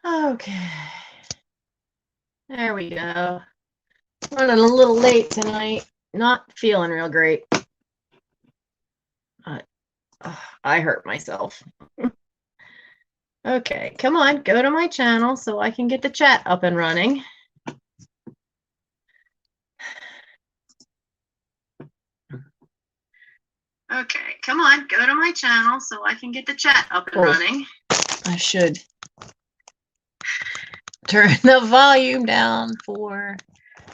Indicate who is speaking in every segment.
Speaker 1: Okay. There we go. Running a little late tonight. Not feeling real great. I hurt myself. Okay, come on, go to my channel so I can get the chat up and running. Okay, come on, go to my channel so I can get the chat up and running. I should turn the volume down for...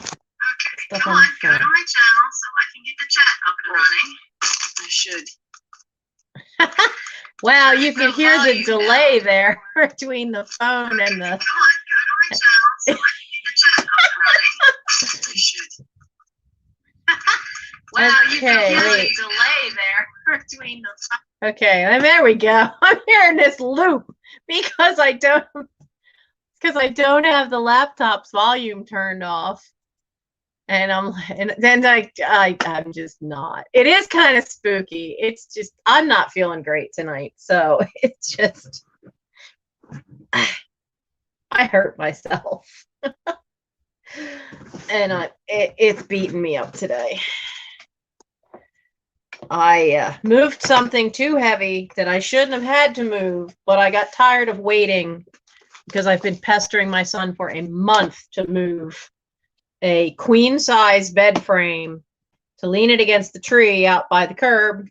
Speaker 1: Okay, come on, go to my channel so I can get the chat up and running. I should. Wow, you can hear the delay there between the phone and the... Come on, go to my channel so I can get the chat up and running. I should. Wow, you can hear the delay there between the phone. Okay, and there we go. I'm hearing this loop because I don't have the laptop's volume turned off. And I'm just not. It is kind of spooky. It's just, I'm not feeling great tonight. So it's just, I hurt myself. And it's beating me up today. I moved something too heavy that I shouldn't have had to move, but I got tired of waiting because I've been pestering my son for a month to move a queen size bed frame to lean it against the tree out by the curb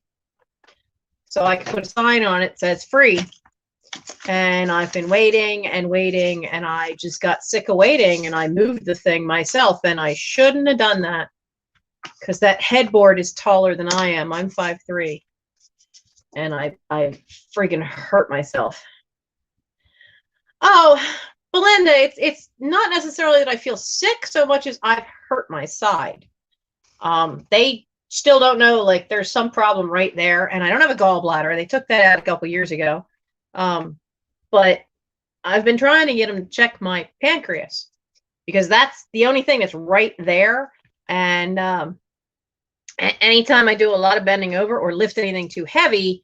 Speaker 1: so I could put a sign on it that says free. And I've been waiting and waiting, and I just got sick of waiting, and I moved the thing myself, and I shouldn't have done that because that headboard is taller than I am. I'm 5'3", and I freaking hurt myself. Oh, Belinda, it's not necessarily that I feel sick so much as I've hurt my side. They still don't know, like, there's some problem right there, and I don't have a gallbladder. They took that out a couple years ago. But I've been trying to get them to check my pancreas because that's the only thing that's right there. And anytime I do a lot of bending over or lift anything too heavy,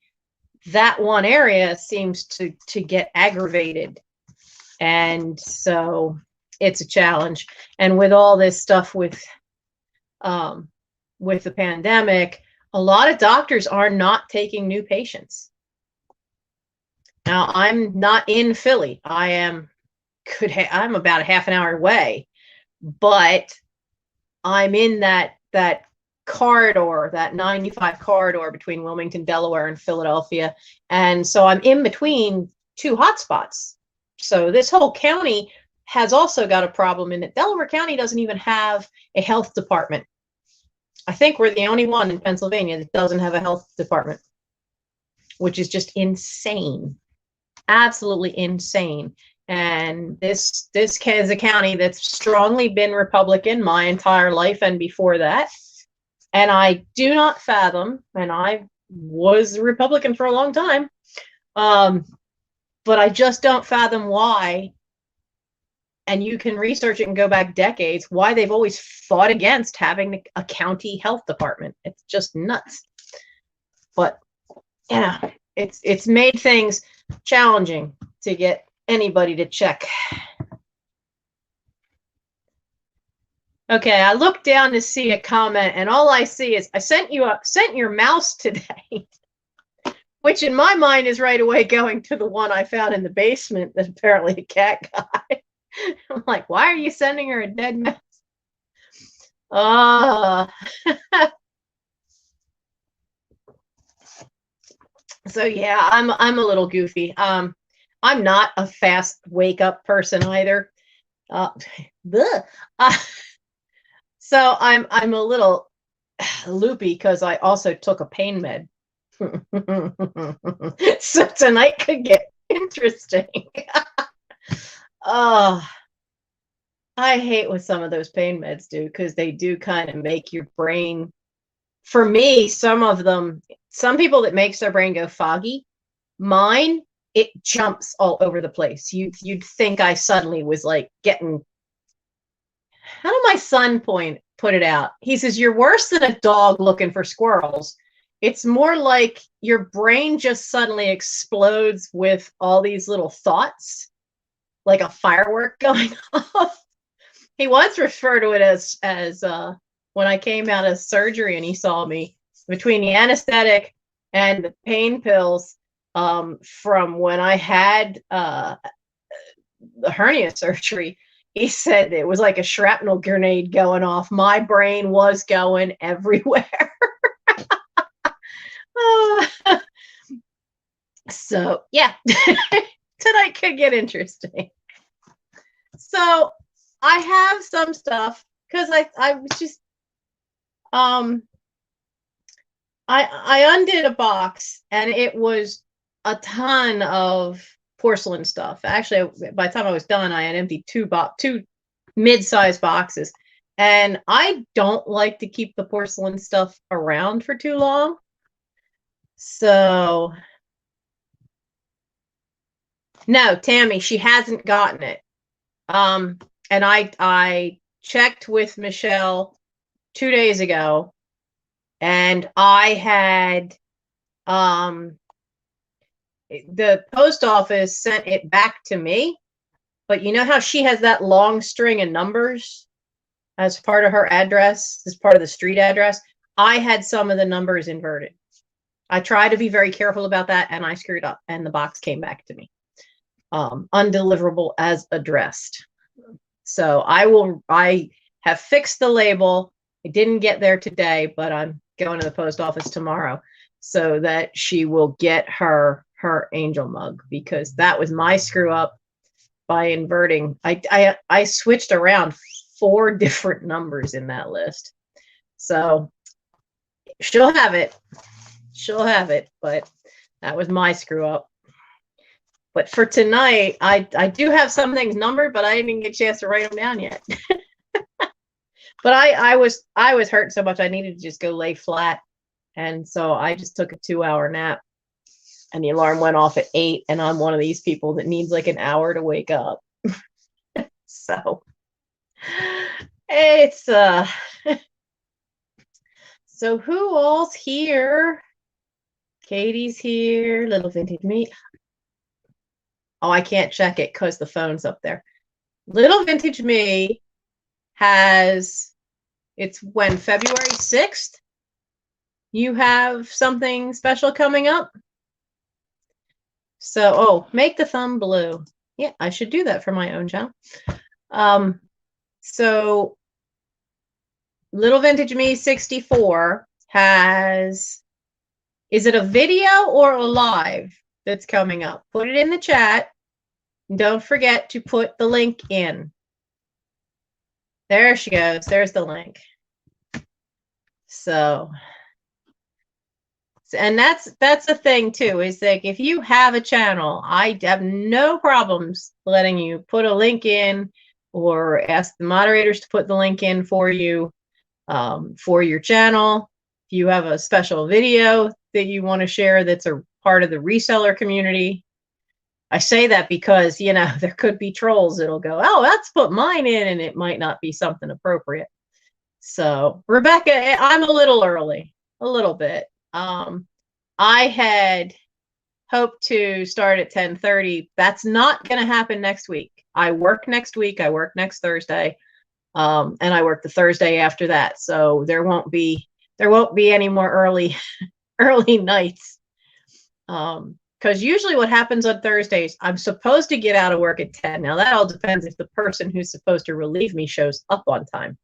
Speaker 1: that one area seems to get aggravated. And so it's a challenge. And with all this stuff with the pandemic, a lot of doctors are not taking new patients. Now, I'm not in Philly. I'm about a half an hour away, but I'm in that corridor, that 95 corridor between Wilmington, Delaware, and Philadelphia. And so I'm in between two hotspots. So this whole county has also got a problem in that Delaware County doesn't even have a health department. I think we're the only one in Pennsylvania that doesn't have a health department, which is just insane. Absolutely insane. And this is a county that's strongly been Republican my entire life and before that. And I do not fathom, and I was a Republican for a long time, but I just don't fathom why, and you can research it and go back decades, why they've always fought against having a county health department. It's just nuts. But yeah, it's made things challenging to get anybody to check. Okay, I looked down to see a comment, and all I see is I sent your mouse today, which in my mind is right away going to the one I found in the basement that apparently a cat got. I'm like, why are you sending her a dead mouse? So yeah, I'm a little goofy. I'm not a fast wake up person either. So I'm a little loopy because I also took a pain med. So tonight could get interesting. Oh, I hate what some of those pain meds do because they do kind of make your brain, for me, some people that makes their brain go foggy. Mine, it jumps all over the place. You'd think I suddenly was like getting, how did my son put it out? He says, you're worse than a dog looking for squirrels. It's more like your brain just suddenly explodes with all these little thoughts. like a firework going off. He once referred to it as when I came out of surgery and he saw me, between the anesthetic and the pain pills, from when I had the hernia surgery, he said it was like a shrapnel grenade going off. My brain was going everywhere. So yeah, tonight could get interesting. So I have some stuff because I was just I undid a box and it was a ton of porcelain stuff. Actually, by the time I was done, I had emptied two mid-sized boxes. And I don't like to keep the porcelain stuff around for too long. So no, Tammy, she hasn't gotten it. And I checked with Michelle 2 days ago, and I had the post office sent it back to me, but you know how she has that long string of numbers as part of her address, as part of the street address? I had some of the numbers inverted. I try to be very careful about that, and I screwed up, and the box came back to me. Undeliverable as addressed. So I have fixed the label. It didn't get there today, but I'm going to the post office tomorrow so that she will get her angel mug, because that was my screw up by inverting. I switched around 4 different numbers in that list. So she'll have it. She'll have it, but that was my screw up. But for tonight, I do have some things numbered, but I didn't get a chance to write them down yet. But I was hurt so much I needed to just go lay flat. And so I just took a 2-hour nap, and the alarm went off at 8, and I'm one of these people that needs like an hour to wake up. So it's so who all's here? Katie's here, Little Vintage Me. Oh, I can't check it because the phone's up there. Little Vintage Me has, it's when, February 6th? You have something special coming up? So, oh, make the thumb blue. Yeah, I should do that for my own channel. So Little Vintage Me 64 has, is it a video or a live that's coming up? Put it in the chat. Don't forget to put the link in. There she goes. There's the link. So, and that's the thing too, is like, if you have a channel, I have no problems letting you put a link in, or ask the moderators to put the link in for you, for your channel. If you have a special video that you want to share that's a part of the reseller community. I say that because, you know, there could be trolls that'll go, oh, let's put mine in, and it might not be something appropriate. So, Rebecca, I'm a little early, a little bit. I had hoped to start at 10:30. That's not going to happen next week. I work next week. I work next Thursday, and I work the Thursday after that. So there won't be any more early nights. Because usually what happens on Thursdays, I'm supposed to get out of work at 10. Now that all depends if the person who's supposed to relieve me shows up on time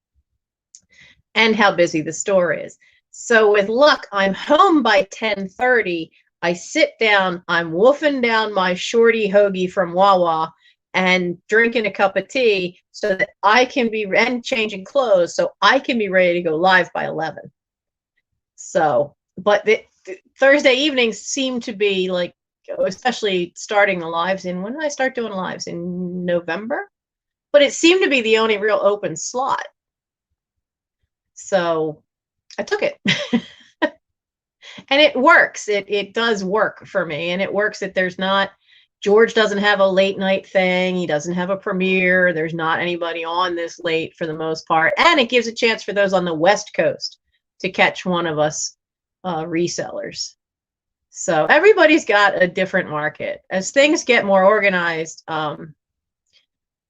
Speaker 1: and how busy the store is. So with luck, I'm home by 10:30. I sit down, I'm woofing down my shorty hoagie from Wawa and drinking a cup of tea so that I can be, and changing clothes so I can be ready to go live by 11. So, but the Thursday evenings seem to be like, especially starting the lives in, when did I start doing lives? In November? But it seemed to be the only real open slot. So I took it. And it works. It does work for me. And it works that there's not, George doesn't have a late night thing. He doesn't have a premiere. There's not anybody on this late for the most part. And it gives a chance for those on the West Coast to catch one of us resellers. So everybody's got a different market. As things get more organized,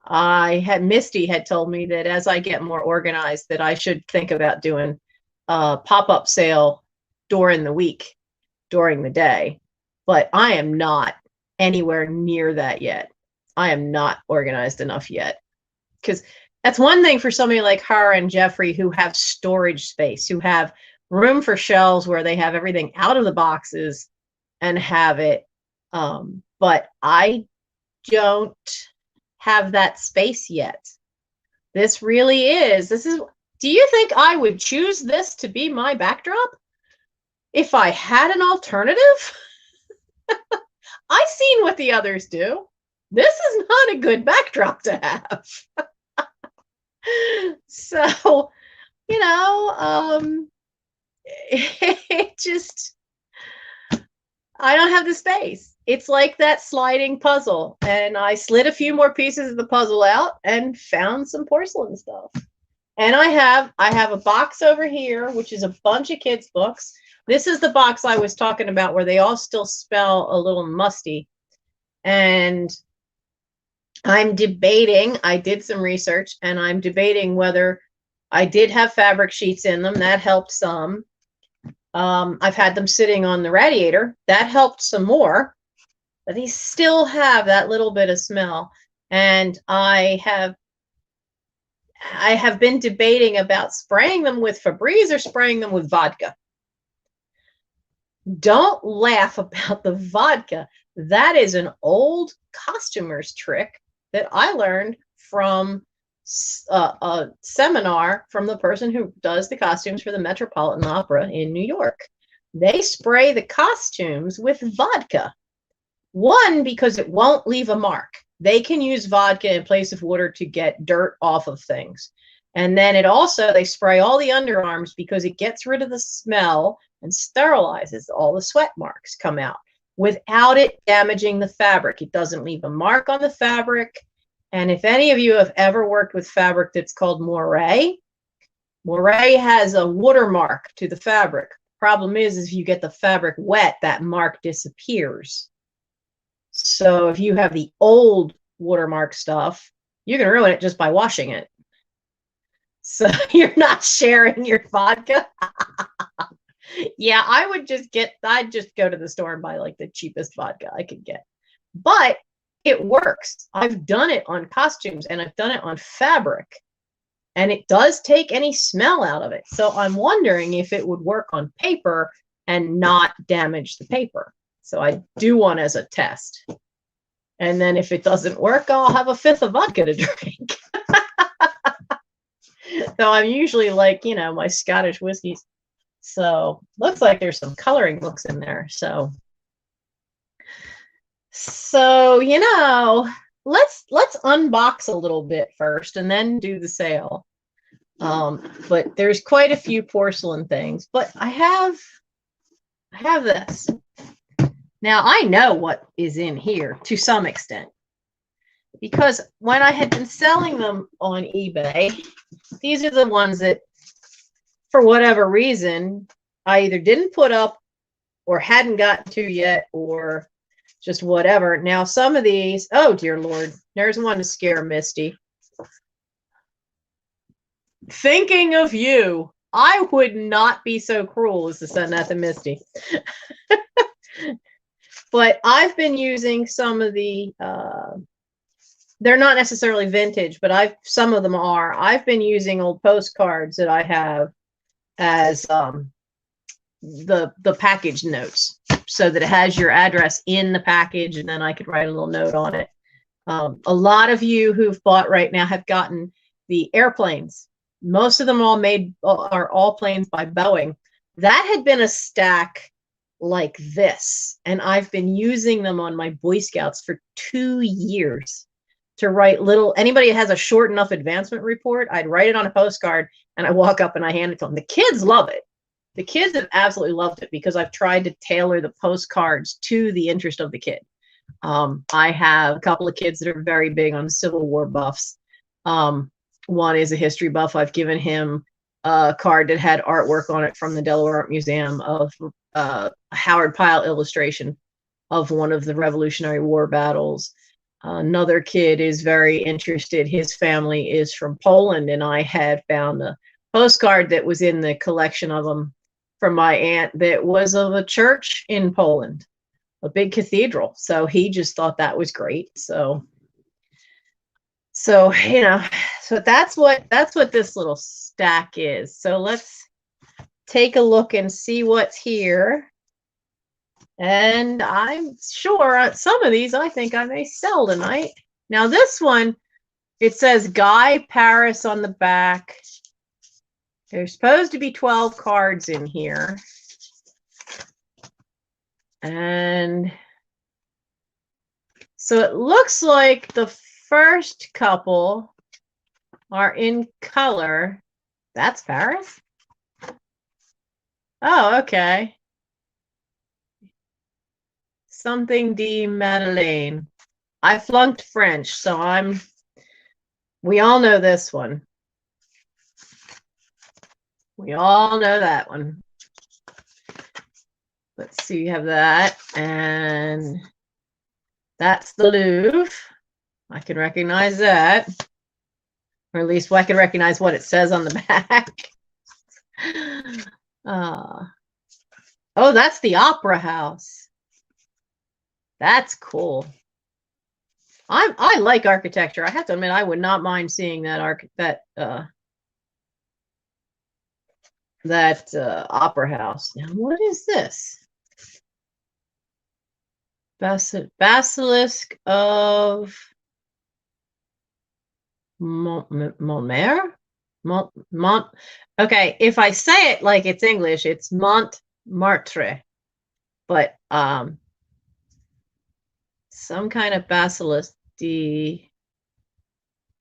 Speaker 1: Misty had told me that as I get more organized, that I should think about doing a pop-up sale during the week, during the day. But I am not anywhere near that yet. I am not organized enough yet. Because that's one thing for somebody like her and Jeffrey who have storage space, who have room for shelves where they have everything out of the boxes and have it. But I don't have that space yet. This is, do you think I would choose this to be my backdrop if I had an alternative? I've seen what the others do. This is not a good backdrop to have. So, it just, I don't have the space. It's like that sliding puzzle. And I slid a few more pieces of the puzzle out and found some porcelain stuff. And I have a box over here, which is a bunch of kids' books. This is the box I was talking about where they all still smell a little musty. And I'm debating, I did some research, and I'm debating whether I did have fabric sheets in them. That helped some. I've had them sitting on the radiator. That helped some more. But these still have that little bit of smell. And I have been debating about spraying them with Febreze or spraying them with vodka. Don't laugh about the vodka. That is an old costumer's trick that I learned from a seminar from the person who does the costumes for the Metropolitan Opera in New York. They spray the costumes with vodka. One, because it won't leave a mark. They can use vodka in place of water to get dirt off of things. And then they spray all the underarms because it gets rid of the smell and sterilizes. All the sweat marks come out without it damaging the fabric. It doesn't leave a mark on the fabric. And if any of you have ever worked with fabric that's called moire has a watermark to the fabric. Problem is if you get the fabric wet, that mark disappears. So if you have the old watermark stuff, you can ruin it just by washing it. So you're not sharing your vodka. Yeah, I'd just go to the store and buy like the cheapest vodka I could get. But it works. I've done it on costumes and I've done it on fabric. And it does take any smell out of it. So I'm wondering if it would work on paper and not damage the paper. So I do one as a test. And then if it doesn't work, I'll have a fifth of vodka to drink. So I'm usually like, my Scottish whiskeys. So looks like there's some coloring books in there. So let's unbox a little bit first and then do the sale. But there's quite a few porcelain things, but I have this. Now I know what is in here to some extent, because when I had been selling them on eBay, these are the ones that, for whatever reason, I either didn't put up or hadn't gotten to yet, or just whatever. Now, some of these, oh dear Lord, there's one to scare Misty. Thinking of you, I would not be so cruel as to send that to Misty. But I've been using some of the, they're not necessarily vintage, but some of them are. I've been using old postcards that I have as the package notes, so that it has your address in the package, and then I could write a little note on it. A lot of you who've bought right now have gotten the airplanes. Most of them are all planes by Boeing. That had been a stack like this, and I've been using them on my Boy Scouts for 2 years to write anybody that has a short enough advancement report, I'd write it on a postcard and I walk up and I hand it to them. The kids love it. The kids have absolutely loved it because I've tried to tailor the postcards to the interest of the kid. I have a couple of kids that are very big on Civil War buffs. One is a history buff. I've given him a card that had artwork on it from the Delaware Art Museum of Howard Pyle illustration of one of the Revolutionary War battles. Another kid is very interested. His family is from Poland, and I had found a postcard that was in the collection of them from my aunt that was of a church in Poland, a big cathedral. So he just thought that was great. So you know, so that's what this little stack is. So let's take a look and see what's here. And I'm sure some of these I think I may sell tonight. Now this one, it says Guy Paris on the back. There's supposed to be 12 cards in here. And so it looks like the first couple are in color. That's Paris? Oh, okay. Something de Madeleine. I flunked French, so we all know this one. We all know that one. Let's see, you have that, and that's the Louvre. I can recognize that. Or at least I can recognize what it says on the back. Oh, that's the Opera House. That's cool. I like architecture. I have to admit, I would not mind seeing that opera house. Now, what is this? Basilisk of Montmartre? Okay, if I say it like it's English, it's Montmartre. But some kind of basilisk, the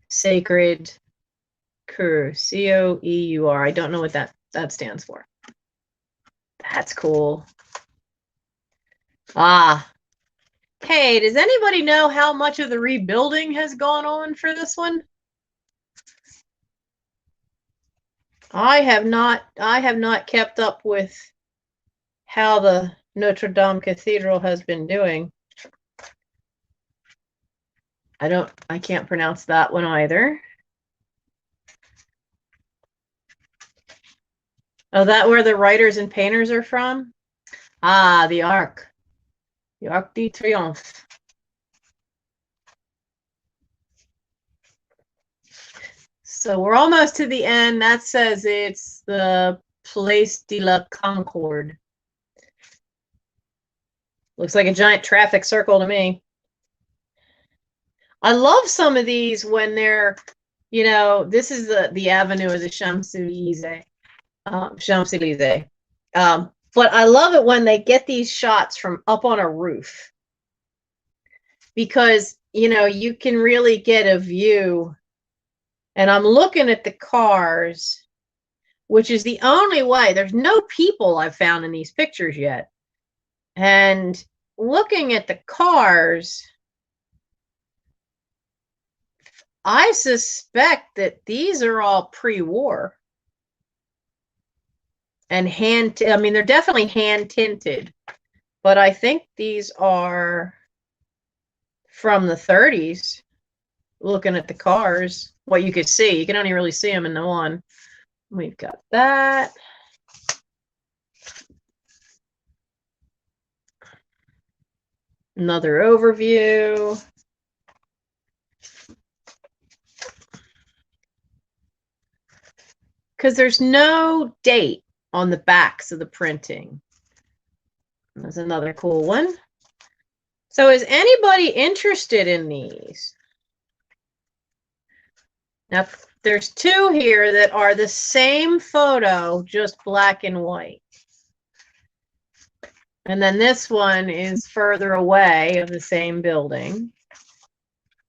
Speaker 1: sacred Coeur, C-O-E-U-R. I don't know what that stands for. That's cool. Hey, does anybody know how much of the rebuilding has gone on for this one? I have not kept up with how the Notre Dame Cathedral has been doing. I can't pronounce that one either. Oh, that where the writers and painters are from? The Arc. The Arc de Triomphe. So we're almost to the end. That says it's the Place de la Concorde. Looks like a giant traffic circle to me. I love some of these when they're, this is the avenue of the Champs-Élysées. But I love it when they get these shots from up on a roof, because, you can really get a view. And I'm looking at the cars, which is the only way. There's no people I've found in these pictures yet. And looking at the cars, I suspect that these are all pre-war. And they're definitely hand tinted, but I think these are from the 30s. Looking at the cars, what you could see, you can only really see them in the one. We've got that. Another overview. Because there's no date on the backs of the printing. That's another cool one. So is anybody interested in these? Now, there's two here that are the same photo, just black and white. And then this one is further away of the same building.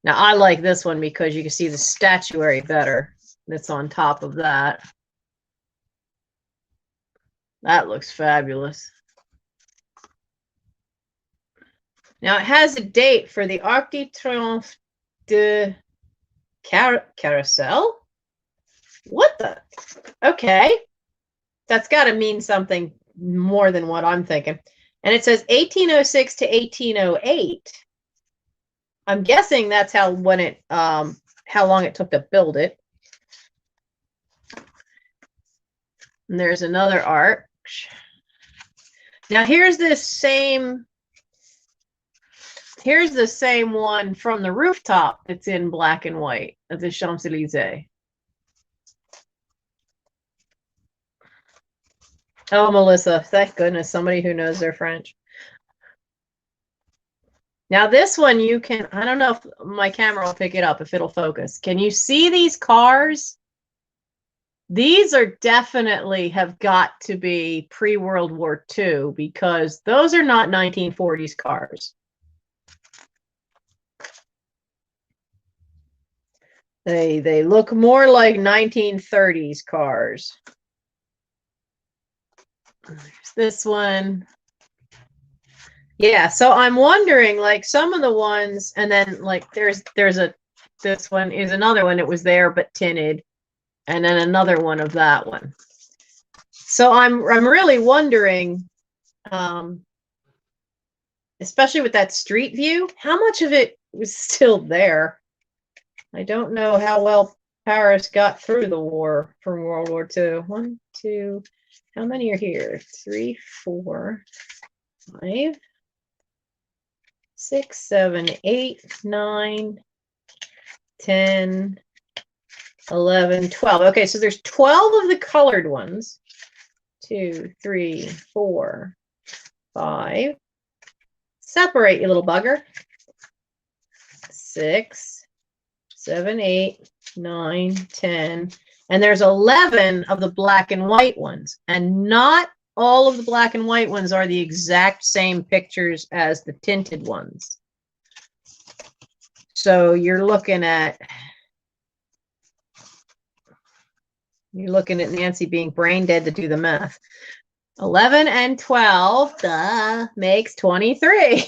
Speaker 1: Now, I like this one because you can see the statuary better that's on top of that. That looks fabulous. Now, it has a date for the Arc de Triomphe de Carousel. What the? Okay. That's got to mean something more than what I'm thinking. And it says 1806 to 1808. I'm guessing that's how long it took to build it. And there's another arch. Now here's the same one from the rooftop that's in black and white at the Champs-Élysées. Oh, Melissa, thank goodness, somebody who knows their French. Now this one you can, I don't know if my camera will pick it up, if it'll focus. Can you see these cars? These are definitely have got to be pre-World War II because those are not 1940s cars. They look more like 1930s cars. There's this one. Yeah, so I'm wondering, like, some of the ones, and then like this one is another one. It was there but tinted, and then another one of that one. So I'm really wondering, especially with that street view, how much of it was still there. I don't know how well Paris got through the war from World War II. 1, 2, how many are here? 3, 4, 5, 6, 7, 8, 9, 10, 11, 12. Okay, so there's 12 of the colored ones. 2, 3, 4, 5. Separate, you little bugger. 6, 7, 8, 9, 10. And there's 11 of the black and white ones. And not all of the black and white ones are the exact same pictures as the tinted ones. So you're looking at Nancy being brain dead to do the math. 11 and 12 makes 23.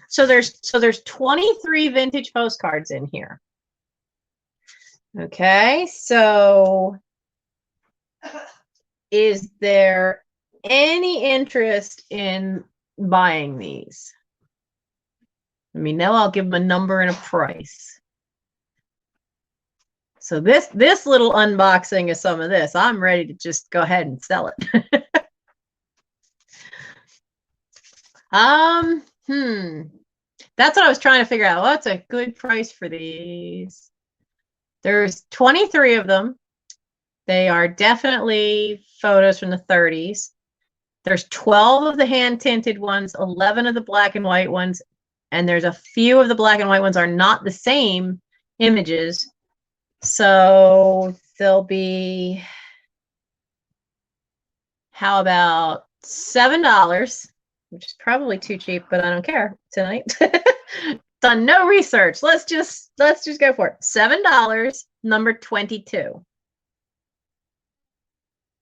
Speaker 1: So there's 23 vintage postcards in here. Okay, so is there any interest in buying these? Let me know. I'll give them a number and a price. So this little unboxing of some of this, I'm ready to just go ahead and sell it. That's what I was trying to figure out. What's a good price for these? There's 23 of them. They are definitely photos from the 30s. There's 12 of the hand-tinted ones, 11 of the black and white ones, and there's a few of the black and white ones are not the same images. So they'll be, how about $7, which is probably too cheap, but I don't care tonight. Done no research. Let's just go for it. $7, number 22.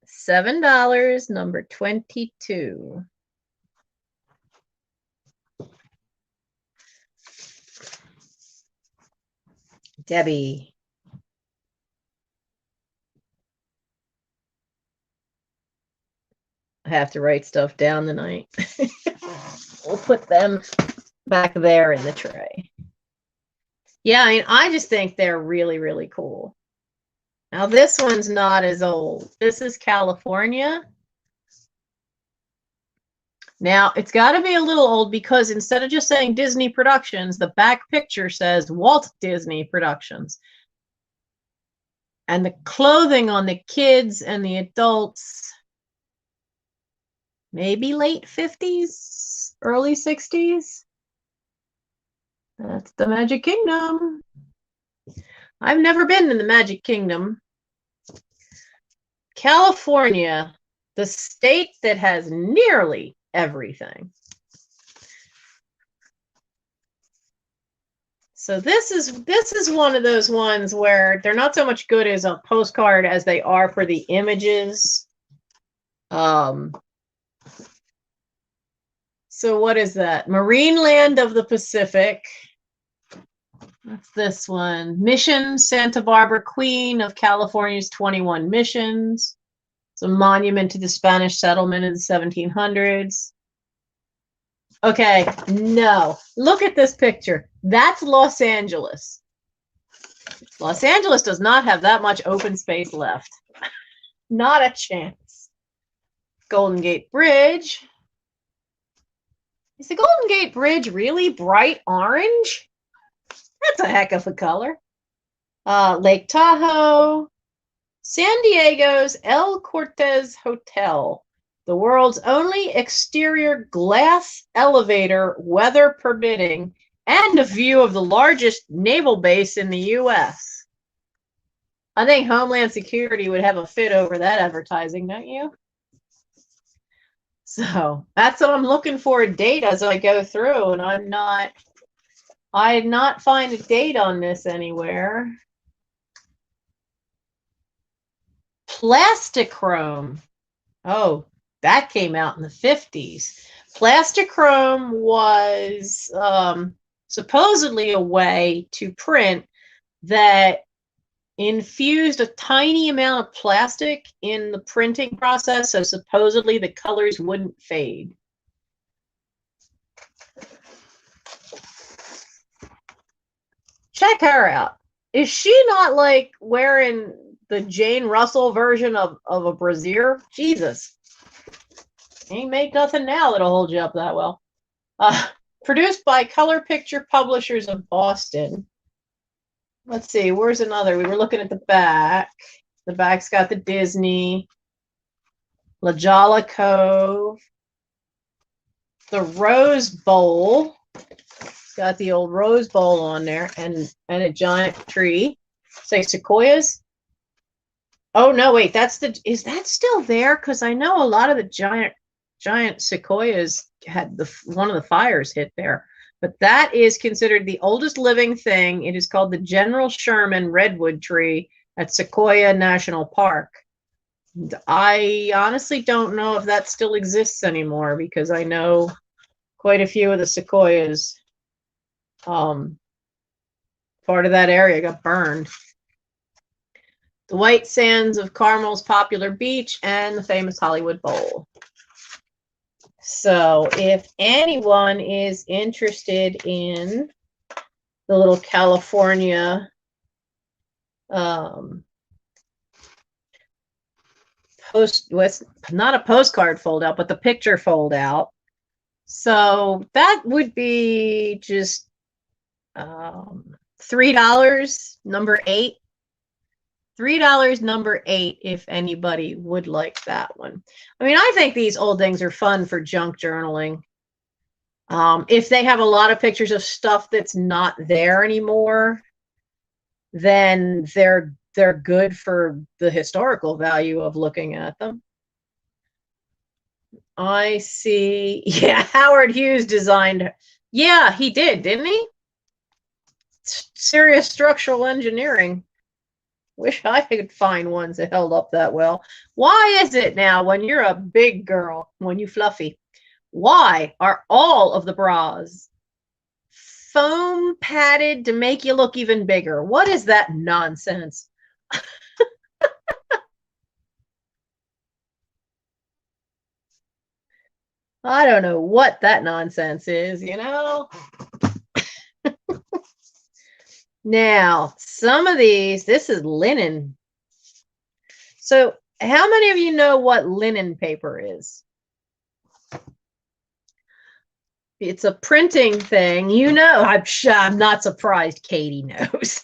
Speaker 1: $7, number 22. Debbie. I have to write stuff down tonight. We'll put them back there in the tray. Yeah, I mean, I just think they're really, really cool. Now, this one's not as old. This is California. Now, it's got to be a little old because instead of just saying Disney Productions, the back picture says Walt Disney Productions. And the clothing on the kids and the adults, maybe late 50s, early 60s. That's the Magic Kingdom. I've never been in the Magic Kingdom. California, the state that has nearly everything. So this is one of those ones where they're not so much good as a postcard as they are for the images. So what is that? Marineland of the Pacific. That's this one. Mission Santa Barbara, Queen of California's 21 missions. It's a monument to the Spanish settlement in the 1700s. Okay, no. Look at this picture. That's Los Angeles. Los Angeles does not have that much open space left. Not a chance. Golden Gate Bridge. Is the Golden Gate Bridge really bright orange? That's a heck of a color. Lake Tahoe. San Diego's El Cortez Hotel, the world's only exterior glass elevator, weather permitting, and a view of the largest naval base in the U.S. I think Homeland Security would have a fit over that advertising, don't you? So that's what I'm looking for a date as I go through, and I did not find a date on this anywhere. Plastichrome. Oh, that came out in the 50s. Plastichrome was supposedly a way to print that infused a tiny amount of plastic in the printing process, so supposedly the colors wouldn't fade. Check her out. Is she not like wearing the Jane Russell version of a brassiere? Jesus. Ain't make nothing now that'll hold you up that well. Produced by Color Picture Publishers of Boston. Let's see, where's another? We were looking at the back. The back's got the Disney, La Jolla Cove, the Rose Bowl. It's got the old Rose Bowl on there, and a giant tree. Say sequoias. Oh no, wait, is that still there? Because I know a lot of the giant sequoias had one of the fires hit there. But that is considered the oldest living thing. It is called the General Sherman Redwood Tree at Sequoia National Park. And I honestly don't know if that still exists anymore, because I know quite a few of the sequoias, part of that area got burned. The white sands of Carmel's popular beach, and the famous Hollywood Bowl. So if anyone is interested in the little California not a postcard fold out, but the picture fold out. So that would be just $3, number 8. $3, number 8, if anybody would like that one. I mean, I think these old things are fun for junk journaling. If they have a lot of pictures of stuff that's not there anymore, then they're good for the historical value of looking at them. I see. Yeah, Howard Hughes designed. Yeah, he did, didn't he? Serious structural engineering. Wish I could find ones that held up that well. Why is it now, when you're a big girl, when you fluffy, why are all of the bras foam padded to make you look even bigger? What is that nonsense? I don't know what that nonsense is, you know? Now, some of these, this is linen. So how many of you know what linen paper is? It's a printing thing. You know, I'm not surprised Katie knows.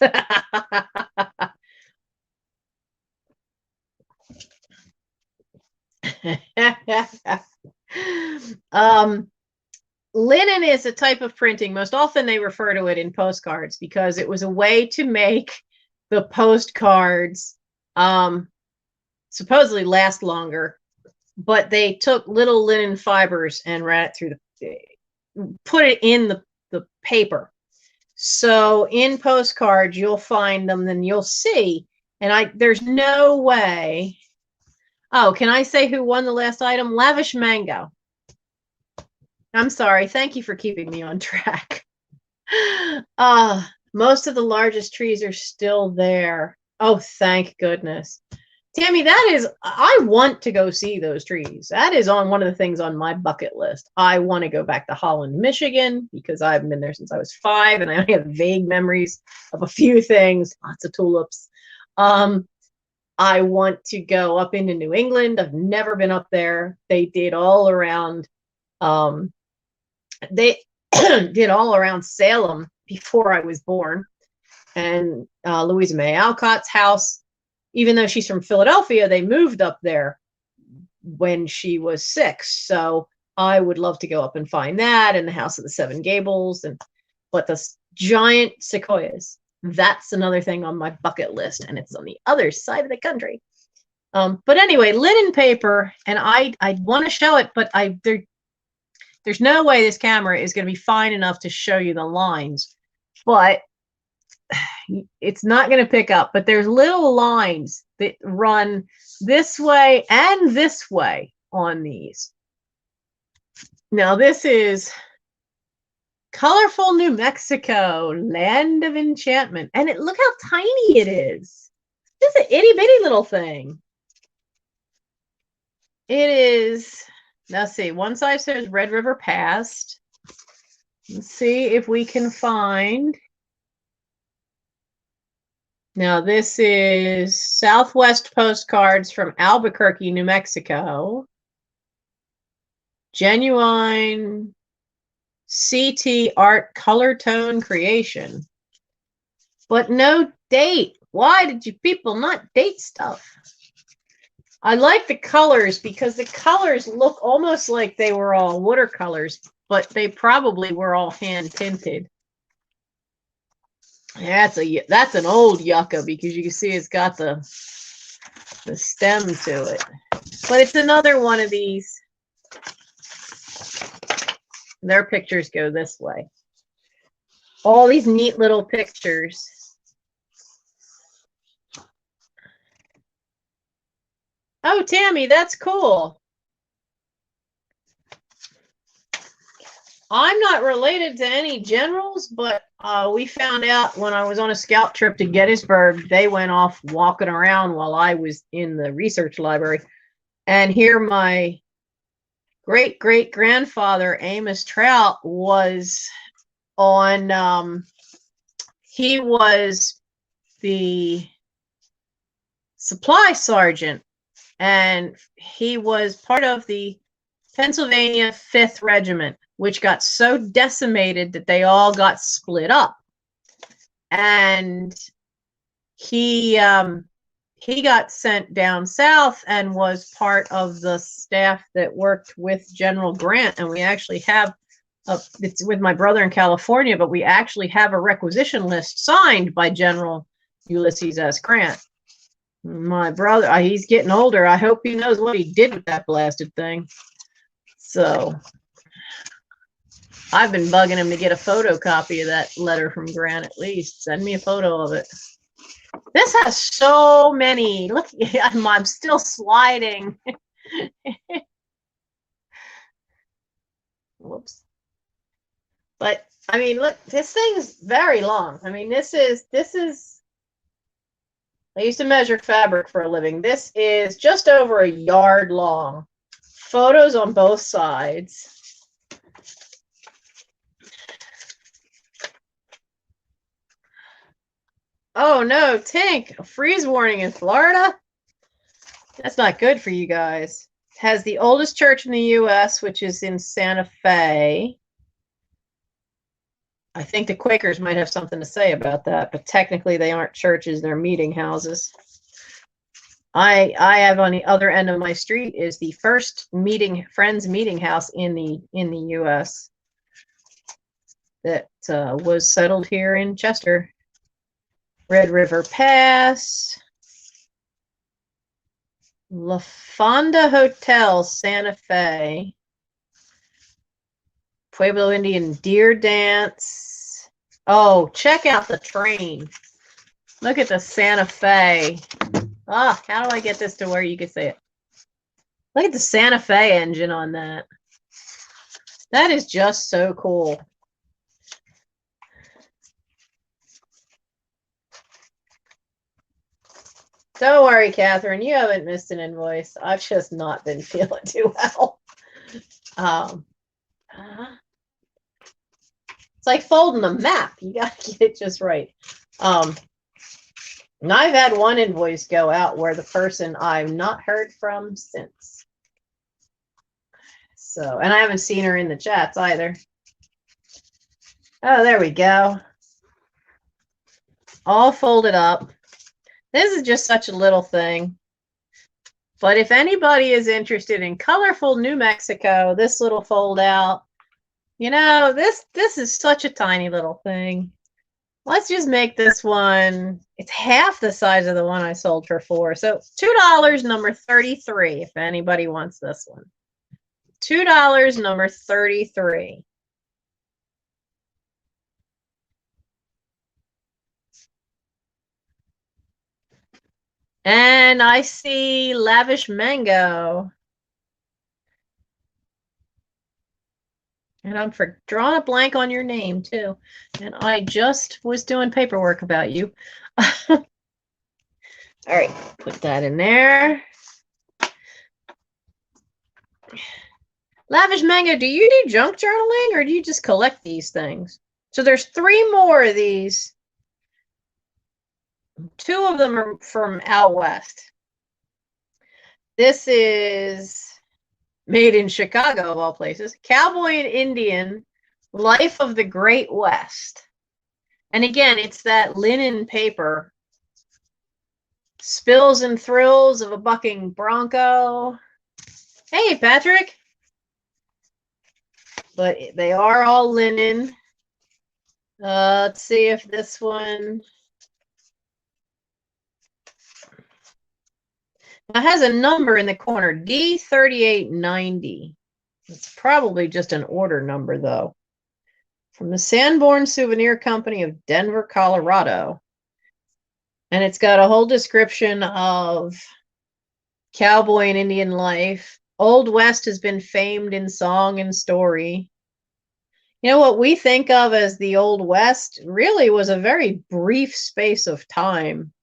Speaker 1: Linen is a type of printing. Most often they refer to it in postcards because it was a way to make the postcards supposedly last longer. But they took little linen fibers and ran it through put it in the paper. So in postcards, you'll find them, then you'll see. And there's no way. Oh, can I say who won the last item? Lavish Mango. I'm sorry. Thank you for keeping me on track. Most of the largest trees are still there. Oh, thank goodness. Tammy, that is, I want to go see those trees. That is on one of the things on my bucket list. I want to go back to Holland, Michigan, because I haven't been there since I was 5, and I only have vague memories of a few things, lots of tulips. I want to go up into New England. I've never been up there. They did all around, they did all around Salem before I was born. And Louisa May Alcott's house, even though she's from Philadelphia, they moved up there when she was 6. So I would love to go up and find that, and the House of the Seven Gables, but the giant sequoias, that's another thing on my bucket list, and it's on the other side of the country. But anyway, linen paper, and I want to show it, but there's no way this camera is going to be fine enough to show you the lines, but it's not going to pick up. But there's little lines that run this way and this way on these. Now this is colorful New Mexico, land of enchantment, and look how tiny it is. It's an itty bitty little thing. It is. Let's see. One side says Red River Past. Let's see if we can find. Now, this is Southwest Postcards from Albuquerque, New Mexico. Genuine CT art color tone creation. But no date. Why did you people not date stuff? I like the colors because the colors look almost like they were all watercolors, but they probably were all hand tinted. That's an old yucca because you can see it's got the stem to it. But it's another one of these. Their pictures go this way. All these neat little pictures. Oh, Tammy, that's cool. I'm not related to any generals, but we found out when I was on a scout trip to Gettysburg, they went off walking around while I was in the research library. And here my great-great-grandfather, Amos Trout, was on, he was the supply sergeant, and he was part of the Pennsylvania 5th Regiment, which got so decimated that they all got split up. And he got sent down south and was part of the staff that worked with General Grant. And we actually have, it's with my brother in California, but we actually have a requisition list signed by General Ulysses S. Grant. My brother, he's getting older. I hope he knows what he did with that blasted thing. So I've been bugging him to get a photocopy of that letter from Grant at least. Send me a photo of it. This has so many. Look, I'm still sliding. Whoops. But I mean, look, this thing's very long. I mean, this is I used to measure fabric for a living. This is just over a yard long. Photos on both sides. Oh no, Tink, a freeze warning in Florida? That's not good for you guys. It has the oldest church in the U.S., which is in Santa Fe. I think the Quakers might have something to say about that, but technically they aren't churches, they're meeting houses. I have on the other end of my street is the first Friends meeting house in the U.S. that was settled here in Chester. Red River Pass, La Fonda Hotel, Santa Fe, Pueblo Indian Deer Dance. Oh, check out the train. Look at the Santa Fe. Ah, how do I get this to where you can see it? Look at the Santa Fe engine on that. That is just so cool. Don't worry, Catherine. You haven't missed an invoice. I've just not been feeling too well. It's like folding a map. You got to get it just right. And I've had one invoice go out where the person I've not heard from since. So, and I haven't seen her in the chats either. Oh, there we go. All folded up. This is just such a little thing. But if anybody is interested in colorful New Mexico, this little fold out, you know, this is such a tiny little thing. Let's just make this one, it's half the size of the one I sold for $4. So $2, number 33, if anybody wants this one. $2, number 33. And I see Lavish Mango. And I'm drawing a blank on your name, too. And I just was doing paperwork about you. All right, put that in there. Lavish Mango, do you do junk journaling or do you just collect these things? So there's 3 more of these. 2 of them are from out west. This is made in Chicago, of all places. Cowboy and Indian, Life of the Great West. And again, it's that linen paper. Spills and thrills of a bucking bronco. Hey, Patrick. But they are all linen. Let's see if this one... It has a number in the corner, D3890. It's probably just an order number, though. From the Sanborn Souvenir Company of Denver, Colorado. And it's got a whole description of cowboy and Indian life. Old West has been famed in song and story. You know, what we think of as the Old West really was a very brief space of time.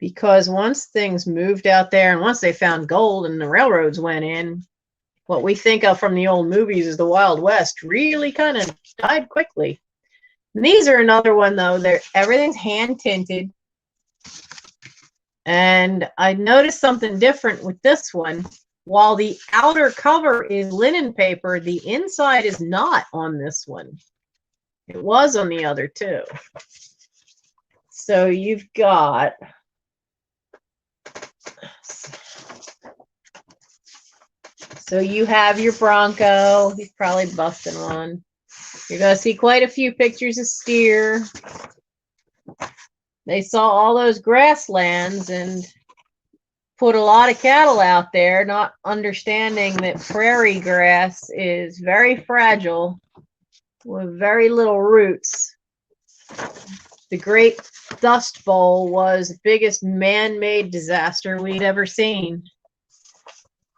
Speaker 1: Because once things moved out there and once they found gold and the railroads went in, what we think of from the old movies as the Wild West really kind of died quickly. And these are another one, though. Everything's hand tinted. And I noticed something different with this one. While the outer cover is linen paper, the inside is not on this one. It was on the other 2. So you've got... So you have your Bronco. He's probably busting one. You're going to see quite a few pictures of steer. They saw all those grasslands and put a lot of cattle out there, not understanding that prairie grass is very fragile with very little roots. The Great Dust Bowl was the biggest man-made disaster we'd ever seen.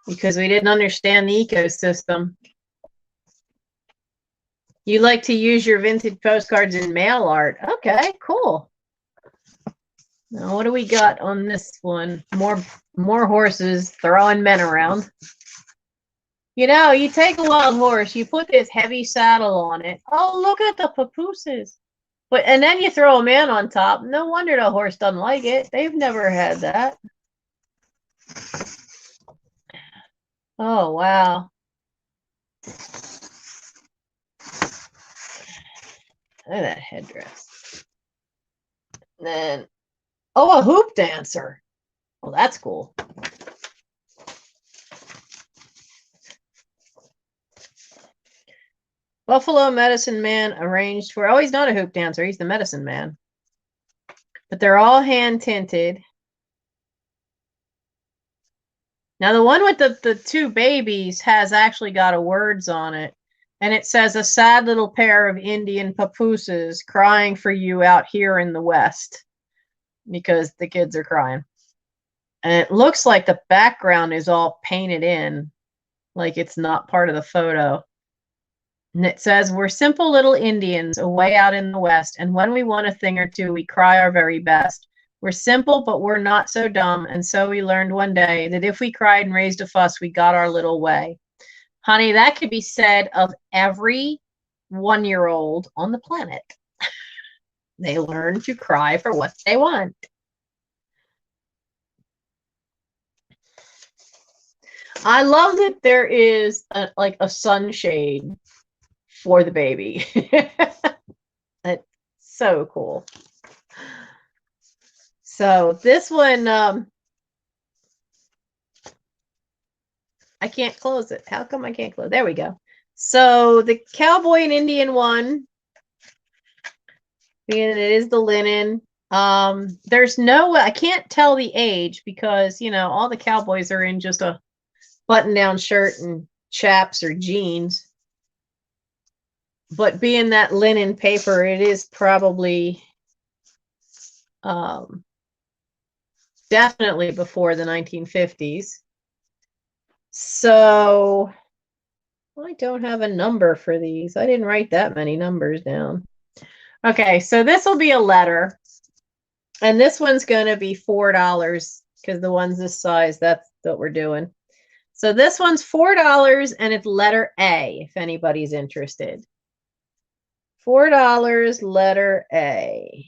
Speaker 1: Because we didn't understand the ecosystem. You like to use your vintage postcards in mail art. Okay, cool. Now, what do we got on this one? More horses throwing men around. You know, you take a wild horse, you put this heavy saddle on it. Oh, look at the papooses. And then you throw a man on top. No wonder the horse doesn't like it. They've never had that. Oh, wow. Look at that headdress. And then, oh, a hoop dancer. Well, that's cool. Buffalo Medicine Man arranged for, oh, he's not a hoop dancer. He's the medicine man. But they're all hand tinted. Now, the one with the 2 babies has actually got a words on it. And it says, a sad little pair of Indian papooses crying for you out here in the West. Because the kids are crying. And it looks like the background is all painted in. Like it's not part of the photo. And it says, we're simple little Indians away out in the West. And when we want a thing or two, we cry our very best. We're simple, but we're not so dumb. And so we learned one day that if we cried and raised a fuss, we got our little way. Honey, that could be said of every 1-year-old on the planet. They learn to cry for what they want. I love that there is like a sunshade for the baby. That's so cool. So this one, I can't close it. How come I can't close? There we go. So the cowboy and Indian one, being it is the linen. There's no way, I can't tell the age because, you know, all the cowboys are in just a button-down shirt and chaps or jeans. But being that linen paper, it is probably definitely before the 1950s. So I don't have a number for these. I didn't write that many numbers down. Okay, so this will be a letter. And this one's going to be $4 because the one's this size, that's what we're doing. So this one's $4 and it's letter A, if anybody's interested. $4, letter A.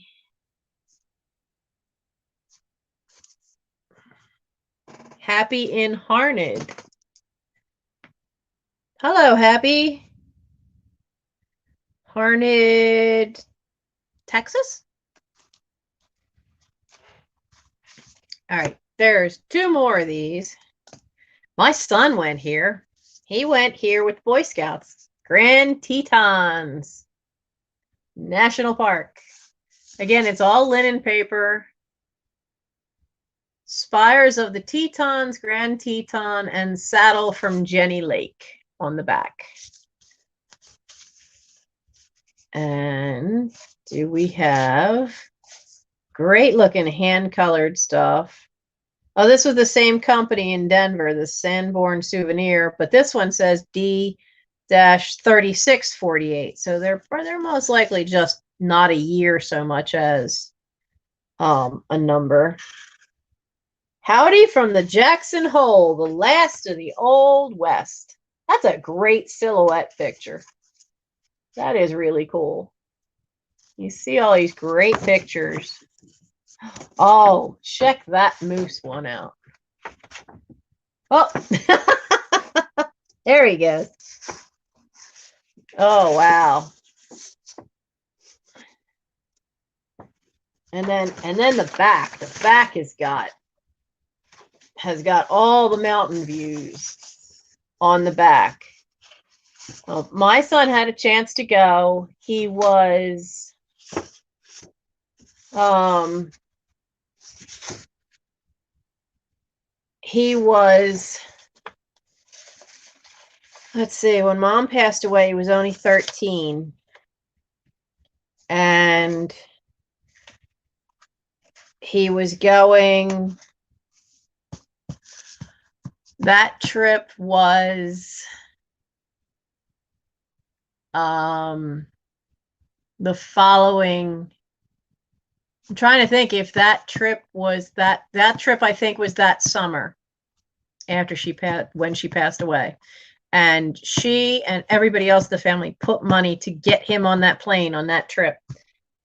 Speaker 1: Happy in Harned. Hello, Happy. Harned, Texas? All right, there's 2 more of these. My son went here. He went here with Boy Scouts. Grand Tetons National Park. Again, it's all linen paper. Spires of the Tetons, Grand Teton, and Saddle from Jenny Lake on the back. And do we have great looking hand-colored stuff? Oh, this was the same company in Denver, the Sanborn Souvenir, but this one says D-3648. So they're most likely just not a year so much as a number. Howdy from the Jackson Hole, the last of the Old West. That's a great silhouette picture. That is really cool. You see all these great pictures. Oh, check that moose one out. Oh, there he goes. Oh, wow. And then the back has got all the mountain views on the back. Well, my son had a chance to go. He was let's see, when Mom passed away, he was only 13. And he was going, that trip was the following, I'm trying to think if that trip was that trip I think was that summer after when she passed away. And she and everybody else in the family put money to get him on that plane on that trip.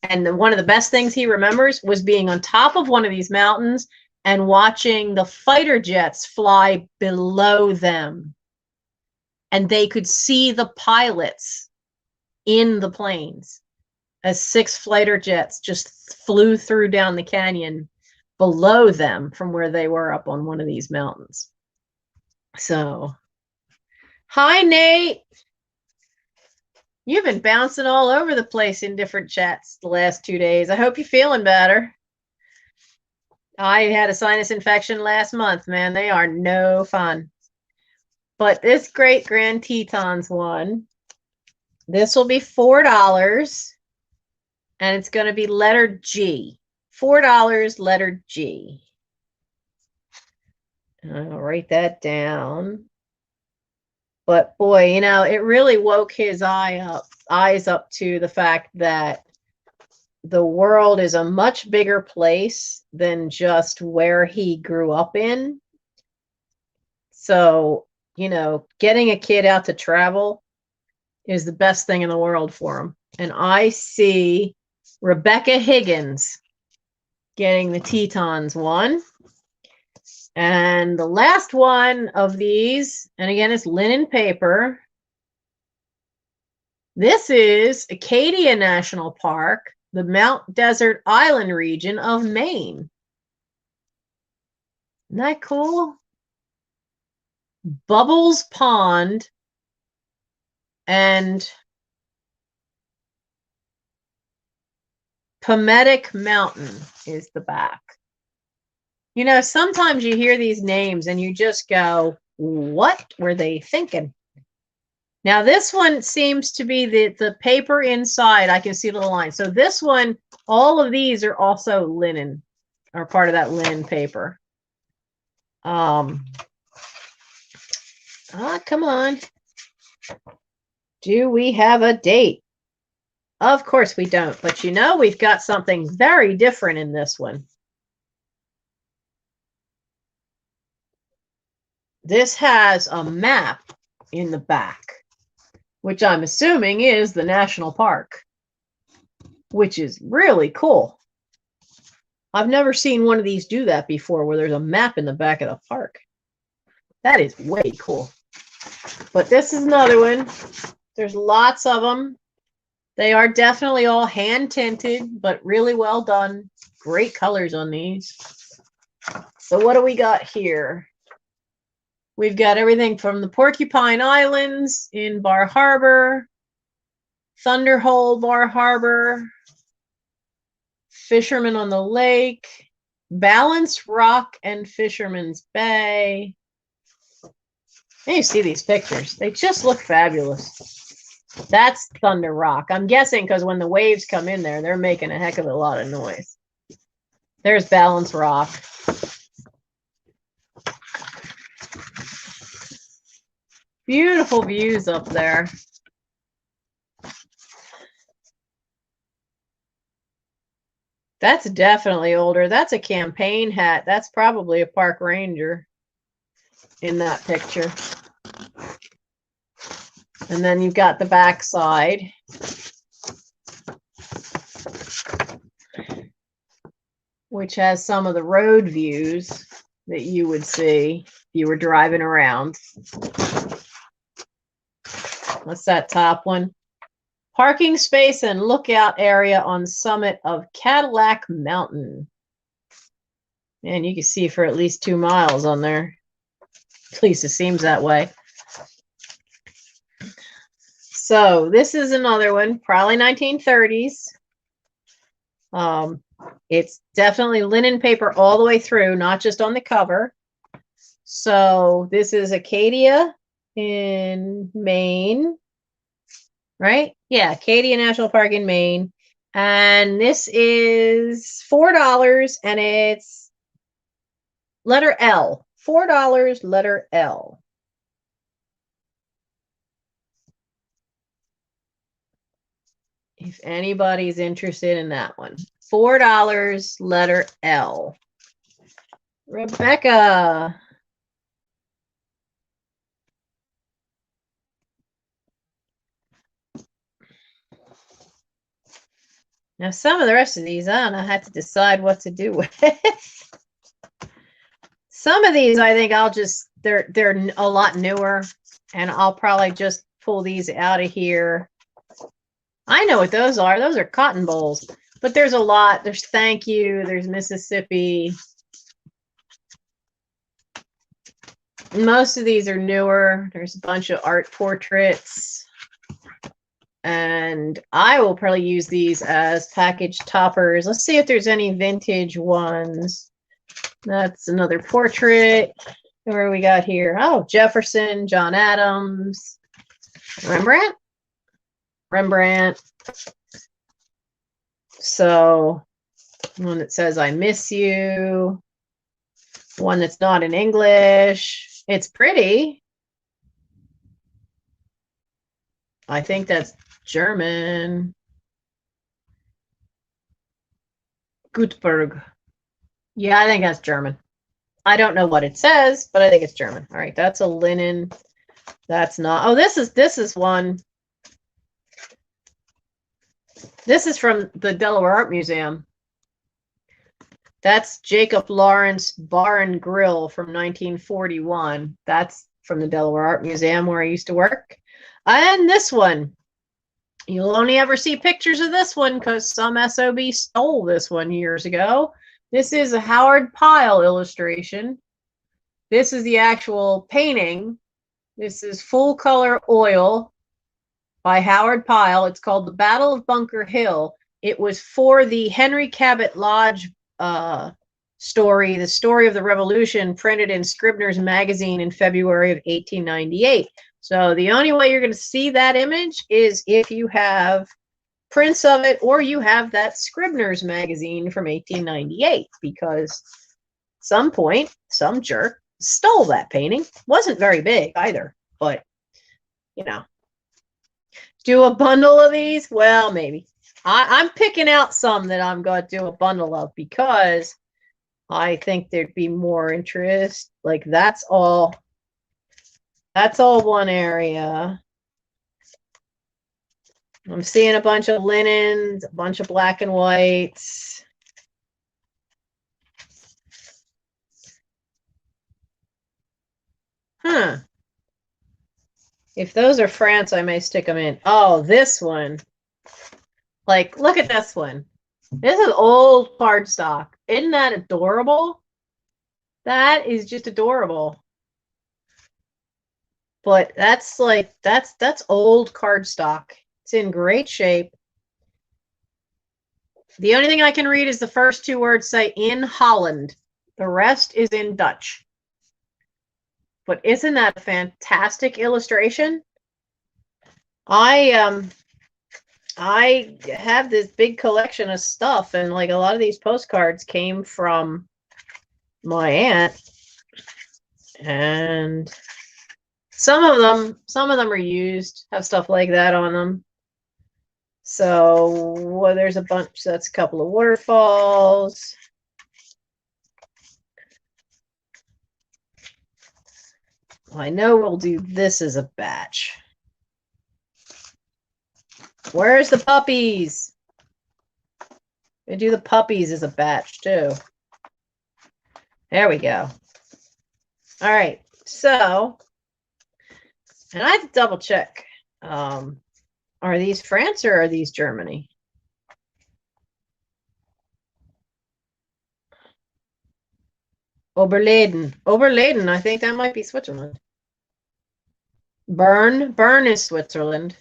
Speaker 1: And one of the best things he remembers was being on top of one of these mountains and watching the fighter jets fly below them. And they could see the pilots in the planes as 6 fighter jets just flew through down the canyon below them from where they were up on one of these mountains. So, hi, Nate. You've been bouncing all over the place in different chats the last 2 days. I hope you're feeling better. I had a sinus infection last month, man. They are no fun. But this great Grand Tetons one, this will be $4. And it's going to be letter G. $4, letter G. I'll write that down. But boy, you know, it really woke his eyes up to the fact that the world is a much bigger place than just where he grew up in. So, getting a kid out to travel is the best thing in the world for him. And I see Rebecca Higgins getting the Tetons one. And the last one of these, and again, it's linen paper. This is Acadia National Park, the Mount Desert Island region of Maine. Isn't that cool? Bubbles Pond and Palmetic Mountain is the back. Sometimes you hear these names and you just go, what were they thinking? Now, this one seems to be the paper inside. I can see the line. So this one, all of these are also linen, or part of that linen paper. Come on. Do we have a date? Of course we don't. But we've got something very different in this one. This has a map in the back, which I'm assuming is the national park, which is really cool. I've never seen one of these do that before, where there's a map in the back of the park. That is way cool. But this is another one. There's lots of them. They are definitely all hand tinted, but really well done. Great colors on these. So what do we got here? We've got everything from the Porcupine Islands in Bar Harbor, Thunderhole Bar Harbor, Fisherman on the Lake, Balanced Rock and Fisherman's Bay. And you see these pictures. They just look fabulous. That's Thunder Rock. I'm guessing because when the waves come in there, they're making a heck of a lot of noise. There's Balanced Rock. Beautiful views up there. That's definitely older. That's a campaign hat. That's probably a park ranger in that picture. And then you've got the back side. Which has some of the road views that you would see if you were driving around. What's that top one? Parking space and lookout area on summit of Cadillac Mountain. And you can see for at least 2 miles on there. At least it seems that way. So this is another one, probably 1930s. It's definitely linen paper all the way through, not just on the cover. So this is Acadia in Maine, right? Yeah, Acadia National Park in Maine. And this is $4, and it's letter L. $4, letter L. If anybody's interested in that one. $4, letter L. Rebecca. Now, some of the rest of these, I don't know, I had to decide what to do with. Some of these, I think they're a lot newer, and I'll probably just pull these out of here. I know what those are. Those are cotton bowls. But there's a lot. There's Thank You. There's Mississippi. Most of these are newer. There's a bunch of art portraits. And I will probably use these as package toppers. Let's see if there's any vintage ones. That's another portrait. Where we got here? Oh, Jefferson, John Adams, Rembrandt. So one that says I miss you. One that's not in English. It's pretty. I think that's German. Gutenberg. Yeah, I think that's German. I don't know what it says, but I think it's German. All right, that's a linen. That's not. Oh, this is one. This is from the Delaware Art Museum. That's Jacob Lawrence Bar and Grill from 1941. That's from the Delaware Art Museum where I used to work. And this one, you'll only ever see pictures of this one because some SOB stole this one years ago. This is a Howard Pyle illustration. This is the actual painting. This is full color oil by Howard Pyle. It's called The Battle of Bunker Hill. It was for the Henry Cabot Lodge story, The Story of the Revolution, printed in Scribner's magazine in February of 1898. So the only way you're going to see that image is if you have prints of it or you have that Scribner's magazine from 1898, because at some point, some jerk stole that painting. Wasn't very big either, but, you know. Do a bundle of these? Well, maybe. I'm picking out some that I'm going to do a bundle of because I think there'd be more interest. Like that's all one area. I'm seeing a bunch of linens, a bunch of black and whites. Huh. If those are France, I may stick them in. Oh, this one. Like, look at this one. This is old cardstock. Isn't that adorable? That is just adorable. But that's like, that's old cardstock. It's in great shape. The only thing I can read is the first two words say in Holland. The rest is in Dutch. But isn't that a fantastic illustration? I have this big collection of stuff, and like a lot of these postcards came from my aunt, and some of them are used, have stuff like that on them. So well, there's a bunch. That's a couple of waterfalls. I know we'll do this as a batch. Where's the puppies? We do the puppies as a batch too. There we go. All right, so, and I have to double check. Are these France or are these Germany? Oberleden. Oberleden, I think that might be Switzerland. Bern. Bern is Switzerland.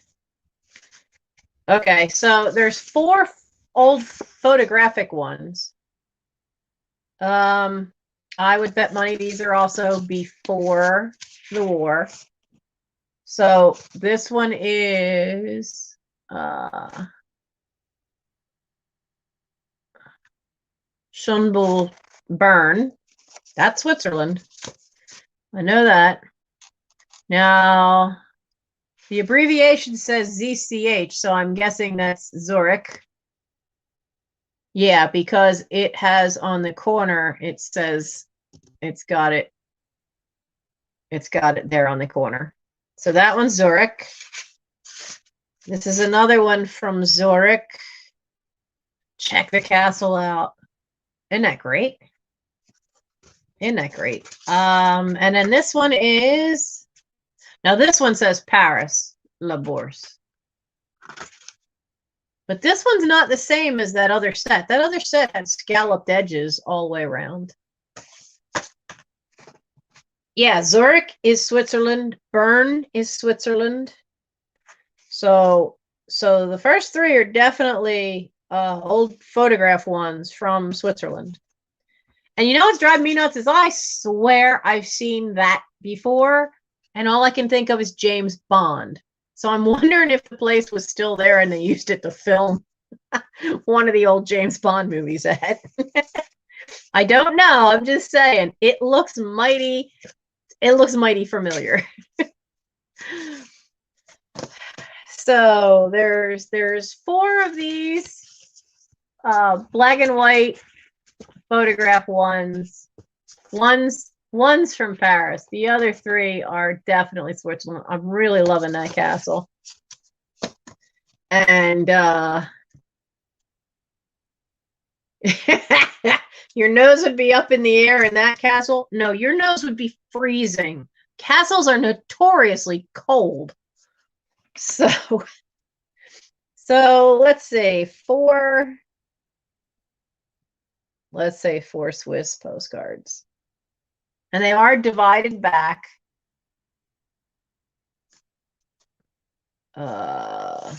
Speaker 1: Okay, so there's 4 old photographic ones. I would bet money these are also before the war. So this one is Schönbuhl Bern. That's Switzerland. I know that. Now, the abbreviation says ZCH, so I'm guessing that's Zurich. Yeah, because it has on the corner, it says it's got it there on the corner. So that one's Zurich. This is another one from Zurich. Check the castle out. Isn't that great? Isn't that great? And then this one is, now this one says Paris, La Bourse. But this one's not the same as that other set. That other set had scalloped edges all the way around. Yeah, Zurich is Switzerland. Bern is Switzerland. So the first 3 are definitely old photograph ones from Switzerland. And you know what's driving me nuts is I swear I've seen that before, and all I can think of is James Bond. So I'm wondering if the place was still there and they used it to film one of the old James Bond movies ahead. I don't know. I'm just saying it looks mighty familiar. So there's 4 of these. black and white photograph ones. One's from Paris. The other three are definitely Switzerland. I'm really loving that castle. And your nose would be up in the air in that castle. No, your nose would be freezing. Castles are notoriously cold. So let's say four Swiss postcards. And they are divided back. I'm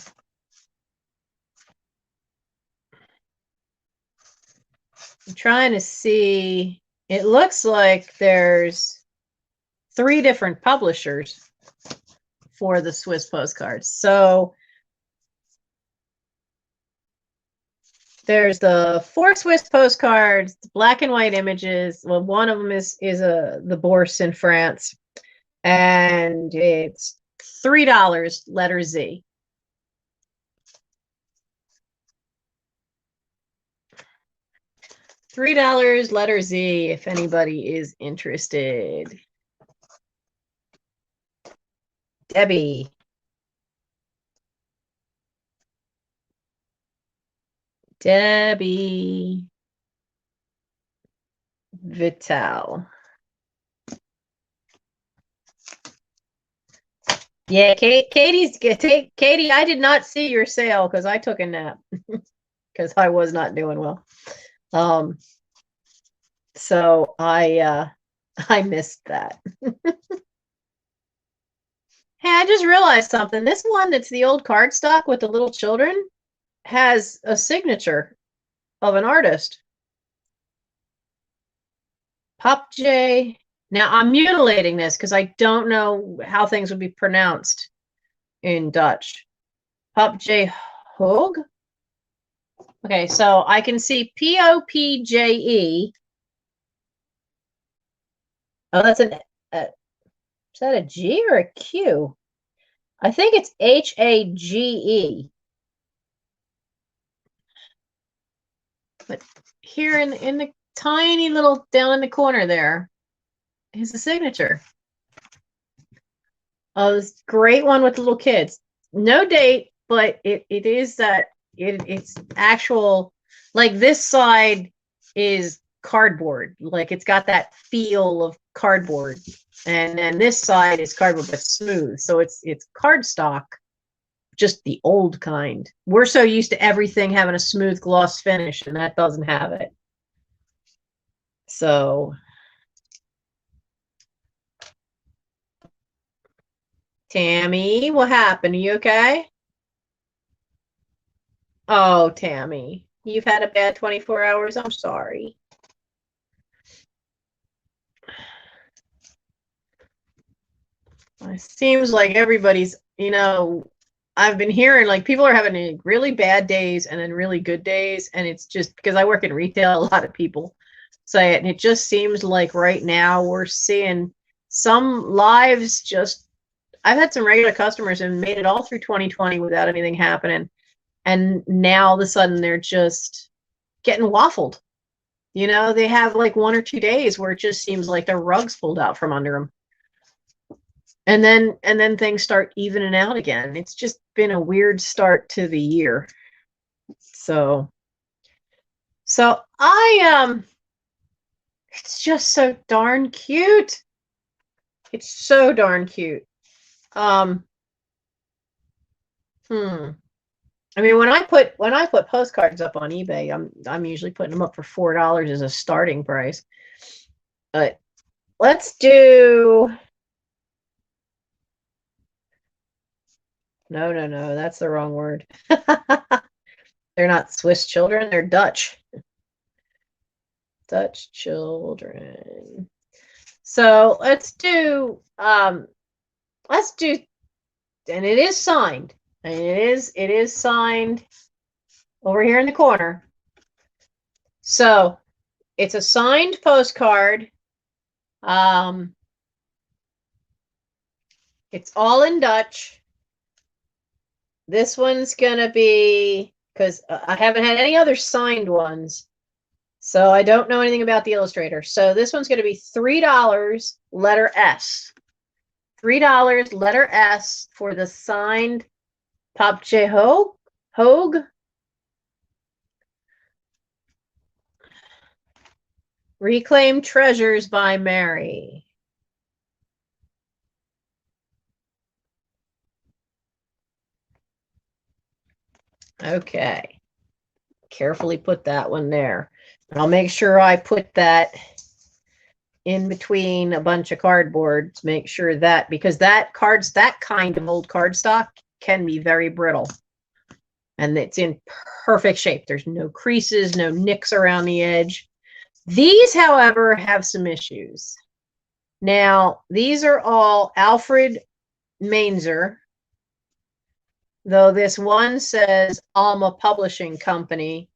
Speaker 1: trying to see. It looks like there's 3 different publishers for the Swiss postcards. So there's the 4 Swiss postcards, black and white images. Well, one of them is the Bourse in France, and it's $3, letter Z. $3, letter Z, if anybody is interested. Debbie. Vital. Yeah, Katie, I did not see your sale because I took a nap because I was not doing well. So I missed that. Hey, I just realized something. This one that's the old cardstock with the little children has a signature of an artist. Pop J. Now I'm mutilating this because I don't know how things would be pronounced in Dutch. Pop J Hoog. Okay, so I can see Popje. Oh, that's is that a G or a Q? I think it's Hage. But here in the tiny little down in the corner there is the signature. Oh, this great one with the little kids. No date, but it is that it's actual, like this side is cardboard. Like it's got that feel of cardboard. And then this side is cardboard but smooth. So it's cardstock, just the old kind. We're so used to everything having a smooth gloss finish, and that doesn't have it. So Tammy, what happened? Are you okay? Oh, Tammy, you've had a bad 24 hours. I'm sorry. It seems like everybody's, I've been hearing like people are having really bad days and then really good days. And it's just because I work in retail, a lot of people say it. And it just seems like right now we're seeing some lives just, I've had some regular customers and made it all through 2020 without anything happening. And now all of a sudden they're just getting waffled. They have like 1 or 2 days where it just seems like the rug's pulled out from under them. And then things start evening out again. It's just been a weird start to the year. So it's just so darn cute. It's so darn cute. I mean, when I put postcards up on eBay, I'm usually putting them up for $4 as a starting price. But let's do. No, that's the wrong word. They're not Swiss children, they're Dutch. Dutch children. So let's do, and it is signed. And it is signed over here in the corner. So it's a signed postcard. It's all in Dutch. This one's gonna be because I haven't had any other signed ones. So I don't know anything about the illustrator. So this one's going to be $3, letter S. $3, letter S for the signed Hogue. Reclaim Treasures by Mary. Okay. Carefully put that one there. And I'll make sure I put that in between a bunch of cardboard to make sure that, because that kind of old cardstock can be very brittle. And it's in perfect shape. There's no creases, no nicks around the edge. These, however, have some issues. Now, these are all Alfred Mainzer, though this one says Alma Publishing Company.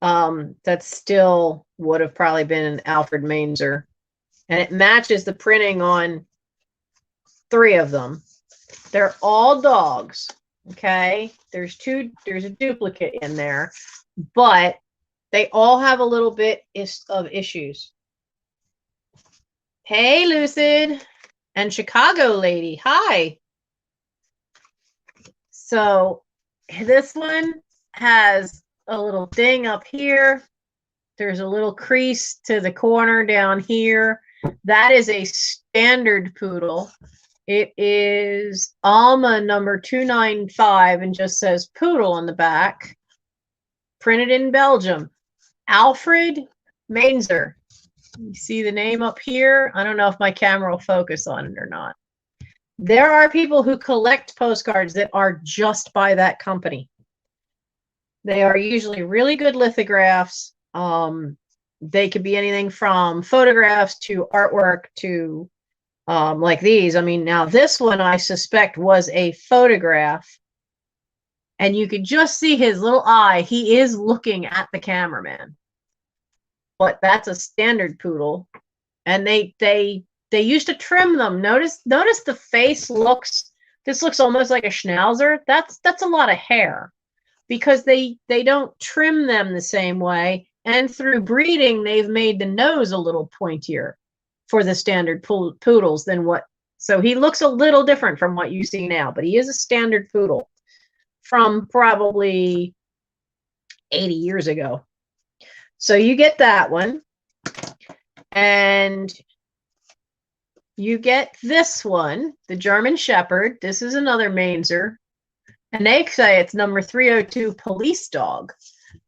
Speaker 1: That still would have probably been an Alfred Mainzer. And it matches the printing on 3 of them. They're all dogs, okay? There's a duplicate in there, but they all have a little bit of issues. Hey, Lucid and Chicago Lady. Hi. So this one has a little ding up here. There's a little crease to the corner down here. That is a standard poodle. It is Alma number 295 and just says poodle on the back. Printed in Belgium. Alfred Mainzer. You see the name up here? I don't know if my camera will focus on it or not. There are people who collect postcards that are just by that company. They are usually really good lithographs. They could be anything from photographs to artwork to like these. I mean, now this one I suspect was a photograph. And you could just see his little eye. He is looking at the cameraman. But that's a standard poodle. And they used to trim them. Notice the face looks, this looks almost like a schnauzer. That's a lot of hair because they don't trim them the same way. And through breeding, they've made the nose a little pointier for the standard poodles than what. So he looks a little different from what you see now, but he is a standard poodle from probably 80 years ago. So you get that one. And you get this one, the German Shepherd. This is another Mainzer. And they say it's number 302 Police Dog.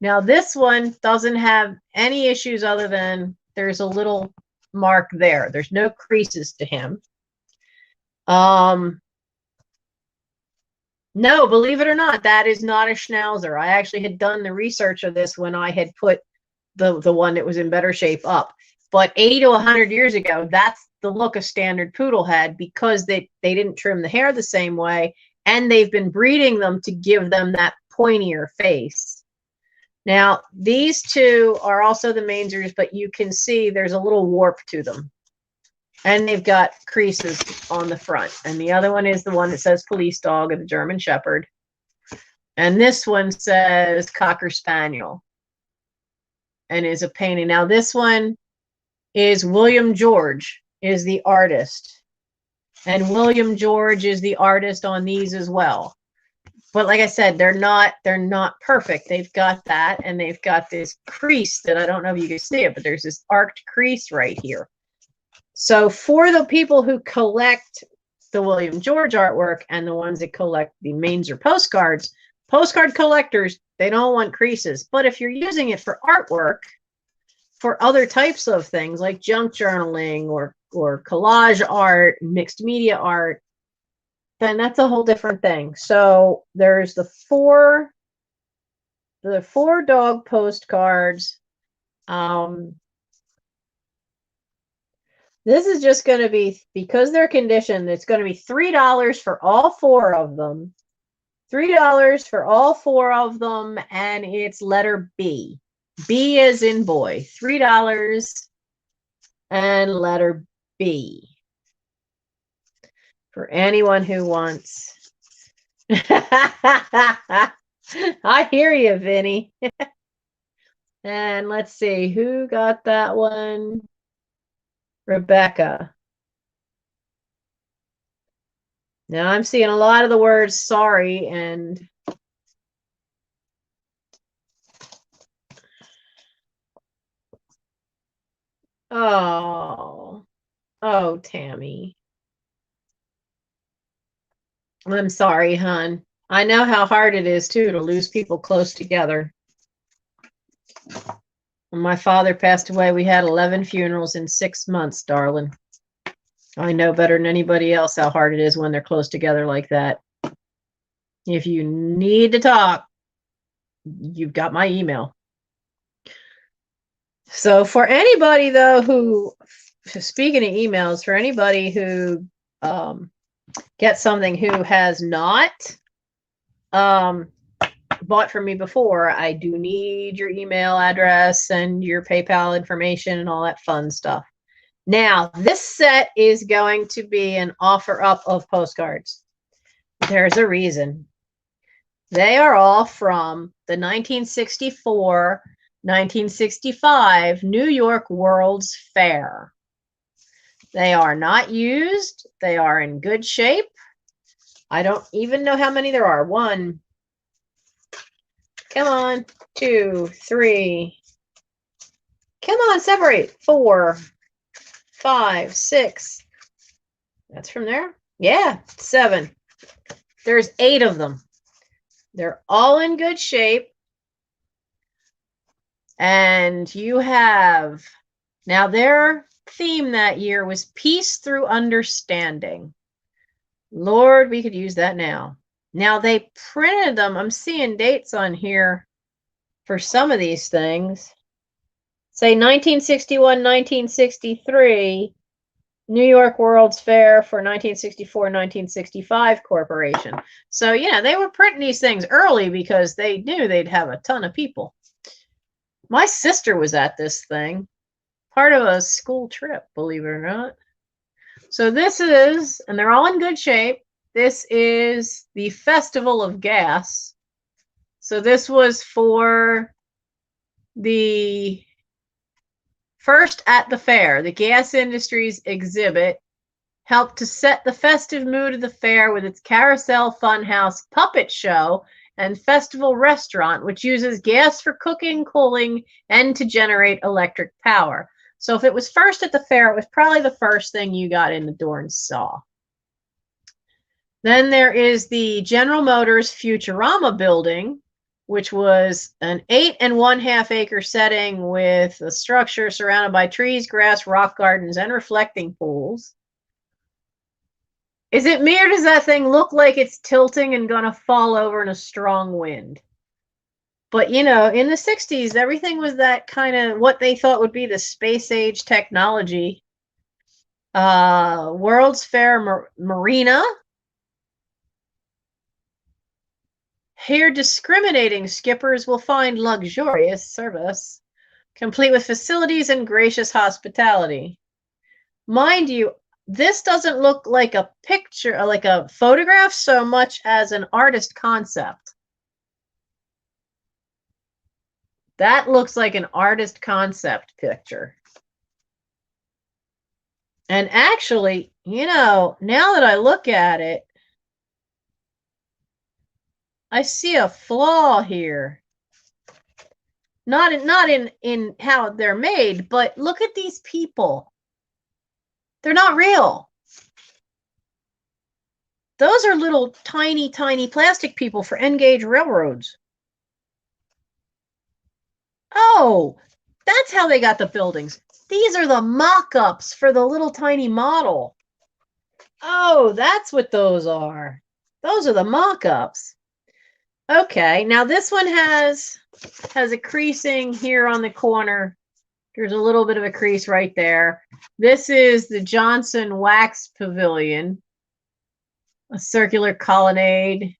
Speaker 1: Now, this one doesn't have any issues other than there's a little mark there. There's no creases to him. No, believe it or not, that is not a Schnauzer. I actually had done the research of this when I had put the one that was in better shape up. But 80 to 100 years ago, that's the look a standard poodle had because they didn't trim the hair the same way, and they've been breeding them to give them that pointier face. Now, these two are also the Mainzers, but you can see there's a little warp to them. And they've got creases on the front. And the other one is the one that says Police Dog, or the German Shepherd. And this one says Cocker Spaniel and is a painting. Now, this one is William George is the artist. And William George is the artist on these as well. But like I said, they're not perfect. They've got that, and they've got this crease that I don't know if you can see it, but there's this arced crease right here. So for the people who collect the William George artwork and the ones that collect the Mainzer postcards, postcard collectors, they don't want creases. But if you're using it for artwork, for other types of things like junk journaling or collage art, mixed media art, then that's a whole different thing. So there's the four dog postcards. This is just going to be, because they're conditioned, it's going to be $3 for all 4 of them. $3 for all 4 of them, and it's letter B. B as in boy. $3 and letter B. For anyone who wants. I hear you, Vinny. And let's see, who got that one? Rebecca. Now I'm seeing a lot of the words sorry and oh, Tammy. I'm sorry, hon. I know how hard it is too to lose people close together. When my father passed away, we had 11 funerals in 6 months, darling. I know better than anybody else how hard it is when they're close together like that. If you need to talk, you've got my email. So for anybody though who, speaking of emails, for anybody who gets something who has not bought from me before, I do need your email address and your PayPal information and all that fun stuff. Now, this set is going to be an offer up of postcards. There's a reason. They are all from the 1964, 1965 New York World's Fair. They are not used. They are in good shape. I don't even know how many there are. 1, come on, 2, 3, come on, separate, 4, 5, 6. That's from there. Yeah, 7. There's 8 of them. They're all in good shape. And you have, now their theme that year was peace through understanding. Lord, we could use that now. Now they printed them. I'm seeing dates on here for some of these things. Say 1961, 1963, New York World's Fair for 1964, 1965 Corporation. So, yeah, they were printing these things early because they knew they'd have a ton of people. My sister was at this thing, part of a school trip, believe it or not. So this is, and they're all in good shape, this is the Festival of Gas. So this was for the first at the fair. The gas industry's exhibit helped to set the festive mood of the fair with its carousel funhouse puppet show and festival restaurant, which uses gas for cooking, cooling, and to generate electric power. So if it was first at the fair, it was probably the first thing you got in the door and saw. Then there is the General Motors Futurama building, which was an 8 1/2 acre setting with a structure surrounded by trees, grass, rock gardens, and reflecting pools. Is it me or does that thing look like it's tilting and going to fall over in a strong wind? But, you know, in the 60s, everything was that kind of what they thought would be the space age technology. World's Fair Marina. Here, discriminating skippers will find luxurious service, complete with facilities and gracious hospitality. Mind you, this doesn't look like a picture, like a photograph, so much as an artist concept. That looks like an artist concept picture. And actually, you know, now that I look at it, I see a flaw here. Not in how they're made, but look at these people. They're not real. Those are little tiny plastic people for N-gauge railroads. Oh, that's how they got the buildings. These are the mock-ups for the little tiny model. Oh, that's what those are. Those are the mock-ups. Okay, now this one has a creasing here on the corner. There's a little bit of a crease right there. This is the Johnson Wax Pavilion, a circular colonnade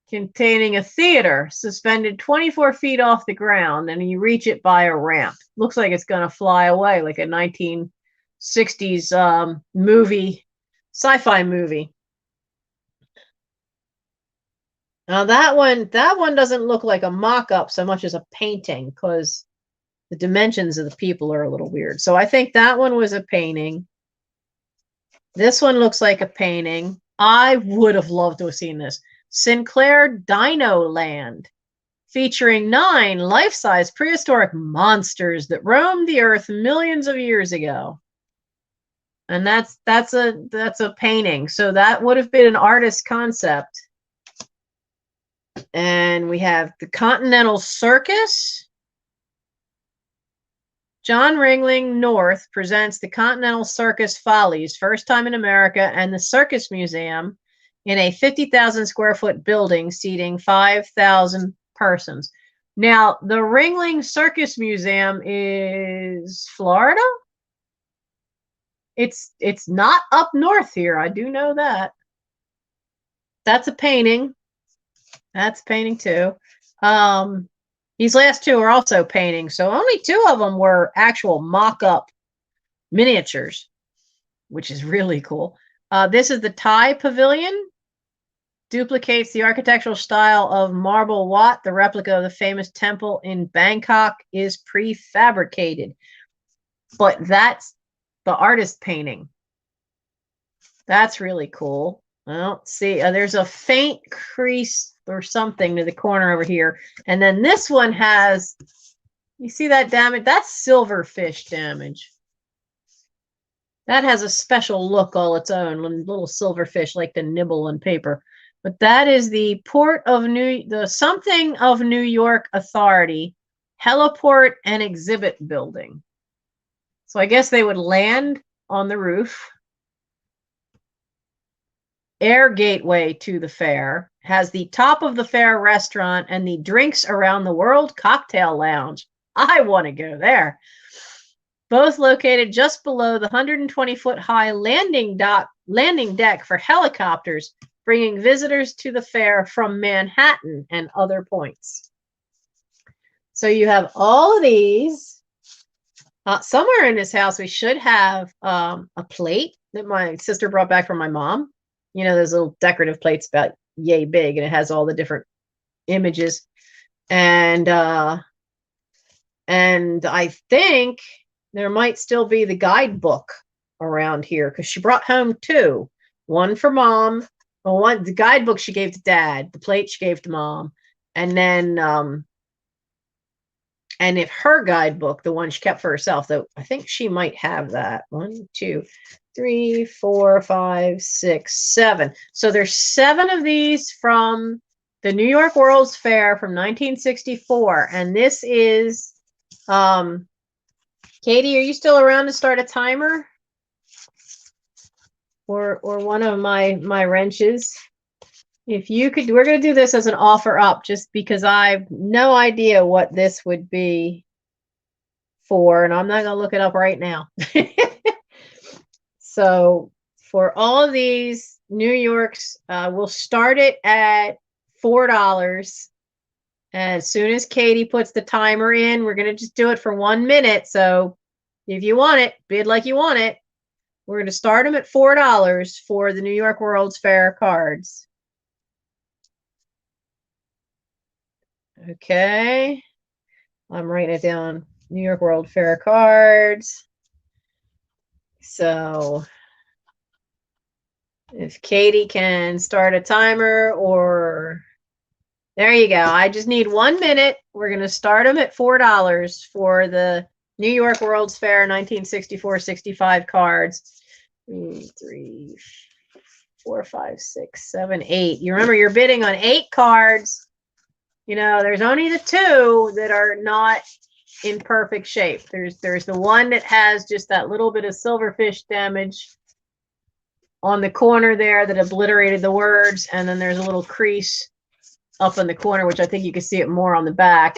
Speaker 1: containing a theater suspended 24 feet off the ground, and you reach it by a ramp. Looks like it's going to fly away, like a 1960s movie, sci-fi movie. Now that one doesn't look like a mock-up so much as a painting because the dimensions of the people are a little weird. So I think that one was a painting. This one looks like a painting. I would have loved to have seen this. Sinclair Dino Land, featuring 9 life-size prehistoric monsters that roamed the earth millions of years ago. And that's a painting. So that would have been an artist concept. And we have the Continental Circus. John Ringling North presents the Continental Circus Follies, first time in America, and the Circus Museum in a 50,000 square foot building seating 5,000 persons. Now, the Ringling Circus Museum is Florida. It's not up north here. I do know that. That's a painting. That's a painting too. These last 2 are also paintings, so only 2 of them were actual mock-up miniatures, which is really cool. This is the Thai Pavilion. Duplicates the architectural style of Marble Wat. The replica of the famous temple in Bangkok is prefabricated. But that's the artist painting. That's really cool. Well, see, there's a faint crease or something to the corner over here. And then this one has, you see that damage? That's silverfish damage. That has a special look all its own. Little silverfish like to nibble on paper. But that is the Something of New York Authority heliport and exhibit building. So I guess they would land on the roof. Air gateway to the fair, has the top of the fair restaurant and the Drinks Around the World cocktail lounge. I want to go there. Both located just below the 120-foot high landing deck for helicopters, bringing visitors to the fair from Manhattan and other points. So you have all of these. Somewhere in this house, we should have a plate that my sister brought back from my mom. You know, those little decorative plates about yay big, and it has all the different images. And I think there might still be the guidebook around here because she brought home 2. One for mom. Well, the guidebook she gave to dad. The plate she gave to mom. And then and if her guidebook, the one she kept for herself, though I think she might have that. 1, 2, 3, 4, 5, 6, 7. So there's 7 of these from the New York World's Fair from 1964. And this is, Katie, are you still around to start a timer? Or one of my wrenches? If you could, we're going to do this as an offer up just because I have no idea what this would be for, and I'm not going to look it up right now. So for all of these New Yorks, we'll start it at $4. And as soon as Katie puts the timer in, we're going to just do it for 1 minute. So if you want it, bid like you want it. We're going to start them at $4 for the New York World's Fair cards. Okay. I'm writing it down. New York World Fair cards. So if Katie can start a timer, or there you go. I just need 1 minute. We're going to start them at $4 for the New York World's Fair 1964-65 cards. 2, 3, 4, 5, 6, 7, 8. You remember you're bidding on 8 cards. You know, there's only the 2 that are not in perfect shape. There's the one that has just that little bit of silverfish damage on the corner there that obliterated the words, and then there's a little crease up in the corner, which I think you can see it more on the back.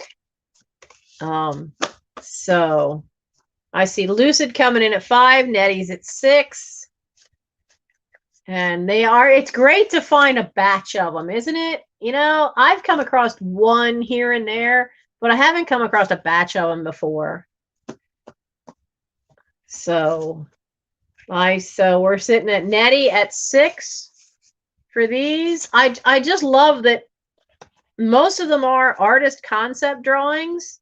Speaker 1: So I see Lucid coming in at 5, Nettie's at 6. And it's great to find a batch of them, isn't it? You know, I've come across one here and there, but I haven't come across a batch of them before. So we're sitting at Nettie at 6 for these. I just love that most of them are artist concept drawings,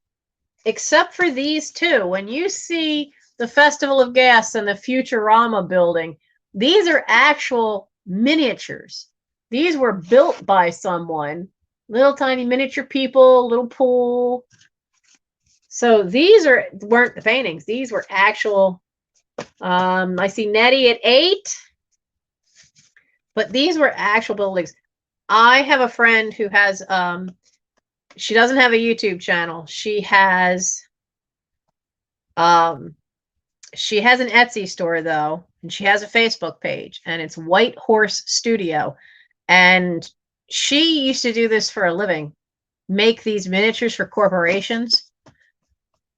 Speaker 1: except for these two. When you see the Festival of Gas and the Futurama building, these are actual miniatures. These were built by someone, little tiny miniature people, little pool. So these weren't the paintings. These were actual. I see Nettie at 8, but these were actual buildings. I have a friend who has, she doesn't have a YouTube channel. She has an Etsy store though, and she has a Facebook page, and it's White Horse Studio. And she used to do this for a living, make these miniatures for corporations.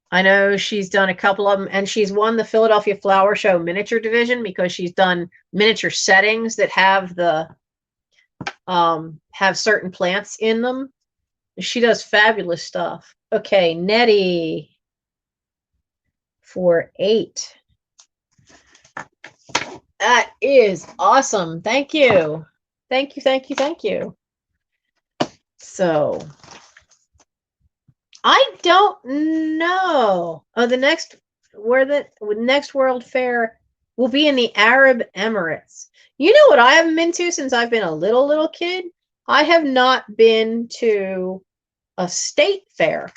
Speaker 1: I know she's done a couple of them, and she's won the Philadelphia Flower Show miniature division because she's done miniature settings that have the have certain plants in them. She does fabulous stuff. Okay, Nettie for 8. That is awesome. Thank you. Thank you, thank you, thank you. So I don't know. Oh, the next World Fair will be in the Arab Emirates. You know what I haven't been to since I've been a little kid? I have not been to a state fair.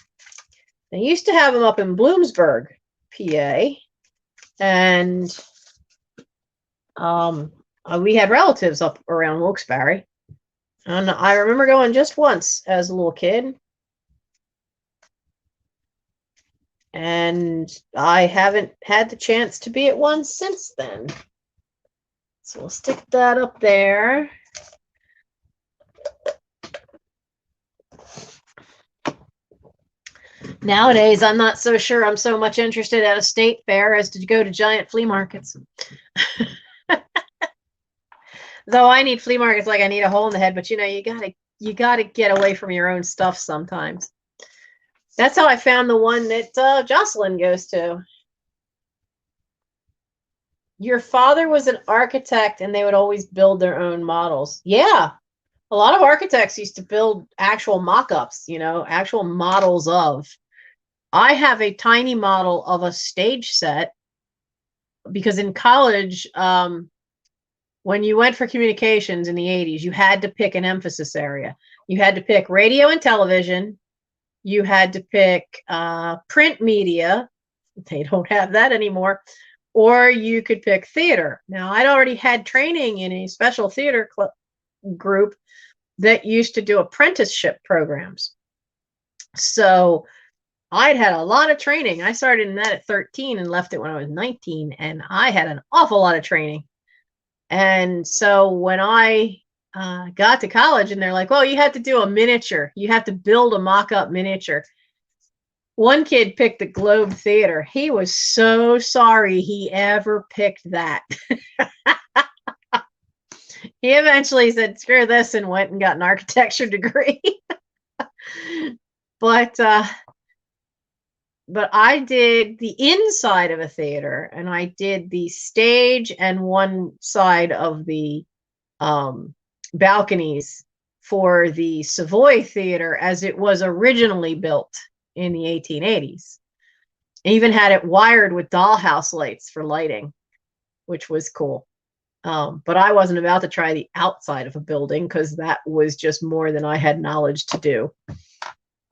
Speaker 1: They used to have them up in Bloomsburg, PA, and we had relatives up around Wilkes-Barre, and I remember going just once as a little kid. And I haven't had the chance to be at one since then. So we'll stick that up there. Nowadays, I'm not so sure I'm so much interested at a state fair as to go to giant flea markets. Though I need flea markets like I need a hole in the head, but you know, you gotta get away from your own stuff sometimes. That's how I found the one that Jocelyn goes to. Your father was an architect and they would always build their own models. Yeah. A lot of architects used to build actual mock-ups, you know, actual models of. I have a tiny model of a stage set because in college, when you went for communications in the 80s, you had to pick an emphasis area. You had to pick radio and television. You had to pick print media. They don't have that anymore. Or you could pick theater. Now, I'd already had training in a special theater group that used to do apprenticeship programs. So I'd had a lot of training. I started in that at 13 and left it when I was 19. And I had an awful lot of training. And so when I got to college and they're like, well, you have to do a miniature. You have to build a mock-up miniature. One kid picked the Globe Theater. He was so sorry he ever picked that. He eventually said, screw this, and went and got an architecture degree. But I did the inside of a theater, and I did the stage and one side of the balconies for the Savoy Theater as it was originally built in the 1880s. Even had it wired with dollhouse lights for lighting, which was cool. But I wasn't about to try the outside of a building because that was just more than I had knowledge to do.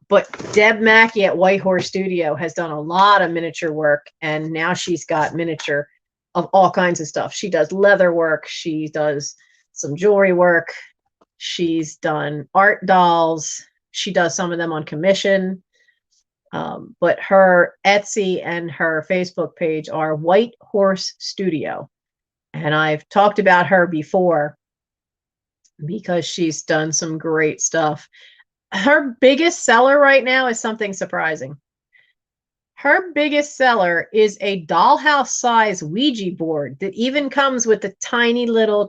Speaker 1: But Deb Mackey at White Horse Studio has done a lot of miniature work, and now she's got miniature of all kinds of stuff. She does leather work. She does some jewelry work. She's done art dolls. She does some of them on commission. But her Etsy and her Facebook page are White Horse Studio. And I've talked about her before because she's done some great stuff. Her biggest seller right now is something surprising. Her biggest seller is a dollhouse size Ouija board that even comes with a tiny little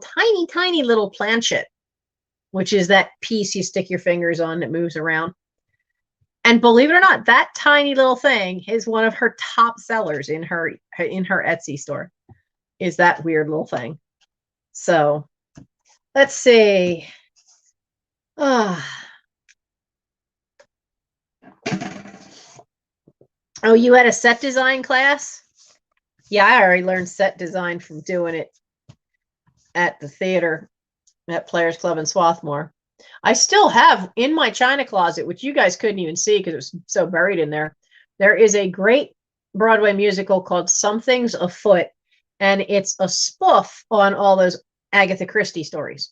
Speaker 1: planchette, which is that piece you stick your fingers on that moves around. And believe it or not, that tiny little thing is one of her top sellers in her Etsy store, is that weird little thing. So let's see. Oh, you had a set design class? Yeah, I already learned set design from doing it at the theater at Players Club in Swarthmore. I still have in my china closet, which you guys couldn't even see because it was so buried in there. There is a great Broadway musical called Something's Afoot, and it's a spoof on all those Agatha Christie stories.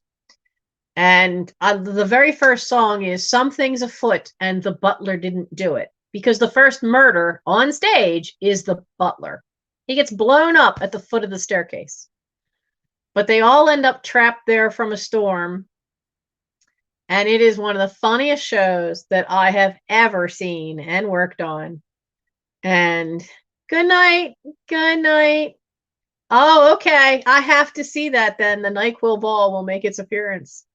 Speaker 1: And the very first song is Something's Afoot and the butler didn't do it, because the first murder on stage is the butler. He gets blown up at the foot of the staircase. But they all end up trapped there from a storm. And it is one of the funniest shows that I have ever seen and worked on. And good night. Good night. Oh, okay. I have to see that then. The NyQuil ball will make its appearance.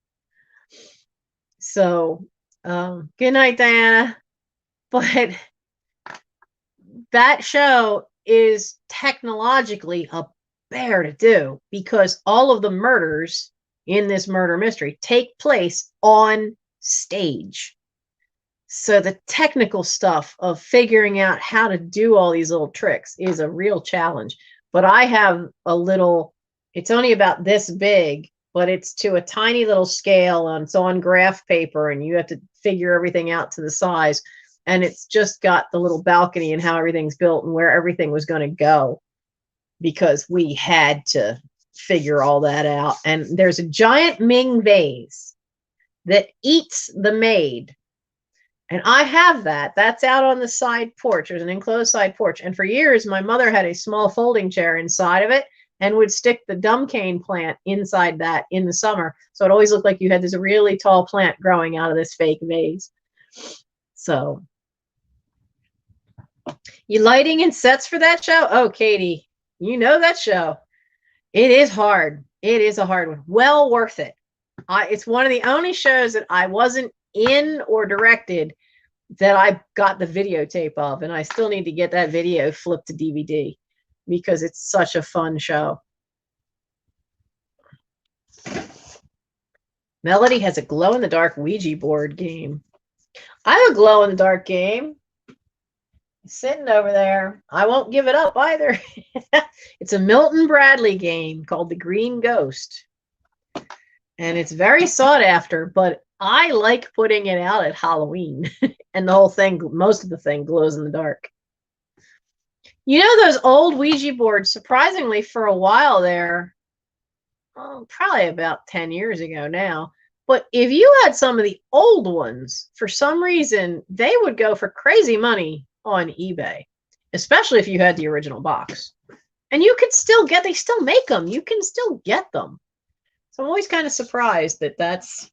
Speaker 1: So, good night, Diana. But that show is technologically a bear to do because all of the murders in this murder mystery take place on stage. So the technical stuff of figuring out how to do all these little tricks is a real challenge. But I have a little, it's only about this big, but it's to a tiny little scale and it's on graph paper and you have to figure everything out to the size. And it's just got the little balcony and how everything's built and where everything was going to go because we had to figure all that out. And there's a giant Ming vase that eats the maid. And I have that. That's out on the side porch. There's an enclosed side porch. And for years, my mother had a small folding chair inside of it and would stick the dumb cane plant inside that in the summer. So it always looked like you had this really tall plant growing out of this fake vase. So, you lighting in sets for that show? Oh, Katie, you know that show. It is hard. It is a hard one. Well worth it. It's one of the only shows that I wasn't in or directed that I got the videotape of, and I still need to get that video flipped to DVD because it's such a fun show. Melody has a glow-in-the-dark Ouija board game. I have a glow-in-the-dark game sitting over there. I won't give it up either. It's a Milton Bradley game called The Green Ghost. And it's very sought after, but I like putting it out at Halloween. And the whole thing, most of the thing glows in the dark. You know those old Ouija boards, surprisingly for a while there, probably about 10 years ago now, but if you had some of the old ones, for some reason, they would go for crazy money on eBay, especially if you had the original box. And you could still get, they still make them. You can still get them. So I'm always kind of surprised that that's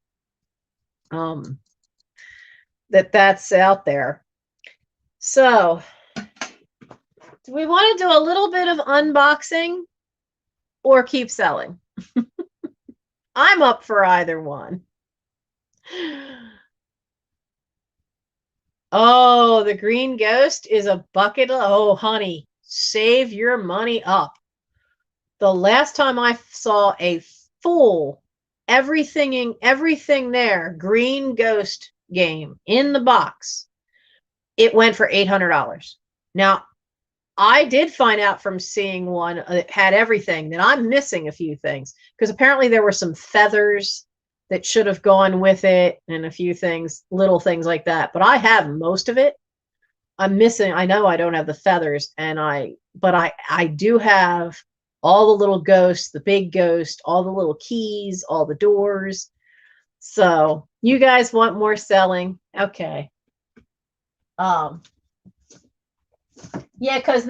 Speaker 1: out there. So do we want to do a little bit of unboxing or keep selling? I'm up for either one. Oh, the Green Ghost is a bucket. Oh, honey, save your money up. The last time I saw a full everything there Green Ghost game in the box, it went for $800. Now, I did find out from seeing one that had everything that I'm missing a few things because apparently there were some feathers that should have gone with it and a few things, little things like that. But I have most of it. I'm missing, I know I don't have the feathers, but I do have all the little ghosts, the big ghost, all the little keys, all the doors. So you guys want more selling? Okay. Yeah, because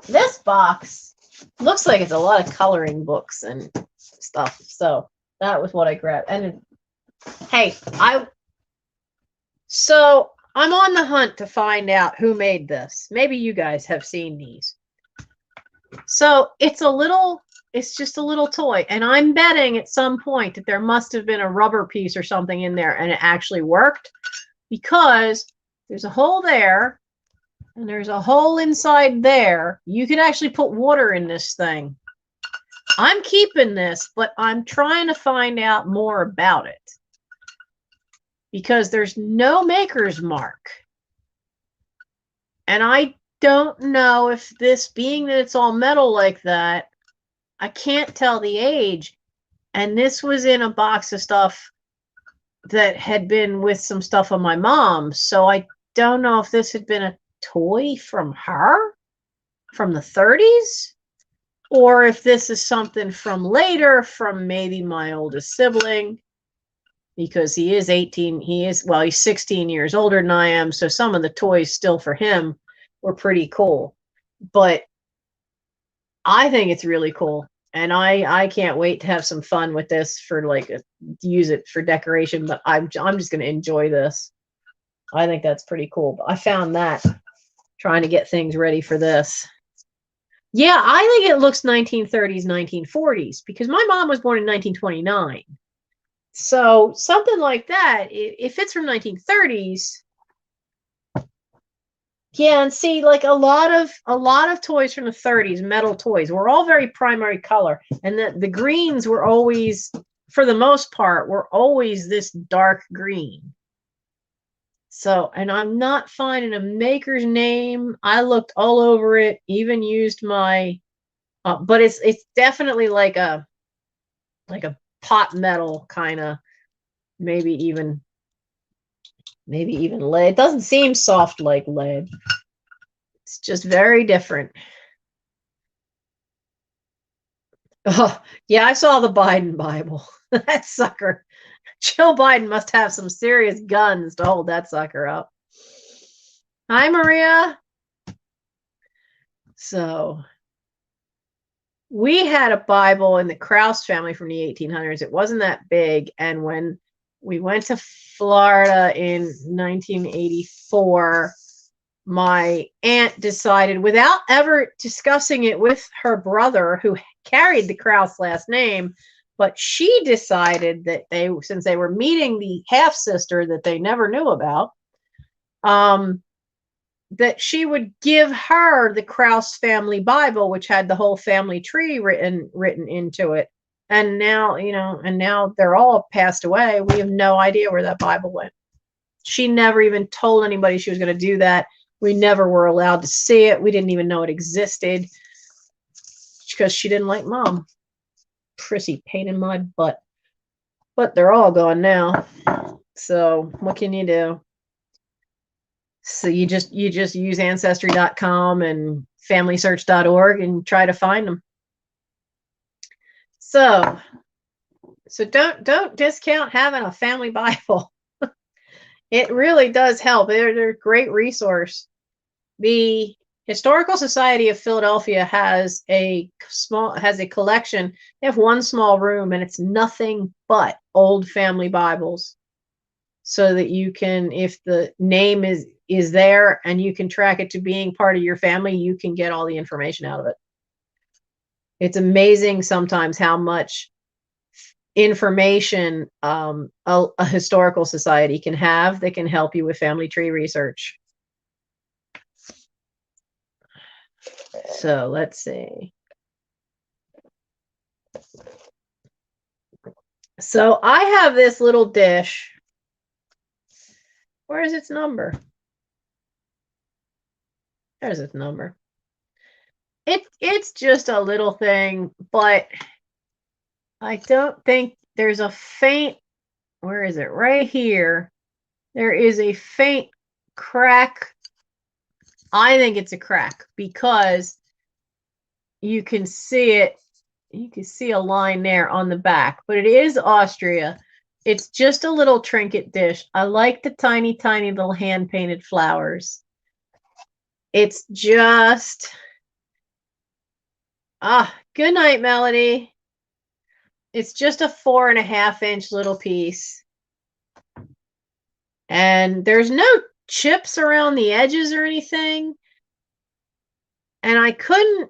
Speaker 1: this box looks like it's a lot of coloring books and stuff. So that was what I grabbed. And hey, so I'm on the hunt to find out who made this. Maybe you guys have seen these. So it's just a little toy. And I'm betting at some point that there must have been a rubber piece or something in there and it actually worked because there's a hole there and there's a hole inside there. You can actually put water in this thing. I'm keeping this, but I'm trying to find out more about it because there's no maker's mark. And I don't know if this, being that it's all metal like that, I can't tell the age. And this was in a box of stuff that had been with some stuff on my mom. So I don't know if this had been a toy from her from the 30s, or if this is something from later, from maybe my oldest sibling, because he is 18. He's 16 years older than I am. So some of the toys still for him were pretty cool. But I think it's really cool. And I can't wait to have some fun with this for use it for decoration. But I'm just going to enjoy this. I think that's pretty cool. But I found that trying to get things ready for this. Yeah, I think it looks 1930s, 1940s, because my mom was born in 1929. So something like that, if it's from 1930s, yeah, and see, like a lot of toys from the 30s, metal toys, were all very primary color, and the greens were always, for the most part, were always this dark green. So, and I'm not finding a maker's name. I looked all over it, even used my, but it's definitely like a pot metal kind of, maybe even lead. It doesn't seem soft like lead. It's just very different. Oh, yeah, I saw the Biden Bible. That sucker. Joe Biden must have some serious guns to hold that sucker up. Hi, Maria. So we had a Bible in the Krause family from the 1800s. It wasn't that big. And when we went to Florida in 1984, my aunt decided, without ever discussing it with her brother, who carried the Krause last name, but she decided that since they were meeting the half sister that they never knew about, that she would give her the Krause family Bible, which had the whole family tree written into it. And now, now they're all passed away. We have no idea where that Bible went. She never even told anybody she was going to do that. We never were allowed to see it. We didn't even know it existed because she didn't like Mom. Prissy pain in my butt. But they're all gone now. So what can you do? So you just use ancestry.com and familysearch.org and try to find them. So don't discount having a family Bible. It really does help. They're a great resource. The Historical Society of Philadelphia has a collection. They have one small room, and it's nothing but old family Bibles, so that you can, if the name is there and you can track it to being part of your family, you can get all the information out of it. It's amazing sometimes how much information a historical society can have that can help you with family tree research. So let's see. So I have this little dish. Where is its number? There's its number. It's just a little thing, but I don't think there's a faint, where is it? Right here. There is a faint crack. I think it's a crack because you can see it. You can see a line there on the back, but it is Austria. It's just a little trinket dish. I like the tiny, tiny little hand-painted flowers. It's just, good night, Melody. It's just a 4.5-inch little piece. And there's no chips around the edges or anything. And I couldn't,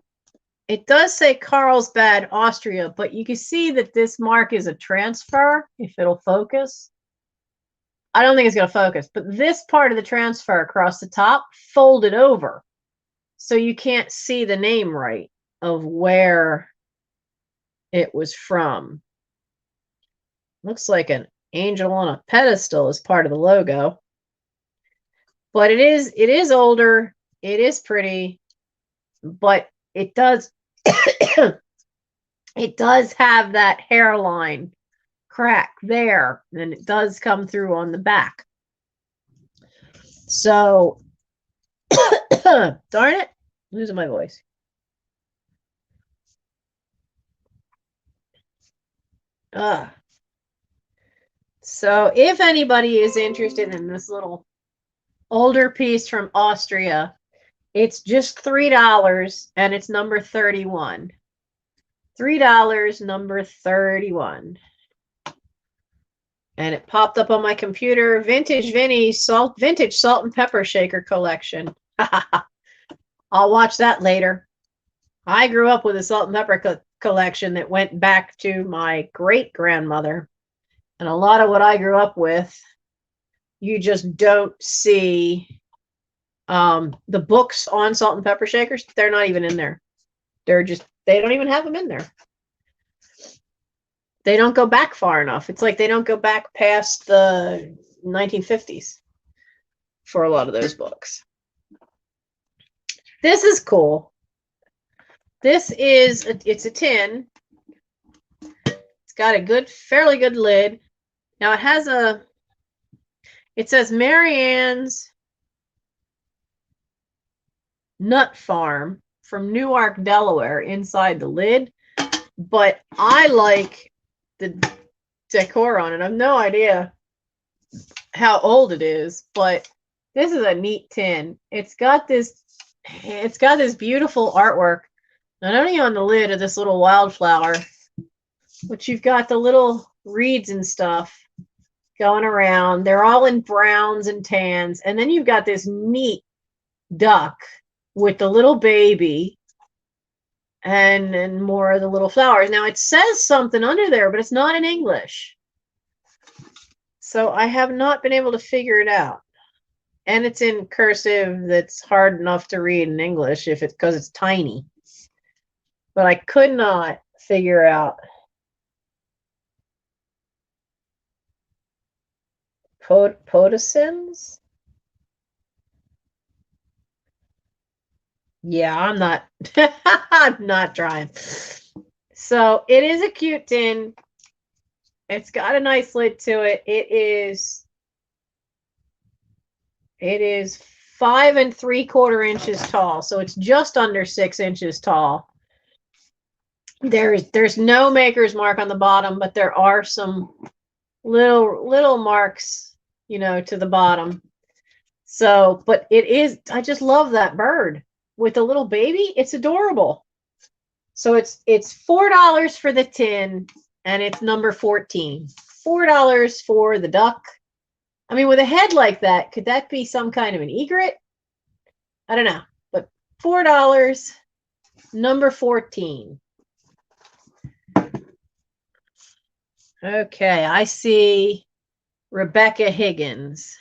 Speaker 1: it does say Carlsbad, Austria, but you can see that this mark is a transfer, if it'll focus. I don't think it's going to focus, but this part of the transfer across the top folded over. So you can't see the name right of where it was from. Looks like an angel on a pedestal as part of the logo. But it is older. It is pretty, but it does it does have that hairline crack there, and it does come through on the back. So, darn it, losing my voice. So if anybody is interested in this little older piece from Austria, it's just $3 and it's number 31. $3, number 31. And it popped up on my computer, Vintage Vintage Salt and Pepper Shaker Collection. I'll watch that later. I grew up with a salt and pepper collection that went back to my great-grandmother. And a lot of what I grew up with, you just don't see. The books on salt and pepper shakers, they're not even in there. They don't even have them in there. They don't go back far enough. It's like they don't go back past the 1950s for a lot of those books. This is cool. This is, it's a tin. It's got a fairly good lid. Now it has it says Marianne's Nut Farm from Newark, Delaware inside the lid. But I like the decor on it. I have no idea how old it is, but this is a neat tin. It's got this beautiful artwork, not only on the lid of this little wildflower, but you've got the little reeds and stuff going around. They're all in browns and tans. And then you've got this neat duck with the little baby and more of the little flowers. Now it says something under there, but it's not in English. So I have not been able to figure it out. And it's in cursive that's hard enough to read in English because it's tiny. But I could not figure out Porcelains. Yeah, I'm not I'm not trying. So it is a cute tin. It's got a nice lid to it. It is 5 3/4 inches tall, so it's just under 6 inches tall. There's no maker's mark on the bottom, but there are some little marks, to the bottom. So, but it is, I just love that bird with a little baby. It's adorable. So it's $4 for the tin, and it's number 14. $4 for the duck. I mean, with a head like that, could that be some kind of an egret? I don't know, but $4, number 14. Okay, I see Rebecca Higgins.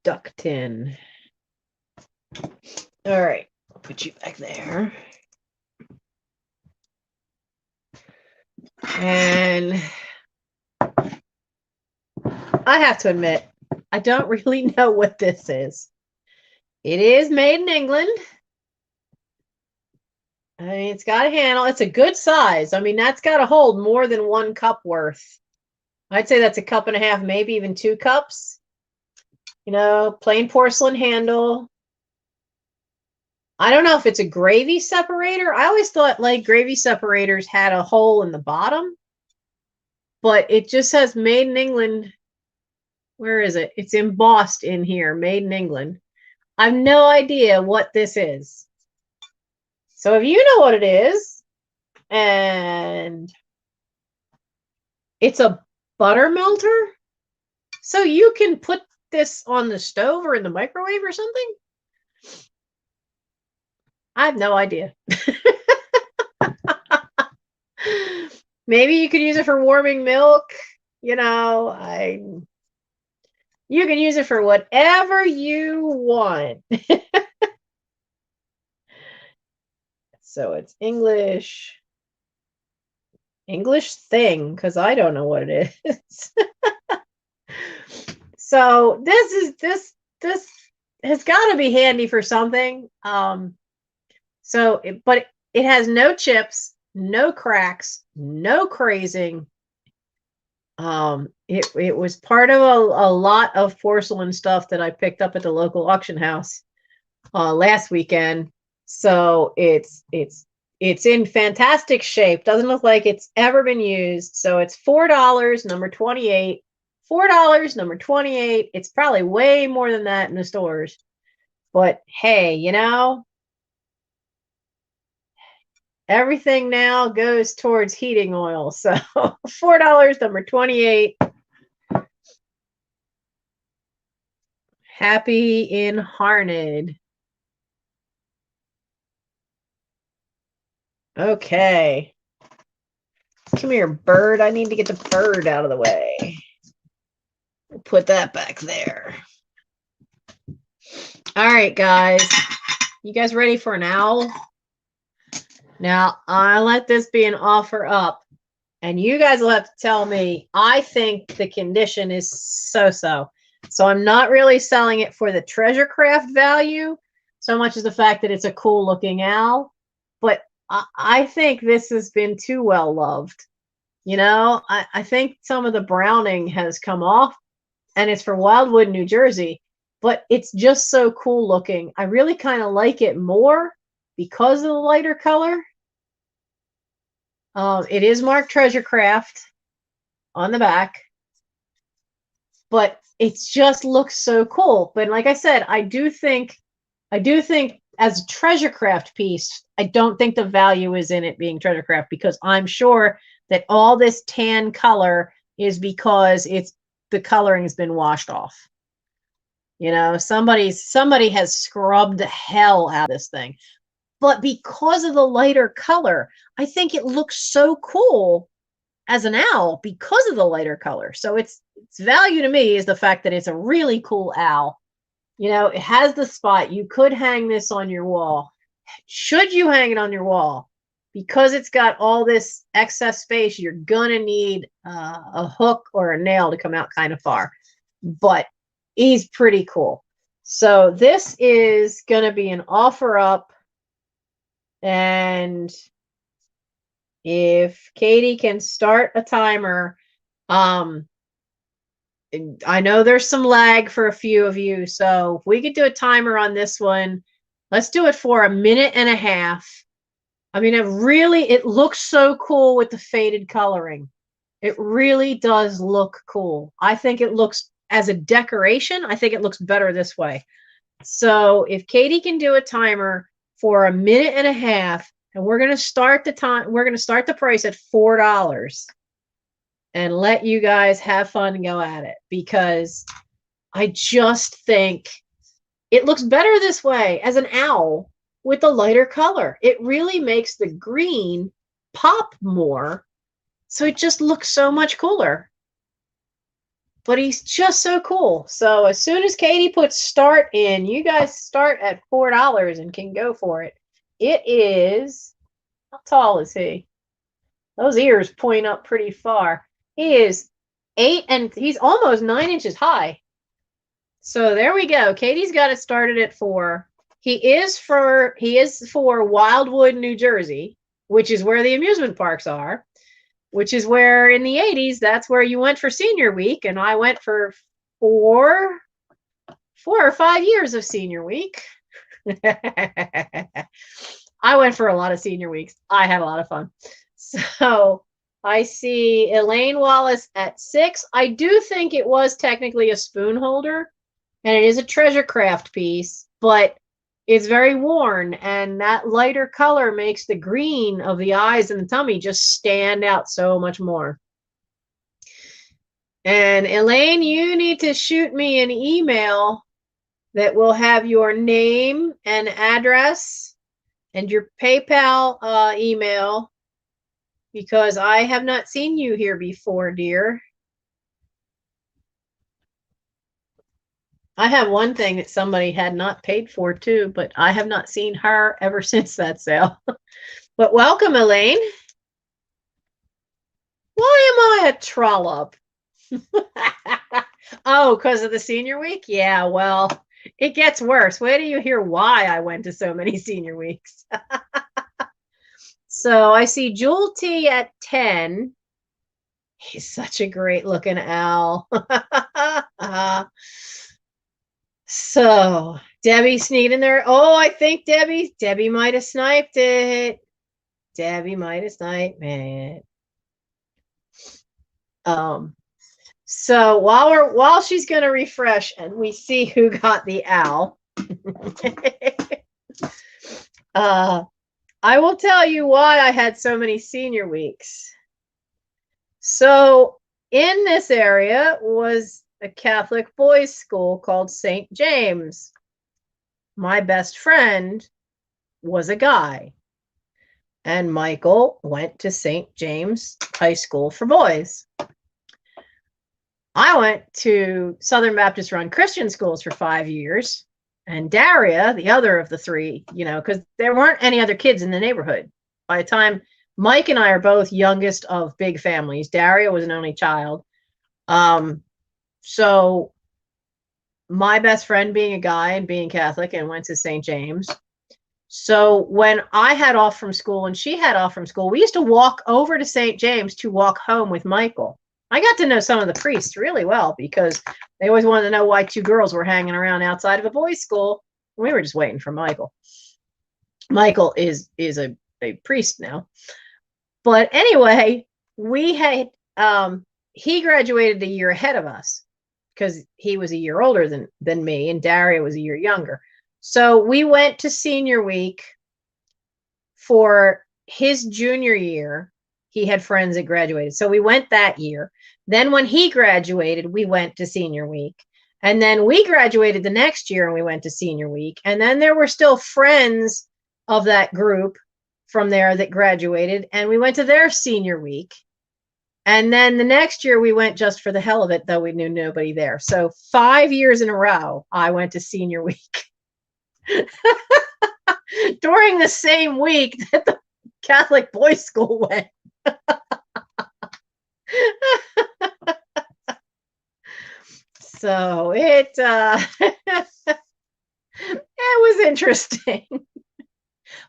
Speaker 1: Duck tin. All right, I'll put you back there. And I have to admit, I don't really know what this is. It is made in England. I mean, it's got a handle. It's a good size. I mean, that's got to hold more than 1 cup worth. I'd say that's a cup and a half, maybe even 2 cups. Plain porcelain handle. I don't know if it's a gravy separator. I always thought like gravy separators had a hole in the bottom, but it just says made in England. Where is it? It's embossed in here, made in England. I have no idea what this is. So if you know what it is, and it's a butter melter, so you can put this on the stove or in the microwave or something? I have no idea. Maybe you could use it for warming milk. You can use it for whatever you want. So it's English thing, because I don't know what it is. So this has got to be handy for something. But it has no chips, no cracks, no crazing. It was part of a lot of porcelain stuff that I picked up at the local auction house last weekend. So it's in fantastic shape. Doesn't look like it's ever been used. So it's $4, number 28. $4, number 28. It's probably way more than that in the stores. But hey, everything now goes towards heating oil. So $4, number 28. Happy in Harned. Okay. Come here, bird. I need to get the bird out of the way. We'll put that back there. All right, guys. You guys ready for an owl? Now, I let this be an offer up, and you guys will have to tell me. I think the condition is so-so. So I'm not really selling it for the treasure craft value so much as the fact that it's a cool looking owl. But I think this has been too well loved. I think some of the browning has come off, and it's for Wildwood, New Jersey, but it's just so cool looking. I really kind of like it more because of the lighter color. It is marked Treasure Craft on the back, but it just looks so cool. But like I said, I do think as a treasure craft piece, I don't think the value is in it being treasure craft, because I'm sure that all this tan color is because the coloring has been washed off. Somebody has scrubbed the hell out of this thing. But because of the lighter color, I think it looks so cool as an owl because of the lighter color. So its value to me is the fact that it's a really cool owl. It has the spot. You could hang this on your wall. Should you hang it on your wall? Because it's got all this excess space, you're gonna need a hook or a nail to come out kind of far. But he's pretty cool. So this is gonna be an offer up. And if Katie can start a timer, I know there's some lag for a few of you, so if we could do a timer on this one, let's do it for 1.5 minutes. I mean, it looks so cool with the faded coloring. It really does look cool. I think it looks, as a decoration, I think it looks better this way. So if Katie can do a timer for 1.5 minutes, and we're going to start the price at $4 and let you guys have fun and go at it, because I just think it looks better this way as an owl with the lighter color. It really makes the green pop more. So it just looks so much cooler. But he's just so cool. So as soon as Katie puts start in, you guys start at $4 and can go for it. It is, how tall is he? Those ears point up pretty far. He is 8, and he's almost 9 inches high. So there we go. Katie's got it started at 4. He is for Wildwood, New Jersey, which is where the amusement parks are, which is where in the 80s, that's where you went for senior week. And I went for 4 or 5 years of senior week. I went for a lot of senior weeks. I had a lot of fun. So I see Elaine Wallace at 6. I do think it was technically a spoon holder, and it is a treasure craft piece, but it's very worn, and that lighter color makes the green of the eyes and the tummy just stand out so much more. And Elaine, you need to shoot me an email that will have your name and address and your PayPal email, because I have not seen you here before, dear. I have one thing that somebody had not paid for too, but I have not seen her ever since that sale. But welcome, Elaine. Why am I a trollop? Oh, because of the senior week? Yeah, well, it gets worse. Wait till you hear why I went to so many senior weeks. So I see Jewel T at 10. He's such a great looking owl. So Debbie sneaked in there. Oh, I think Debbie might have sniped it. Debbie might have sniped it. So while she's gonna refresh and we see who got the owl, I will tell you why I had so many senior weeks. So in this area was a Catholic boys' school called St. James. My best friend was a guy, and Michael went to St. James High School for boys. I went to Southern Baptist run Christian schools for 5 years, and Daria, the other of the three, because there weren't any other kids in the neighborhood. By the time Mike and I are both youngest of big families, Daria was an only child. So my best friend being a guy and being Catholic and went to St. James. So when I had off from school and she had off from school, we used to walk over to St. James to walk home with Michael. I got to know some of the priests really well because they always wanted to know why two girls were hanging around outside of a boys' school. We were just waiting for Michael. Michael is a priest now. But anyway, we had he graduated a year ahead of us because he was a year older than me, and Daria was a year younger. So we went to senior week for his junior year. He had friends that graduated. So we went that year. Then when he graduated, we went to senior week. And then we graduated the next year and we went to senior week. And then there were still friends of that group from there that graduated, and we went to their senior week. And then the next year we went just for the hell of it, though we knew nobody there. So 5 years in a row, I went to senior week. During the same week that the Catholic boys' school went. So it was interesting.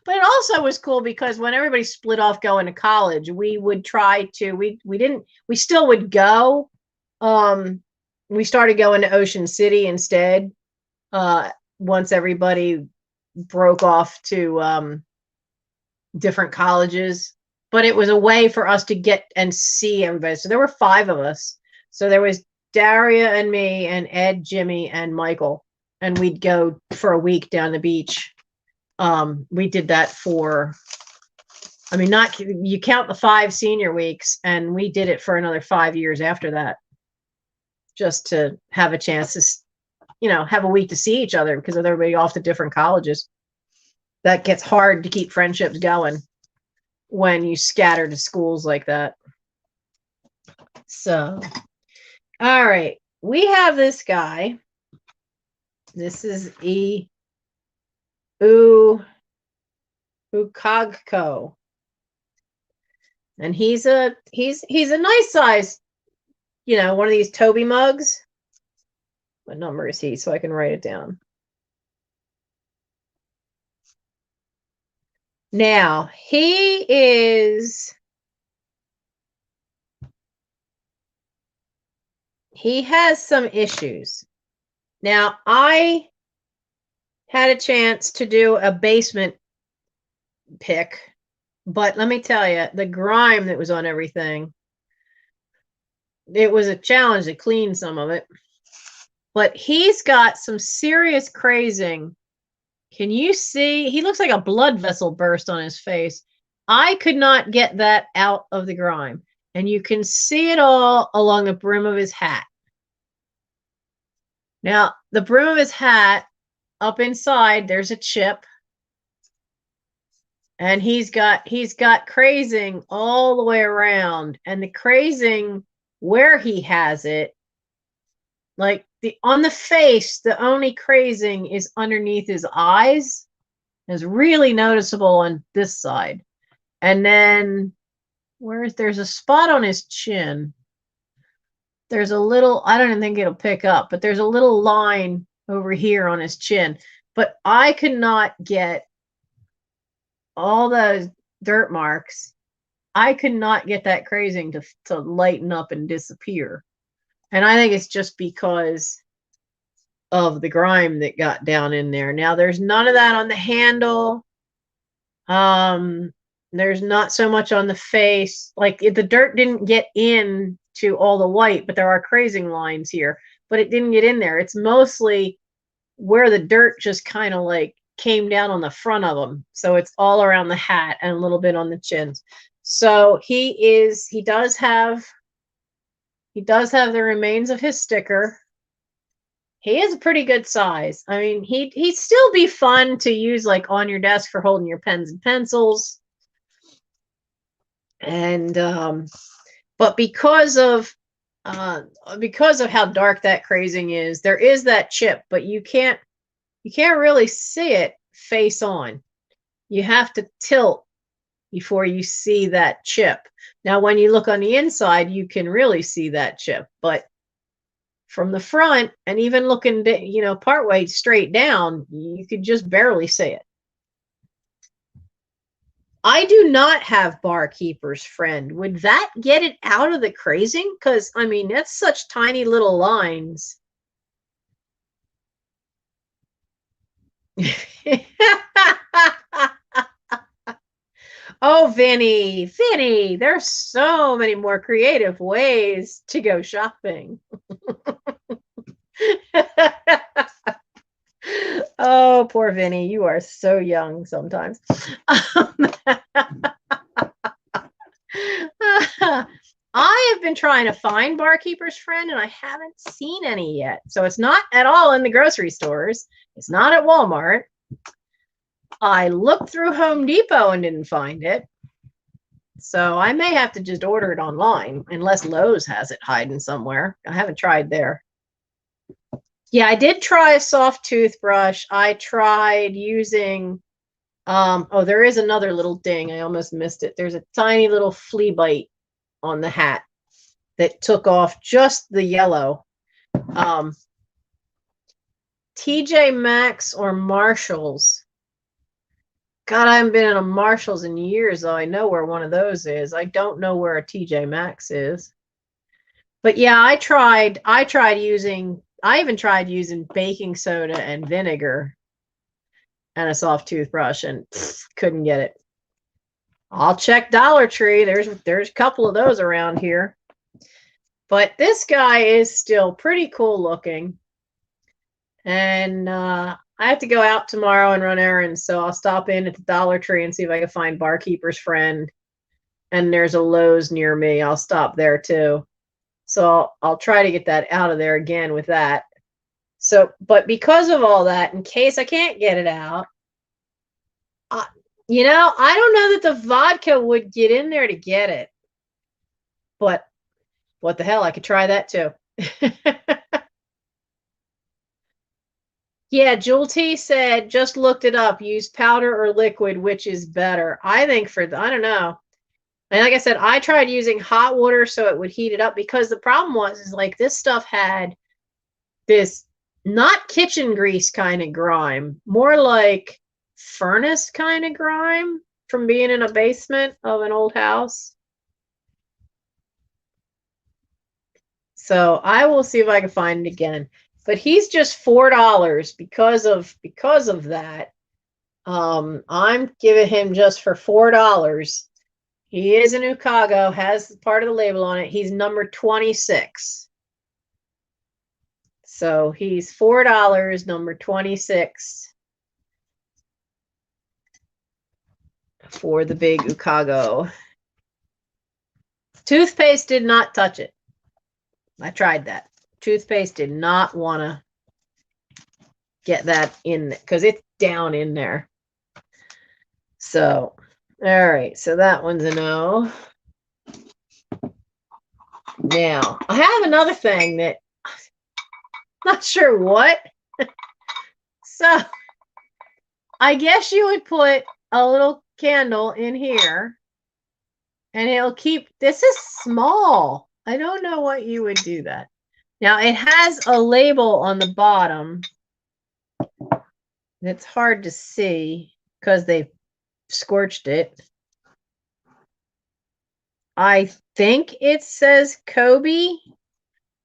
Speaker 1: But it also was cool because when everybody split off going to college, we would try to, we still would go. We started going to Ocean City instead. Once everybody broke off to different colleges, but it was a way for us to get and see everybody. So there were 5 of us. So there was Daria and me and Ed, Jimmy, and Michael, and we'd go for a week down the beach. We did that for, not you count the 5 senior weeks, and we did it for another 5 years after that, just to have a chance to, have a week to see each other because of everybody off to different colleges. That gets hard to keep friendships going when you scatter to schools like that. So, all right, we have this guy. This is Ukagko. And he's a nice size, one of these Toby mugs. What number is he? So I can write it down. Now, he has some issues. Now, I had a chance to do a basement pick, but let me tell you, the grime that was on everything, it was a challenge to clean some of it. But he's got some serious crazing. Can you see? He looks like a blood vessel burst on his face. I could not get that out of the grime. And you can see it all along the brim of his hat. Now, the brim of his hat, up inside, there's a chip. And he's got crazing all the way around. And the crazing where he has it, like on the face, the only crazing is underneath his eyes. It's really noticeable on this side. And then there's a spot on his chin. There's a little, I don't even think it'll pick up, but there's a little line over here on his chin. But I could not get all those dirt marks. I could not get that crazing to lighten up and disappear. And I think it's just because of the grime that got down in there. Now, there's none of that on the handle. There's not so much on the face. Like, the dirt didn't get in to all the white, but there are crazing lines here. But it didn't get in there. It's mostly where the dirt just kind of like came down on the front of them. So it's all around the hat and a little bit on the chins. So he does have the remains of his sticker. He is a pretty good size. I mean, he'd still be fun to use like on your desk for holding your pens and pencils. And but because of how dark that crazing is, there is that chip, but you can't really see it face on. You have to tilt before you see that chip. Now, when you look on the inside, you can really see that chip, but from the front and even looking, partway straight down, you could just barely see it. I do not have Barkeeper's Friend. Would that get it out of the crazing? Because, I mean, that's such tiny little lines. Oh, Vinny, there's so many more creative ways to go shopping. Oh, poor Vinny, you are so young sometimes. I have been trying to find Barkeeper's Friend, and I haven't seen any yet. So it's not at all in the grocery stores. It's not at Walmart. I looked through Home Depot and didn't find it. So I may have to just order it online, unless Lowe's has it hiding somewhere. I haven't tried there. Yeah, I did try a soft toothbrush. I tried using, there is another little ding. I almost missed it. There's a tiny little flea bite on the hat that took off just the yellow. TJ Maxx or Marshalls. God, I haven't been in a Marshalls in years, though. I know where one of those is. I don't know where a TJ Maxx is. But yeah, I even tried using baking soda and vinegar and a soft toothbrush and couldn't get it. I'll check Dollar Tree. There's a couple of those around here. But this guy is still pretty cool looking. And I have to go out tomorrow and run errands, so I'll stop in at the Dollar Tree and see if I can find Barkeeper's Friend. And there's a Lowe's near me. I'll stop there too. So I'll try to get that out of there again with that. So, but because of all that, in case I can't get it out, I don't know that the vodka would get in there to get it. But what the hell? I could try that too. Yeah, Jewel T said, just looked it up. Use powder or liquid, which is better. I think I don't know. And like I said, I tried using hot water so it would heat it up, because the problem is like this stuff had this not kitchen grease kind of grime, more like furnace kind of grime from being in a basement of an old house. So I will see if I can find it again. But he's just $4 because of that. I'm giving him just for $4. He is in Ukago, has part of the label on it. He's number 26. So he's $4, number 26 for the big Ukago. Toothpaste did not touch it. I tried that. Toothpaste did not want to get that in because it's down in there. So, all right. So that one's a no. Now, I have another thing that Not sure what. So I guess you would put a little candle in here and it'll keep, this is small. I don't know what you would do that. Now it has a label on the bottom. It's hard to see because they scorched it. I think it says Kobe.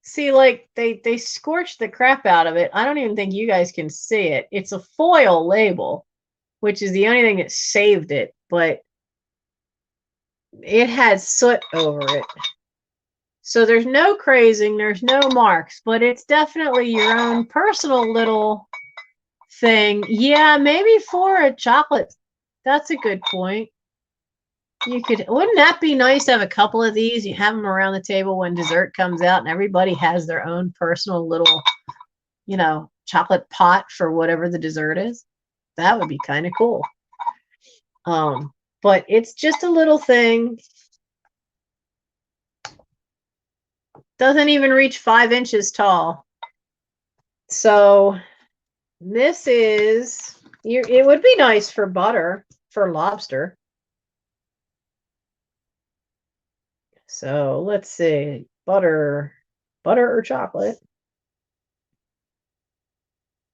Speaker 1: See, like they scorched the crap out of it. I don't even think you guys can see it. It's a foil label, which is the only thing that saved it, but it had soot over it. So there's no crazing, there's no marks, but it's definitely your own personal little thing. Yeah, maybe for a chocolate. That's a good point. You could, wouldn't that be nice to have a couple of these? You have them around the table when dessert comes out and everybody has their own personal little, you know, chocolate pot for whatever the dessert is. That would be kind of cool. But it's just a little thing. Doesn't even reach 5 inches tall. So this is, it would be nice for butter, for lobster. So let's see, butter or chocolate.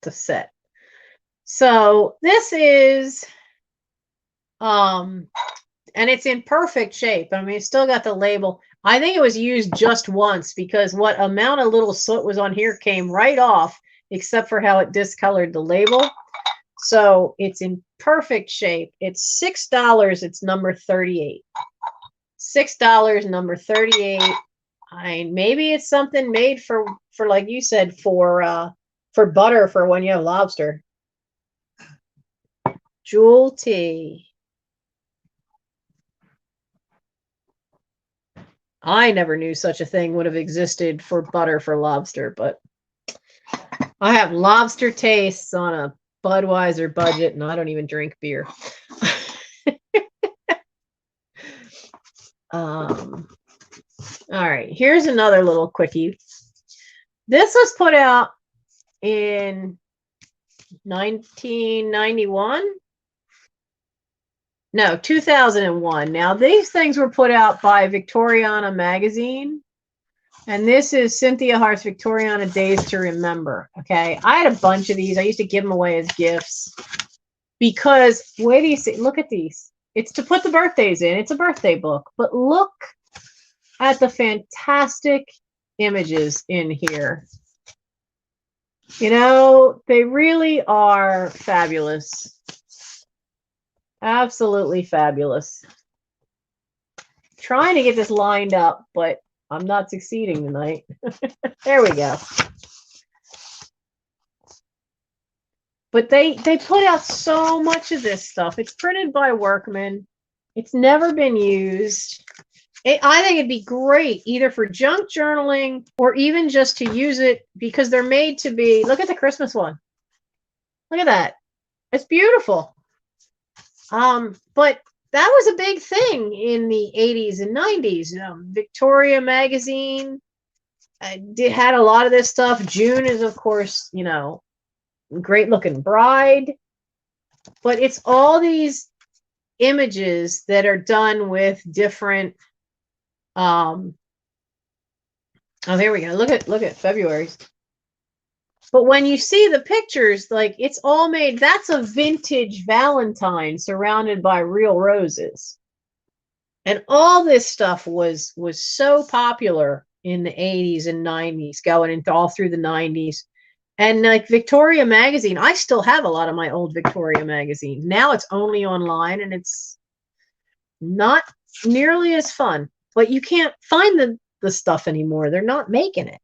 Speaker 1: To set. So this is, and it's in perfect shape. I mean, it's still got the label. I think it was used just once because what amount of little soot was on here came right off, except for how it discolored the label. So it's in perfect shape. It's $6. It's number 38. $6, number 38. Maybe it's something made for like you said, for butter for when you have lobster. Jewel tea. I never knew such a thing would have existed for butter for lobster, but I have lobster tastes on a Budweiser budget, and I don't even drink beer. All right, here's another little quickie. This was put out in 1991. No, 2001. Now, these things were put out by Victoriana magazine. And this is Cynthia Hart's Victoriana Days to Remember. Okay, I had a bunch of these. I used to give them away as gifts because, wait do you see? Look at these. It's to put the birthdays in. It's a birthday book. But look at the fantastic images in here. You know, they really are fabulous. Absolutely fabulous. Trying to get this lined up, but I'm not succeeding tonight. There we go. But they put out so much of this stuff. It's printed by Workman. It's never been used. I think it'd be great either for junk journaling or even just to use it because they're made to be. Look at the Christmas one. Look at that. It's beautiful. But that was a big thing in the 80s and 90s. Victoria magazine had a lot of this stuff. June is, of course, you know, Great Looking Bride. But it's all these images that are done with different. Oh, there we go. Look at February's. But when you see the pictures, like it's all made, that's a vintage Valentine surrounded by real roses. And all this stuff was so popular in the 80s and 90s, going into all through the 90s. And like Victoria magazine, I still have a lot of my old Victoria magazines. Now it's only online and it's not nearly as fun. But you can't find the stuff anymore. They're not making it.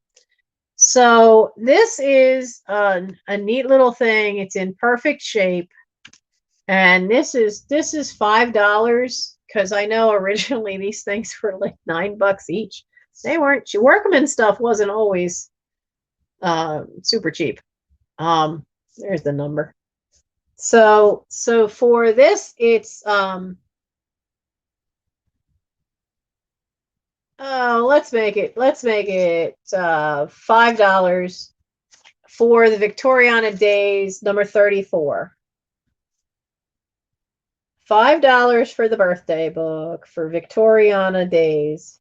Speaker 1: So this is a neat little thing. It's in perfect shape. And this is $5 because I know originally these things were like $9 each. They weren't. Workman stuff wasn't always super cheap. There's the number. So for this, it's let's make it $5. for the Victoriana Days, number 34. $5 for the birthday book for Victoriana Days.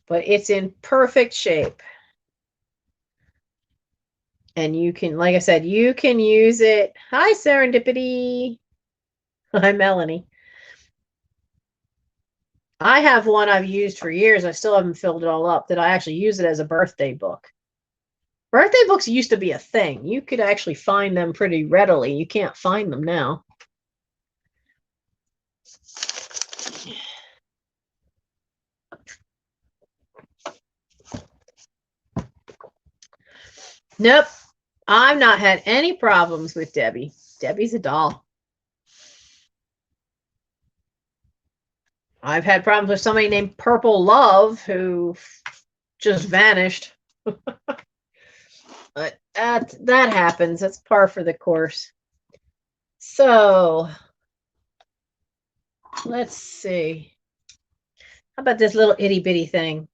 Speaker 1: But it's in perfect shape. And you can, like I said, you can use it. Hi, Serendipity. Hi, Melanie. I have one I've used for years. I still haven't filled it all up. That I actually use it as a birthday book. Birthday books used to be a thing. You could actually find them pretty readily. You can't find them now. Nope. I've not had any problems with Debbie. Debbie's a doll. I've had problems with somebody named Purple Love who just vanished. But that happens. That's par for the course. So let's see. How about this little itty bitty thing?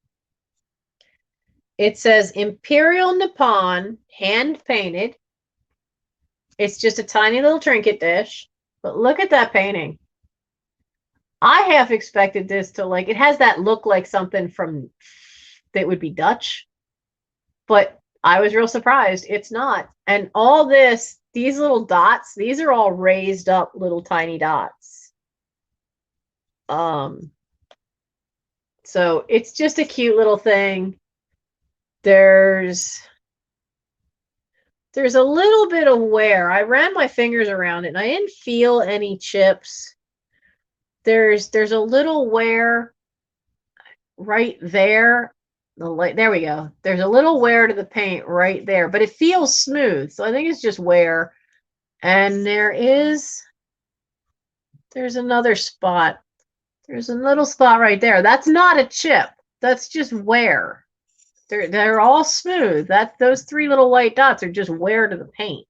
Speaker 1: It says Imperial Nippon, hand painted. It's just a tiny little trinket dish. But look at that painting. I half expected this to, like, it has that look like something from that would be Dutch. But I was real surprised. It's not. And all this, these little dots, these are all raised up little tiny dots. So it's just a cute little thing. There's a little bit of wear. I ran my fingers around it and I didn't feel any chips. There's a little wear right there. There we go. There's a little wear to the paint right there, but it feels smooth. So I think it's just wear. And there's another spot. There's a little spot right there. That's not a chip. That's just wear. They're all smooth. Those three little white dots are just wear to the paint.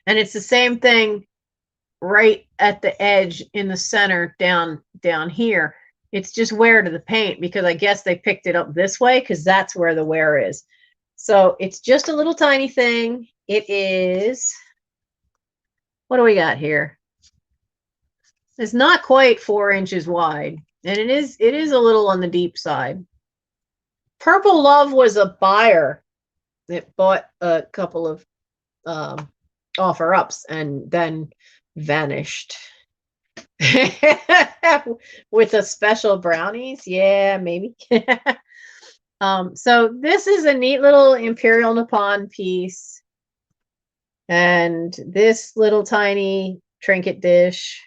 Speaker 1: And it's the same thing right at the edge in the center down here. It's just wear to the paint because I guess they picked it up this way because that's where the wear is. So it's just a little tiny thing. It is, what do we got here? It's not quite 4 inches wide, and it is a little on the deep side. Purple Love was a buyer that bought a couple of offer-ups and then vanished. With a special brownies? Yeah, maybe. So this is a neat little Imperial Nippon piece. And this little tiny trinket dish.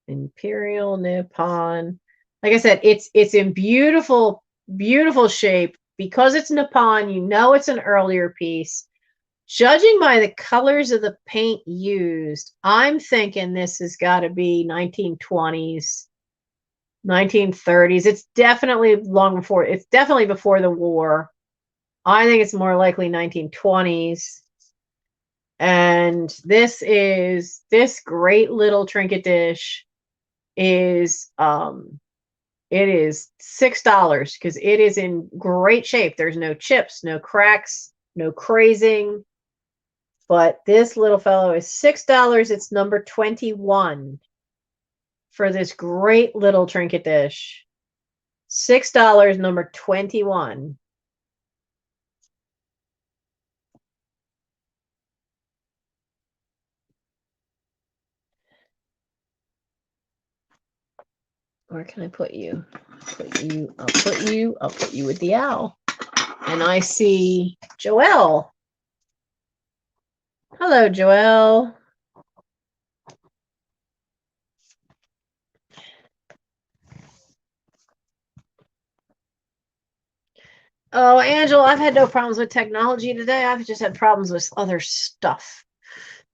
Speaker 1: Imperial Nippon. Like I said, it's in beautiful, beautiful shape. Because it's Nippon, you know it's an earlier piece. Judging by the colors of the paint used, I'm thinking this has got to be 1920s, 1930s. It's definitely long before. It's definitely before the war. I think it's more likely 1920s. And this great little trinket dish is it is $6 because it is in great shape. There's no chips, no cracks, no crazing. But this little fellow is $6. It's number 21 for this great little trinket dish. $6, number 21. Where can I put you? I'll put you with the owl. And I see Joelle. Hello, Joelle. Oh, Angela, I've had no problems with technology today. I've just had problems with other stuff.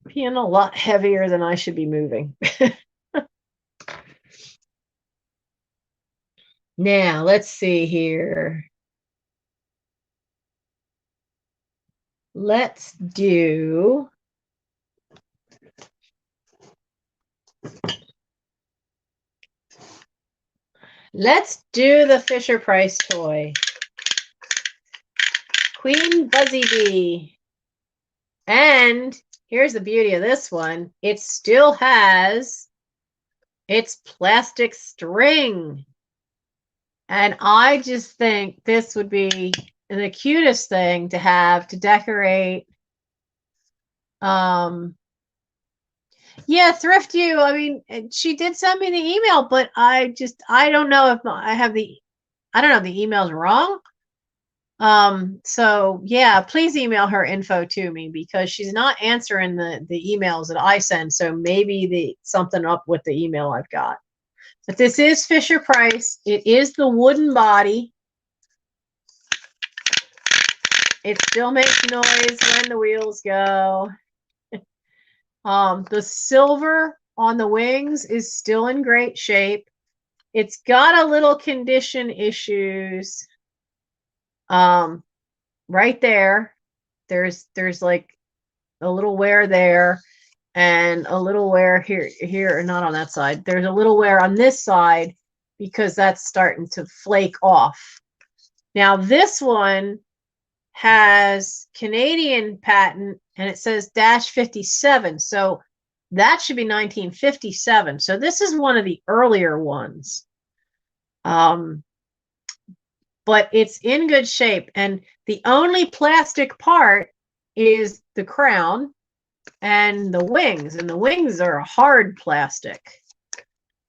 Speaker 1: Being a lot heavier than I should be moving. Now, let's see here. Let's do Let's do the Fisher Price toy. Queen Buzzy Bee. And here's the beauty of this one. It still has its plastic string. And I just think this would be the cutest thing to have to decorate. Yeah, Thrift You. I mean, she did send me the email, but I don't know if I don't know if the email's wrong. So yeah, please email her info to me because she's not answering the emails that I send. So maybe something up with the email I've got. But this is Fisher Price. It is the wooden body. It still makes noise when the wheels go. The silver on the wings is still in great shape. It's got a little condition issues. Right there. There's like a little wear there and a little wear here, not on that side. There's a little wear on this side because that's starting to flake off. Now this one has Canadian patent and it says -57. So that should be 1957. So this is one of the earlier ones. But it's in good shape. And the only plastic part is the crown and the wings. And the wings are hard plastic.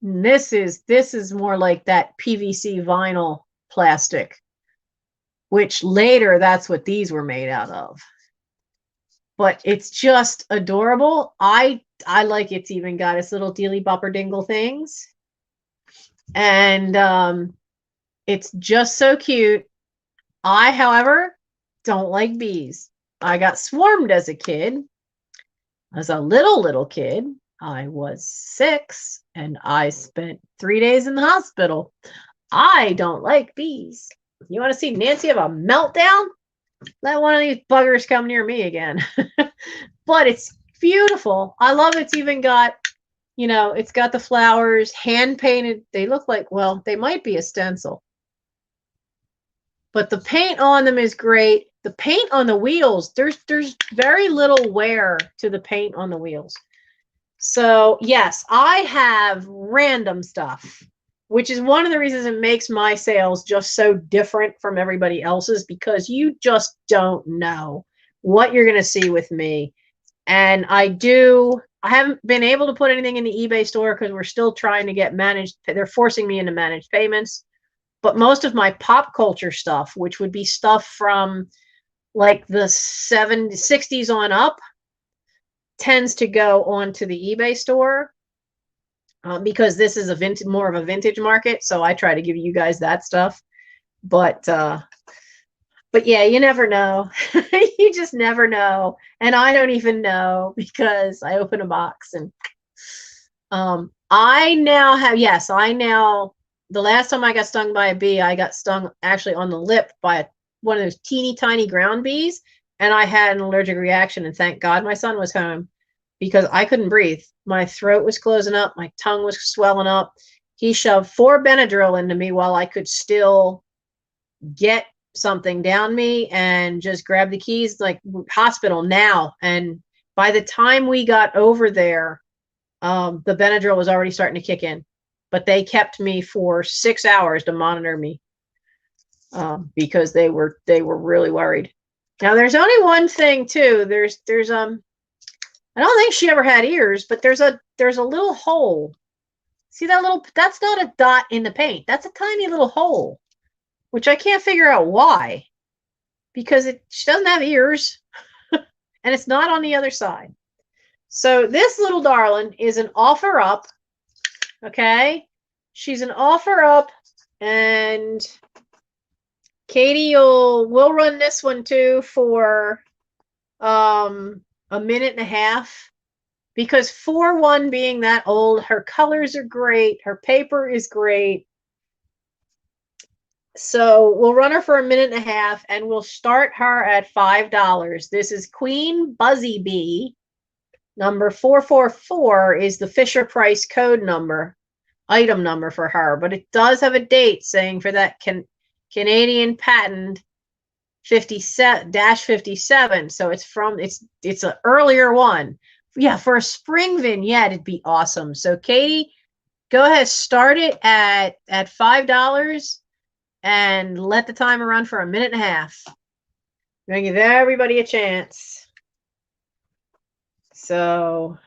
Speaker 1: And this is more like that PVC vinyl plastic, which later that's what these were made out of. But it's just adorable. I like it's even got its little dealy bopper dingle things. And it's just so cute. I, however, don't like bees. I got swarmed as a kid. As a little kid, I was 6 and I spent 3 days in the hospital. I don't like bees. You want to see Nancy have a meltdown? Let one of these buggers come near me again. But it's beautiful. I love it's even got, you know, it's got the flowers hand painted. They look like, well, they might be a stencil. But the paint on them is great. The paint on the wheels, there's very little wear to the paint on the wheels. So yes, I have random stuff, which is one of the reasons it makes my sales just so different from everybody else's, because you just don't know what you're going to see with me. And I haven't been able to put anything in the eBay store because we're still trying to get managed. They're forcing me into managed payments. But most of my pop culture stuff, which would be stuff from like the 60s on up, tends to go onto the eBay store because this is more of a vintage market. So I try to give you guys that stuff. But yeah, you never know. You just never know. And I don't even know because I open a box and I now the last time I got stung by a bee, I got stung actually on the lip by one of those teeny tiny ground bees, and I had an allergic reaction. And thank God my son was home because I couldn't breathe. My throat was closing up. My tongue was swelling up. He shoved 4 Benadryl into me while I could still get something down me and just grab the keys, like hospital now. And by the time we got over there, the Benadryl was already starting to kick in. But they kept me for 6 hours to monitor me because they were really worried. Now there's only one thing too. There's I don't think she ever had ears, but there's a little hole. See that little? That's not a dot in the paint. That's a tiny little hole, which I can't figure out why, because she doesn't have ears, and it's not on the other side. So this little darling is an offer up. Okay, she's an offer up, and Katie will run this one too for a minute and a half, because for one being that old, her colors are great, her paper is great. So we'll run her for a minute and a half, and we'll start her at $5. This is Queen Buzzy Bee. Number 444 is the Fisher Price code number. item number for her, but it does have a date saying for that Canadian patent 57-57. So it's from it's an earlier one. Yeah, for a spring vignette, it'd be awesome. So Katie, go ahead, start it at $5 and let the timer run for 1.5 minutes. I'm gonna give everybody a chance. So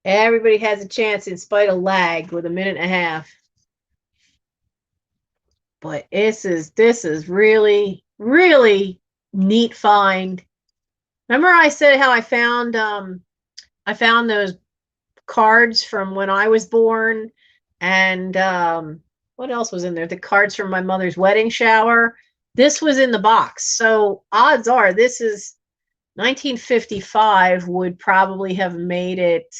Speaker 1: everybody has a chance in spite of lag with 1.5 minutes. But this is really, really neat find. Remember I said how I found those cards from when I was born, and what else was in there? The cards from my mother's wedding shower. This was in the box. So odds are this is 1955 would probably have made it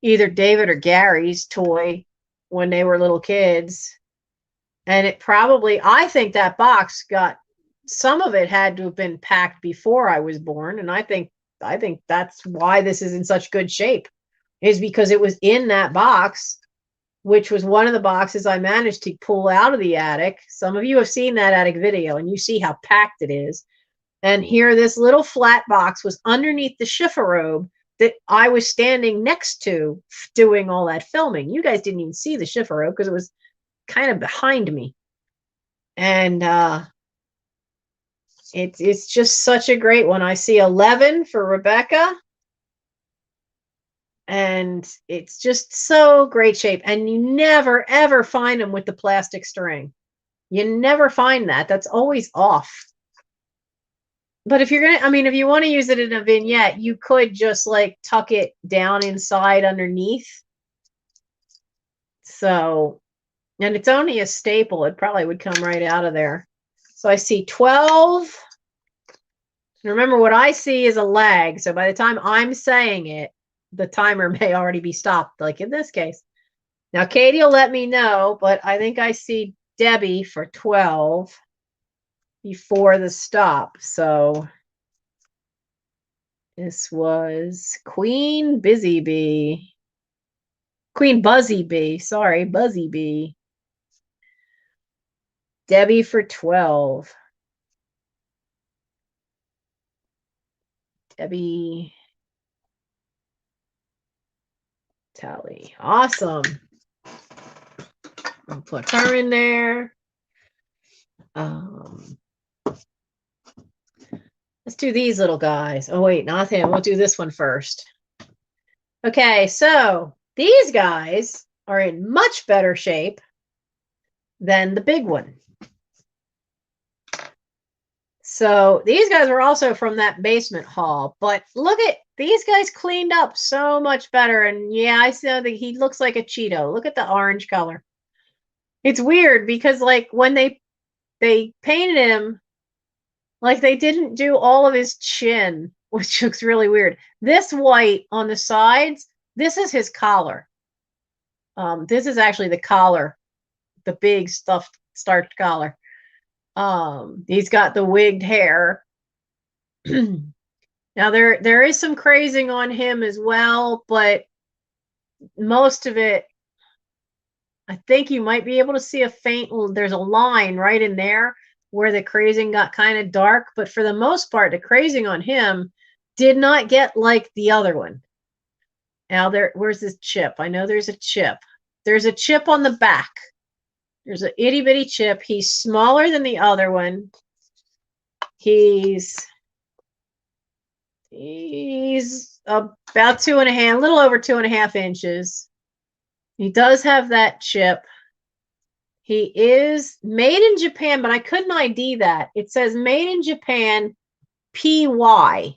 Speaker 1: either David or Gary's toy when they were little kids. And it probably, I think that box got, some of it had to have been packed before I was born. And I think that's why this is in such good shape, is because it was in that box, which was one of the boxes I managed to pull out of the attic. Some of you have seen that attic video and you see how packed it is. And here, this little flat box was underneath the chifforobe that I was standing next to doing all that filming. You guys didn't even see the chifforobe because it was kind of behind me. And it's just such a great one. I see 11 for Rebecca. And it's just so great shape. And you never, ever find them with the plastic string. You never find that. That's always off. But if you're going to, I mean, if you want to use it in a vignette, you could just like tuck it down inside underneath. So, and it's only a staple. It probably would come right out of there. So I see 12. And remember, what I see is a lag. So by the time I'm saying it, the timer may already be stopped, like in this case. Now, Katie will let me know, but I think I see Debbie for 12 before the stop. So this was Queen Busy Bee. Queen Buzzy Bee. Sorry, Buzzy Bee. Debbie for 12. Debbie. Tally. Awesome. I'll put her in there. Let's do these little guys. Oh, wait, not him. We'll do this one first. Okay, so these guys are in much better shape than the big one. So these guys are also from that basement haul, but look at these guys cleaned up so much better. And yeah, I see that he looks like a Cheeto. Look at the orange color. It's weird because like when they painted him, like they didn't do all of his chin, which looks really weird. This white on the sides, this is his collar. This is actually the collar, the big stuffed starched collar. He's got the wigged hair. Now there is some crazing on him as well, but most of it, I think you might be able to see a faint, there's a line right in there where the crazing got kind of dark, but for the most part, the crazing on him did not get like the other one. Now where's this chip? I know there's a chip. There's a chip on the back. There's an itty bitty chip. He's smaller than the other one. He's about 2.5, a little over 2.5 inches. He does have that chip. He is made in Japan, but I couldn't ID that. It says made in Japan, PY.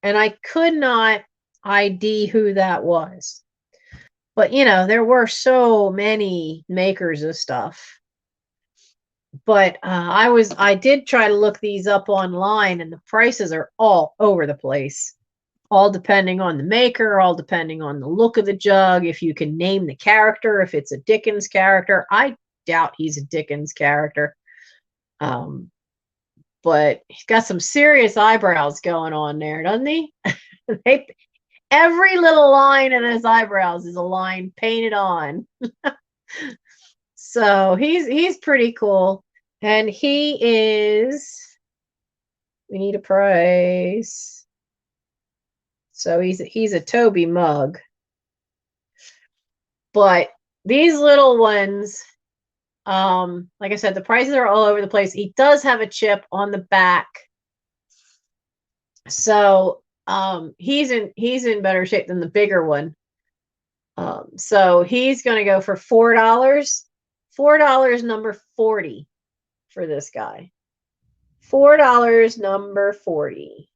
Speaker 1: And I could not ID who that was. But, you know, there were so many makers of stuff. But I did try to look these up online, and the prices are all over the place. All depending on the maker, all depending on the look of the jug, if you can name the character, if it's a Dickens character. I doubt he's a Dickens character. But he's got some serious eyebrows going on there, doesn't he? Every little line in his eyebrows is a line painted on. So he's pretty cool. And he is, we need a price. So he's a Toby mug. But these little ones, like I said, the prices are all over the place. He does have a chip on the back. So he's in better shape than the bigger one. So he's going to go for $4. $4 number 40 for this guy. $4 number 40.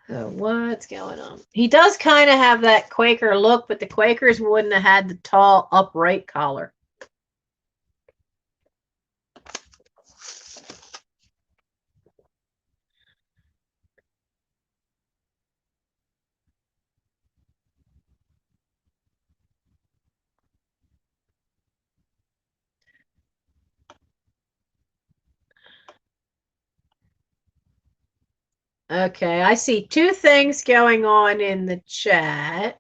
Speaker 1: So what's going on? He does kind of have that Quaker look, but the Quakers wouldn't have had the tall upright collar. Okay, I see two things going on in the chat.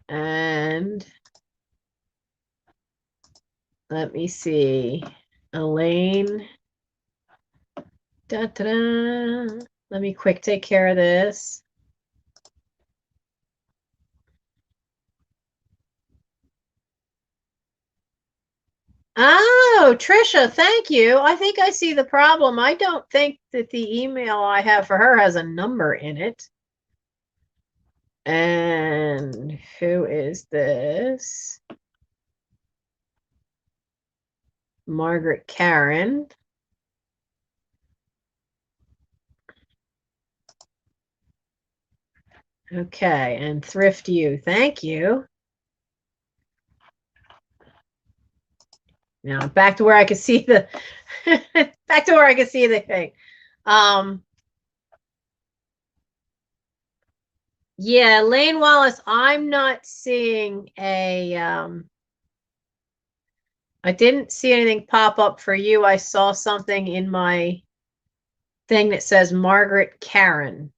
Speaker 1: And let me see. Elaine. Da-da-da. Let me quick take care of this. Oh, Trisha, thank you. I think I see the problem. I don't think that the email I have for her has a number in it. And who is this? Margaret Karen. Okay, and Thrift You. Thank you. Now back to where I could see the back to where I could see the thing. Yeah, Lane Wallace, I'm not seeing a I didn't see anything pop up for you. I saw something in my thing that says Margaret Karen.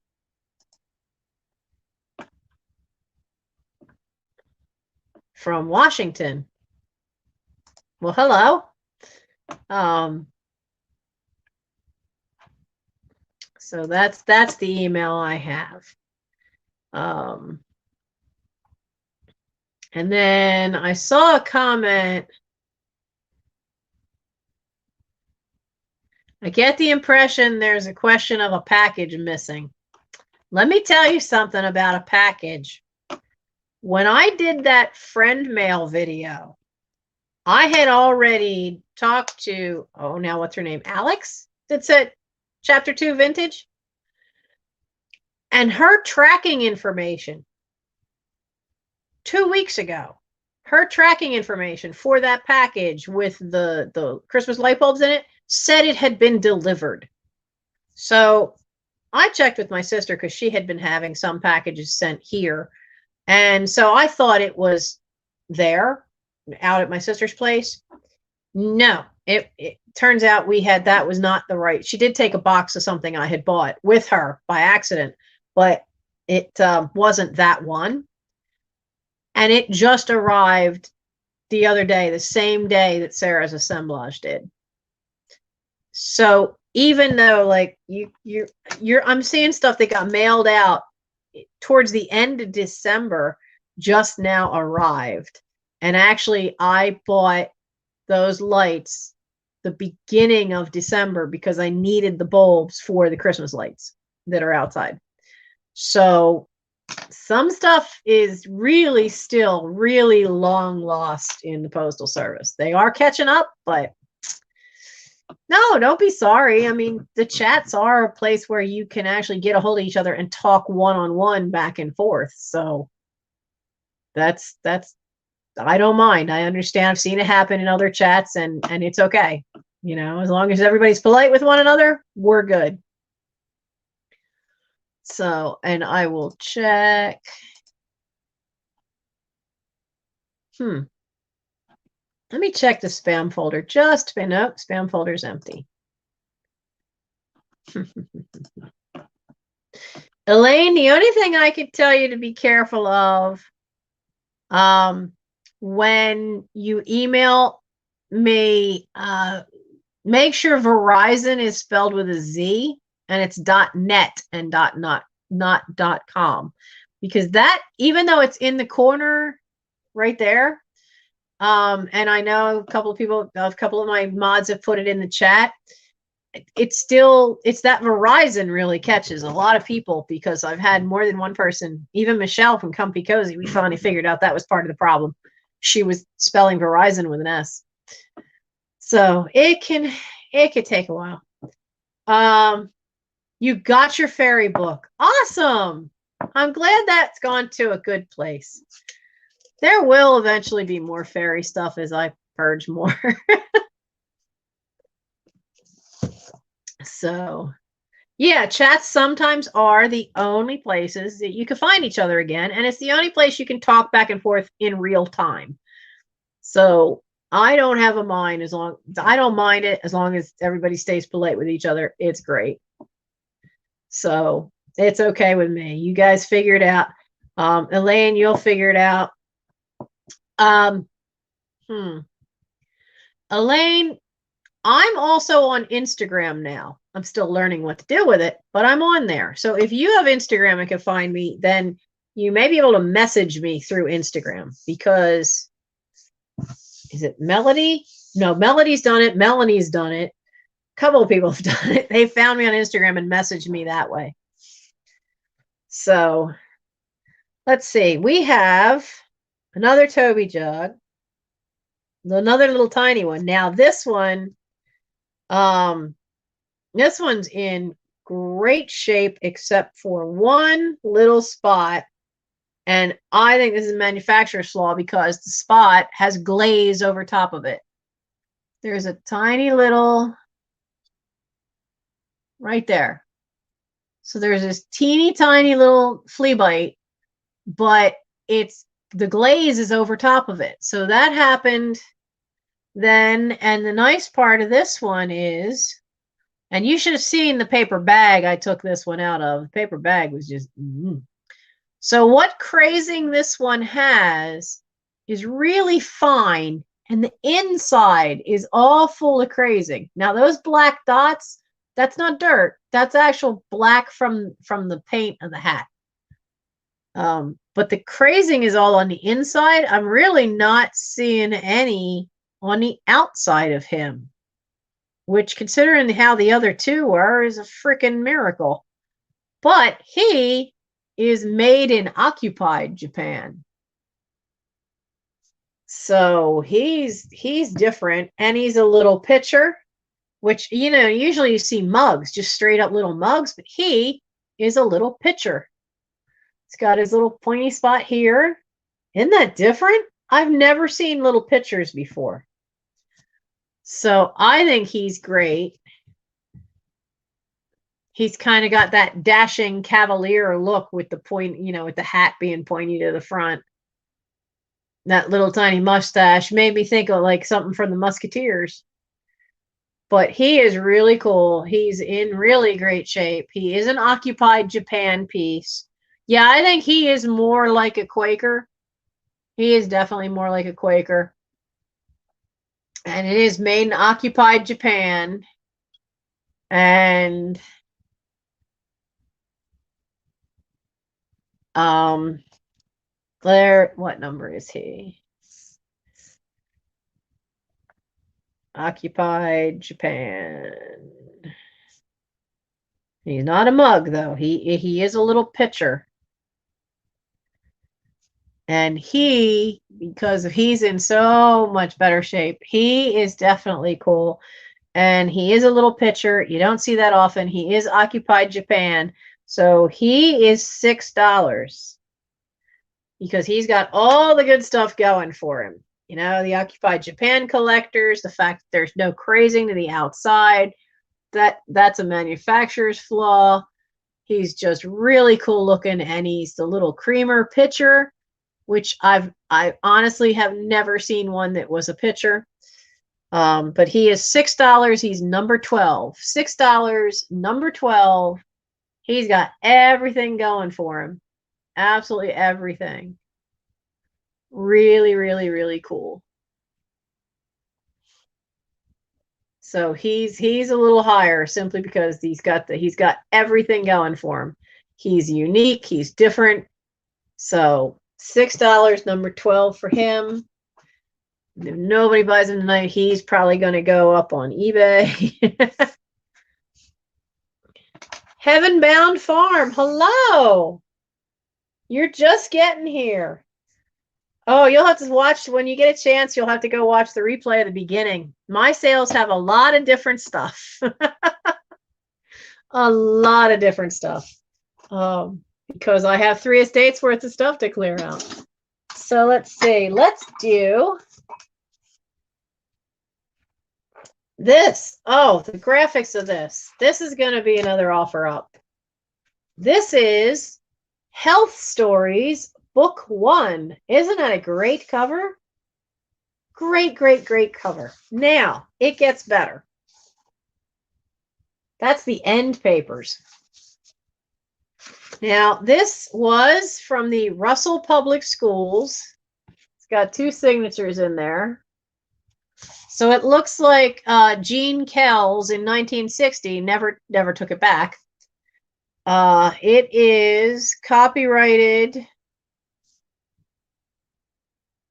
Speaker 1: From Washington. Well, hello. So that's the email I have. And then I saw a comment. I get the impression there's a question of a package missing. Let me tell you something about a package. When I did that friend mail video, I had already talked to, oh, now what's her name? Alex? That's at Chapter 2 Vintage. And her tracking information 2 weeks ago, her tracking information for that package with the Christmas light bulbs in it said it had been delivered. So I checked with my sister because she had been having some packages sent here. And so I thought it was there out at my sister's place. No, it turns out that was not the right. She did take a box of something I had bought with her by accident, but it wasn't that one. And it just arrived the other day, the same day that Sarah's assemblage did. So even though like I'm seeing stuff that got mailed out towards the end of December just now arrived. And actually I bought those lights the beginning of December because I needed the bulbs for the Christmas lights that are outside. So some stuff is really still really long lost in the Postal Service. They are catching up, but no, don't be sorry. I mean, the chats are a place where you can actually get a hold of each other and talk one-on-one back and forth. So that's I don't mind. I understand. I've seen it happen in other chats and it's okay. You know, as long as everybody's polite with one another, we're good. So, and I will check. Let me check the spam folder. Nope, spam folder's empty. Elaine, the only thing I could tell you to be careful of when you email me, make sure Verizon is spelled with a Z and it's .net and not .com, because that, even though it's in the corner right there, and I know a couple of my mods have put it in the chat, it's that Verizon really catches a lot of people, because I've had more than one person, even Michelle from Comfy Cozy, we finally figured out that was part of the problem. She was spelling Verizon with an S. So it could take a while. You got your fairy book. Awesome. I'm glad that's gone to a good place. There will eventually be more fairy stuff as I purge more. So, yeah, chats sometimes are the only places that you can find each other again, and it's the only place you can talk back and forth in real time. So I don't have a mind I don't mind it as long as everybody stays polite with each other. It's great. So it's okay with me. You guys figure it out. Elaine, you'll figure it out. Elaine, I'm also on Instagram now. I'm still learning what to do with it, but I'm on there. So if you have Instagram and can find me, then you may be able to message me through Instagram, because is it Melody? No, Melody's done it. Melanie's done it. A couple of people have done it. They found me on Instagram and messaged me that way. So let's see. We have another Toby jug, another little tiny one. Now this one's in great shape except for one little spot. And I think this is a manufacturer's flaw, because the spot has glaze over top of it. There's a tiny little right there. So there's this teeny tiny little flea bite, but the glaze is over top of it. So that happened then. And the nice part of this one is, and you should have seen the paper bag I took this one out of. The paper bag was just, So what crazing this one has is really fine, and the inside is all full of crazing. Now those black dots, that's not dirt. That's actual black from the paint of the hat. But the crazing is all on the inside. I'm really not seeing any on the outside of him, which, considering how the other two were, is a freaking miracle. But he is made in occupied Japan. So he's different, and he's a little pitcher, which, usually you see mugs, just straight up little mugs, but he is a little pitcher. It's got his little pointy spot here. Isn't that different? I've never seen little pitchers before. So I think he's great. He's kind of got that dashing cavalier look with the point, with the hat being pointy to the front. That little tiny mustache made me think of like something from the Musketeers. But he is really cool. He's in really great shape. He is an occupied Japan piece. Yeah, I think he is more like a Quaker. He is definitely more like a Quaker. And it is made in occupied Japan. And what number is he? Occupied Japan. He's not a mug, though. He is a little pitcher. And because he's in so much better shape, he is definitely cool. And he is a little pitcher. You don't see that often. He is occupied Japan. So he is $6, because he's got all the good stuff going for him. The occupied Japan collectors, the fact that there's no crazing to the outside, that's a manufacturer's flaw. He's just really cool looking, and he's the little creamer pitcher which I honestly have never seen one that was a picture. But he is $6. He's number 12. $6, number 12. He's got everything going for him. Absolutely everything. Really, really, really cool. So he's a little higher simply because he's got everything going for him. He's unique, he's different. So $6, number 12 for him. If nobody buys him tonight, he's probably going to go up on eBay. Heaven Bound Farm, hello. You're just getting here. Oh, you'll have to watch, when you get a chance, you'll have to go watch the replay at the beginning. My sales have a lot of different stuff. A lot of different stuff. Because I have 3 estates worth of stuff to clear out. So let's see. Let's do this. Oh, the graphics of this. This is going to be another offer up. This is Health Stories Book 1. Isn't that a great cover? Great, great, great cover. Now, it gets better. That's the end papers. Now, this was from the Russell Public Schools. It's got 2 signatures in there. So it looks like Gene Kells in 1960 never took it back. It is copyrighted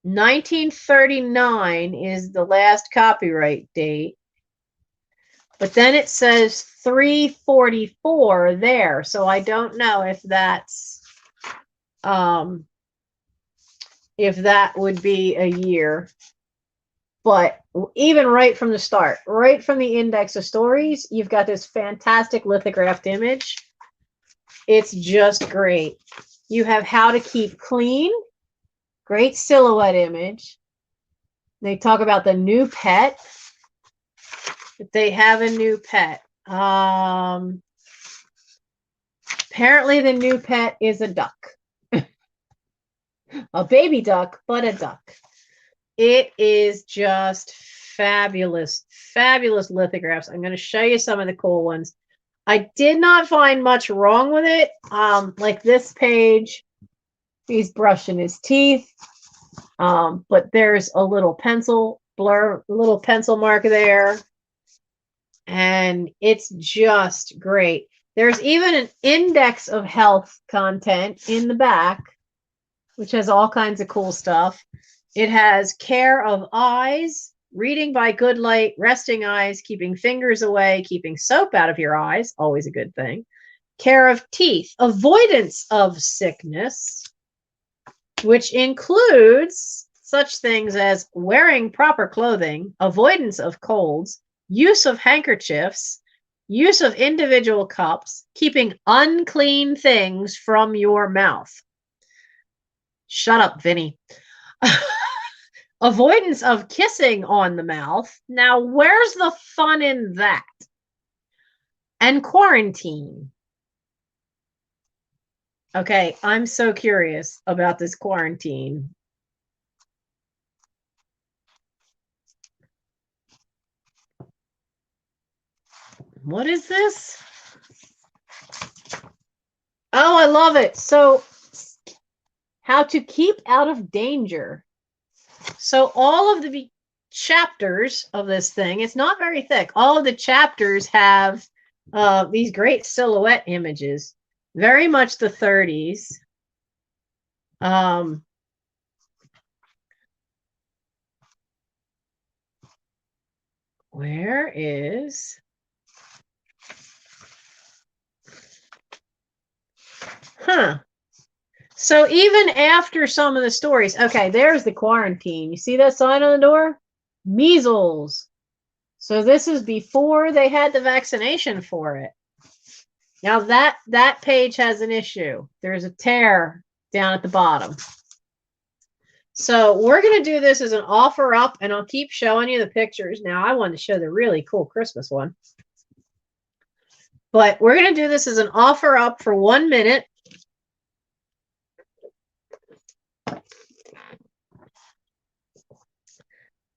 Speaker 1: 1939 is the last copyright date. But then it says 344 there. So I don't know if that's if that would be a year. But even right from the start, right from the index of stories, you've got this fantastic lithographed image. It's just great. You have how to keep clean. Great silhouette image. They talk about the new pet. If they have a new pet. Apparently the new pet is a duck. A baby duck, but a duck. It is just fabulous, fabulous lithographs. I'm going to show you some of the cool ones. I did not find much wrong with it. Like this page, he's brushing his teeth. But there's a little pencil mark there. And it's just great. There's even an index of health content in the back, which has all kinds of cool stuff. It has care of eyes, reading by good light, resting eyes, keeping fingers away, keeping soap out of your eyes, always a good thing. Care of teeth, avoidance of sickness, which includes such things as wearing proper clothing, avoidance of colds, use of handkerchiefs, use of individual cups, keeping unclean things from your mouth. Shut up, Vinny. Avoidance of kissing on the mouth. Now, where's the fun in that? And quarantine. Okay, I'm so curious about this quarantine. What is this? Oh, I love it. So, how to keep out of danger. So all of the chapters of this thing, it's not very thick. All of the chapters have these great silhouette images. Very much the 30s. Where is... Huh. So even after some of the stories, okay, there's the quarantine. You see that sign on the door? Measles. So this is before they had the vaccination for it. Now that page has an issue. There's a tear down at the bottom. So we're going to do this as an offer up, and I'll keep showing you the pictures. Now I want to show the really cool Christmas one. But we're going to do this as an offer up for 1 minute.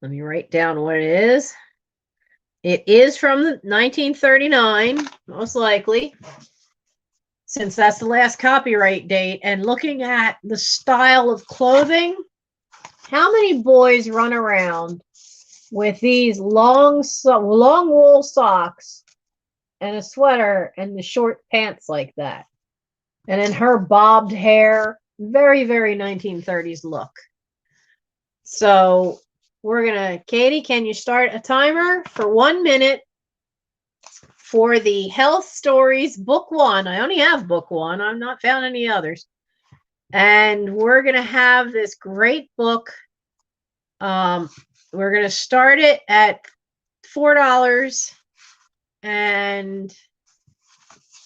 Speaker 1: Let me write down what it is. It is from 1939, most likely, since that's the last copyright date. And looking at the style of clothing, how many boys run around with these long wool socks and a sweater and the short pants like that? And then her bobbed hair, very, very 1930s look. So we're going to, Katie, can you start a timer for 1 minute for the Health Stories Book 1? I only have Book 1. I've not found any others. And we're going to have this great book. We're going to start it at $4. And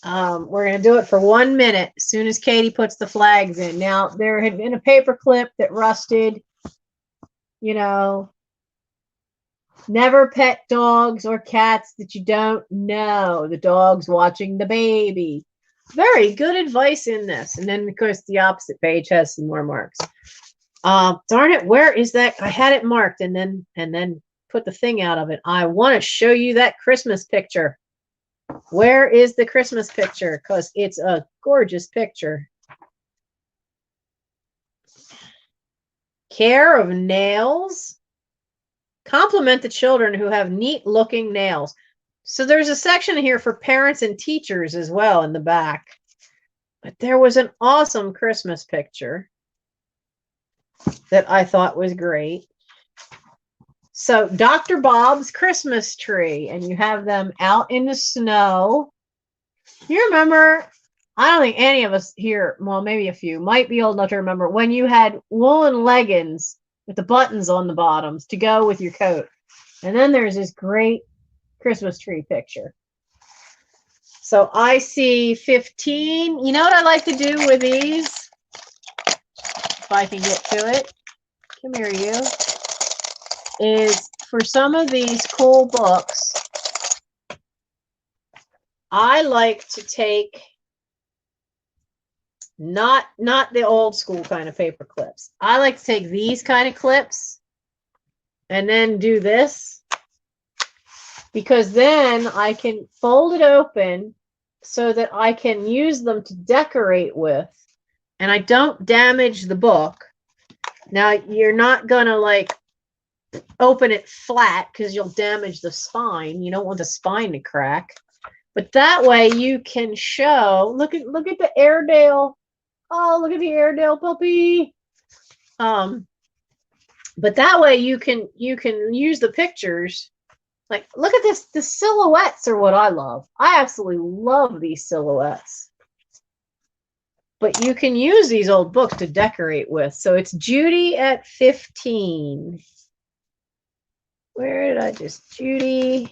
Speaker 1: we're going to do it for 1 minute as soon as Katie puts the flags in. Now, there had been a paper clip that rusted. You know, never pet dogs or cats that you don't know. The dog's watching the baby. Very good advice in this. And then, of course, the opposite page has some more marks. Darn it, where is that? I had it marked and then put the thing out of it. I want to show you that Christmas picture. Where is the Christmas picture? Because it's a gorgeous picture. Care of nails. Compliment the children who have neat looking nails. So there's a section here for parents and teachers as well in the back. But there was an awesome Christmas picture that I thought was great. So Dr. Bob's Christmas tree, and you have them out in the snow. You remember, I don't think any of us here, well, maybe a few, might be old enough to remember when you had woolen leggings with the buttons on the bottoms to go with your coat. And then there's this great Christmas tree picture. So I see 15. You know what I like to do with these? If I can get to it. Come here, you. Is for some of these cool books, I like to take not the old school kind of paper clips. I like to take these kind of clips and then do this, because then I can fold it open so that I can use them to decorate with, and I don't damage the book. Now, you're not gonna like open it flat because you'll damage the spine. You don't want the spine to crack. But that way you can show, look at the Airedale. Oh, look at the Airedale puppy. But that way you can use the pictures. Like, look at this. The silhouettes are what I love. I absolutely love these silhouettes. But you can use these old books to decorate with. So it's Judy at 15. Where did I just, Judy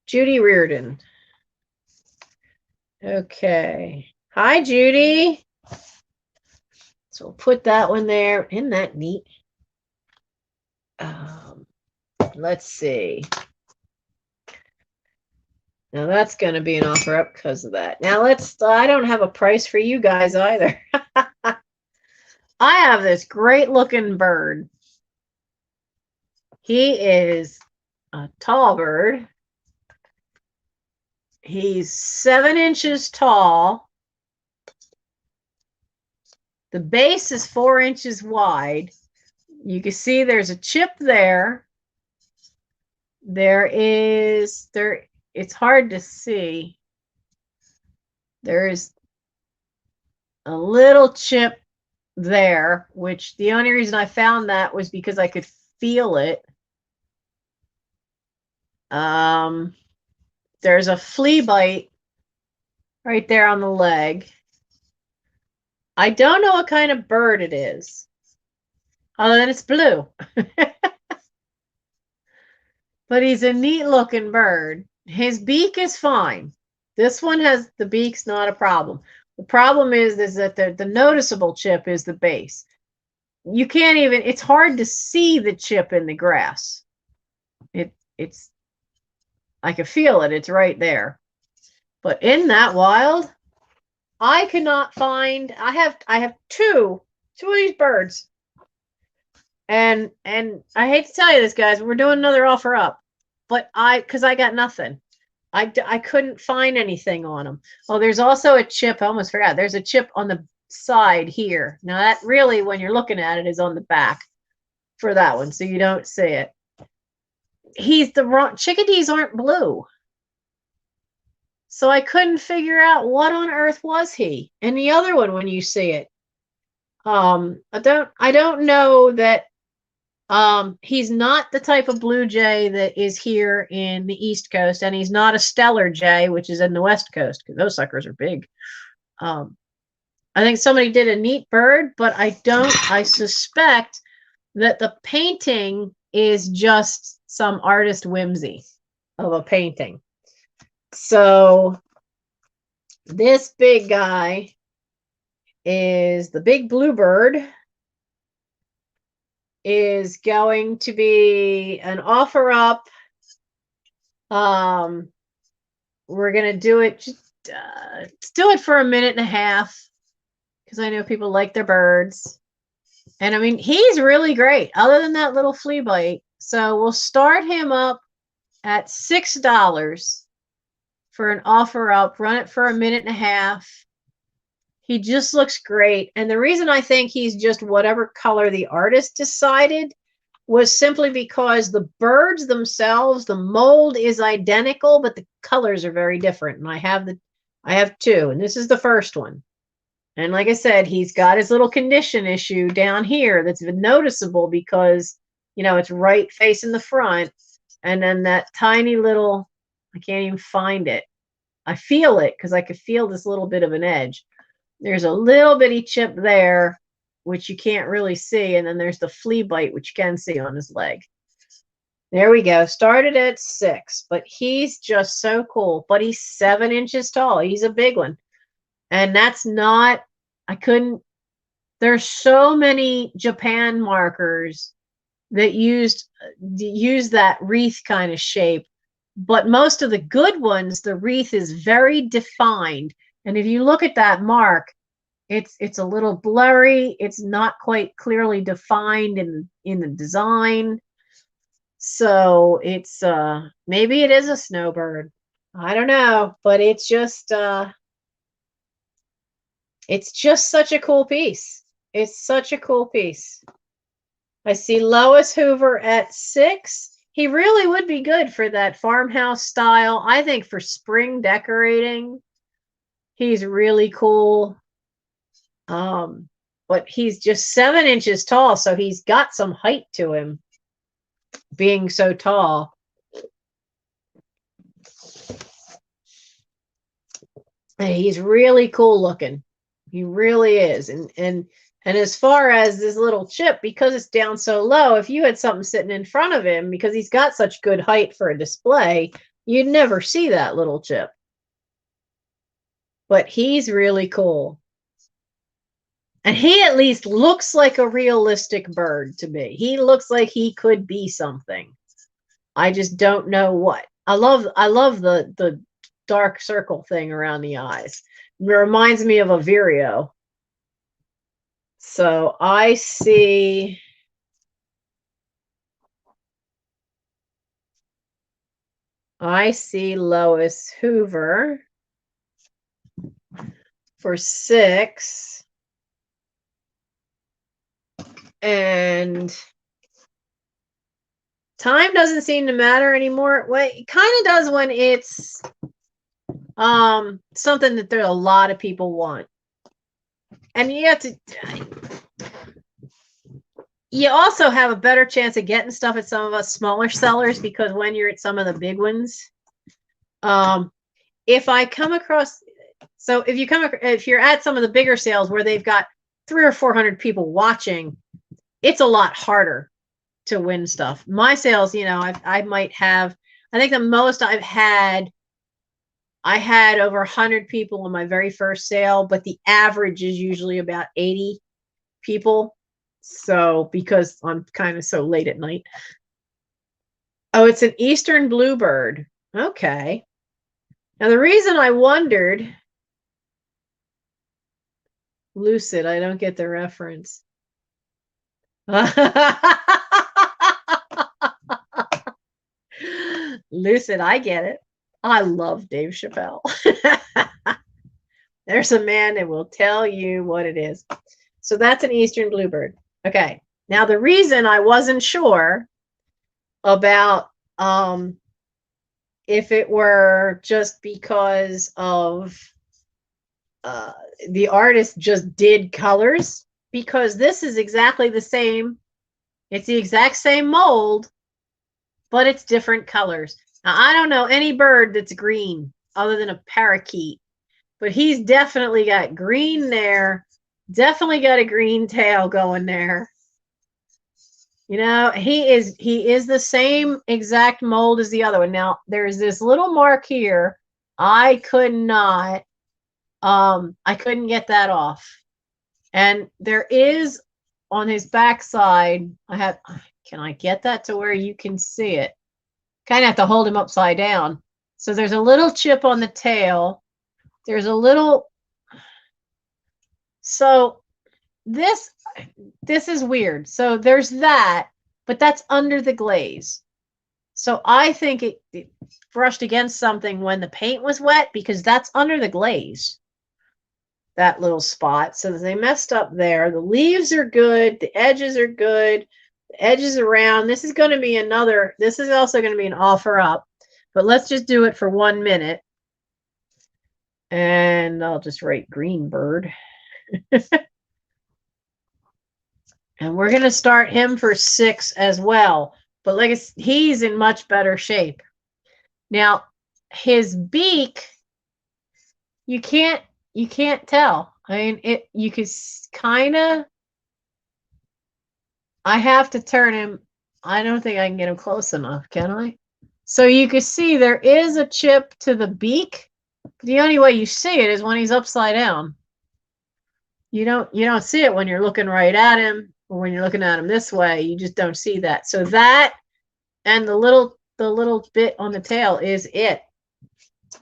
Speaker 1: Reardon. Okay. Hi, Judy. So we'll put that one there. Isn't that neat? Let's see. Now that's going to be an offer up because of that. Now I don't have a price for you guys either. I have this great looking bird. He is a tall bird. He's 7 inches tall. The base is 4 inches wide. You can see there's a chip there. It's hard to see. There is a little chip there, which the only reason I found that was because I could feel it. There's a flea bite right there on the leg. I don't know what kind of bird it is, other than it's blue. But he's a neat looking bird. His beak is fine. This one has, the beak's not a problem. The problem is that the noticeable chip is the base. You can't even, it's hard to see the chip in the grass. It's, I can feel it. It's right there. But isn't that wild? I could not find. I have two of these birds, and I hate to tell you this, guys. We're doing another offer up, but because I got nothing. I couldn't find anything on them. Oh, there's also a chip. I almost forgot. There's a chip on the side here. Now that really, when you're looking at it, is on the back for that one, so you don't see it. He's the wrong. Chickadees aren't blue. So I couldn't figure out what on earth was he. And the other one, when you see it, I don't know that he's not the type of blue jay that is here in the East Coast, and he's not a stellar jay, which is in the West Coast, because those suckers are big. I think somebody did a neat bird, but I suspect that the painting is just some artist whimsy of a painting. So this big guy is the big bluebird, is going to be an offer up. We're going to do it, let's do it for a minute and a half, because I know people like their birds. And I mean, he's really great, other than that little flea bite. So we'll start him up at $6 for an offer up, run it for a minute and a half. He just looks great. And the reason I think he's just whatever color the artist decided was simply because the birds themselves, the mold is identical, but the colors are very different. And I have two, and this is the first one. And like I said, he's got his little condition issue down here that's been noticeable because, you know, it's right facing the front. And then that tiny little, I can't even find it. I feel it because I could feel this little bit of an edge. There's a little bitty chip there, which you can't really see. And then there's the flea bite, which you can see on his leg. There we go. Started at 6, but he's just so cool. But he's 7 inches tall. He's a big one. And that's not, there's so many Japan markers that use that wreath kind of shape. But most of the good ones, the wreath is very defined. And if you look at that mark, it's a little blurry. It's not quite clearly defined in the design. So it's maybe it is a snowbird. I don't know, but it's just such a cool piece. It's such a cool piece. I see Lois Hoover at 6. He really would be good for that farmhouse style. I think for spring decorating, he's really cool. But he's just 7 inches tall, so he's got some height to him, being so tall. And he's really cool looking. He really is. And as far as this little chip, because it's down so low, if you had something sitting in front of him, because he's got such good height for a display, you'd never see that little chip. But he's really cool. And he at least looks like a realistic bird to me. He looks like he could be something. I just don't know what. I love the dark circle thing around the eyes. It reminds me of a Vireo. So I see Lois Hoover for 6. And time doesn't seem to matter anymore. Well, it kind of does when it's something that there are a lot of people want. And you also have a better chance of getting stuff at some of us smaller sellers, because when you're at some of the big ones, if I come across, so if you're at some of the bigger sales where they've got 300 or 400 people watching, it's a lot harder to win stuff. My sales, you know, I might have, I think the most I had over 100 people on my very first sale, but the average is usually about 80 people. So, because I'm kind of so late at night. Oh, it's an Eastern bluebird. Okay. Now, the reason I wondered Lucid, I don't get the reference. Lucid, I get it. I love Dave Chappelle. There's a man that will tell you what it is. So that's an Eastern bluebird. Okay. Now the reason I wasn't sure about if it were just because of the artist just did colors, because this is exactly the same. It's the exact same mold, but it's different colors. Now, I don't know any bird that's green other than a parakeet, but he's definitely got green there, definitely got a green tail going there. You know, he is the same exact mold as the other one. Now, there's this little mark here. I couldn't get that off. And there is on his backside, can I get that to where you can see it? Kind of have to hold him upside down. So there's a little chip on the tail. There's a little, so this is weird. So there's that, but that's under the glaze. So I think it brushed against something when the paint was wet, because that's under the glaze, that little spot. So they messed up there. The leaves are good. The edges are good. The edges around. This is going to be this is also going to be an offer up, but let's just do it for 1 minute. And I'll just write green bird. And we're going to start him for 6 as well. But like he's in much better shape. Now, his beak, you can't tell. I mean, you could kind of, I have to turn him. I don't think I can get him close enough, can I? So you can see there is a chip to the beak. The only way you see it is when he's upside down. You don't see it when you're looking right at him, or when you're looking at him this way. You just don't see that. So that and the little bit on the tail is it.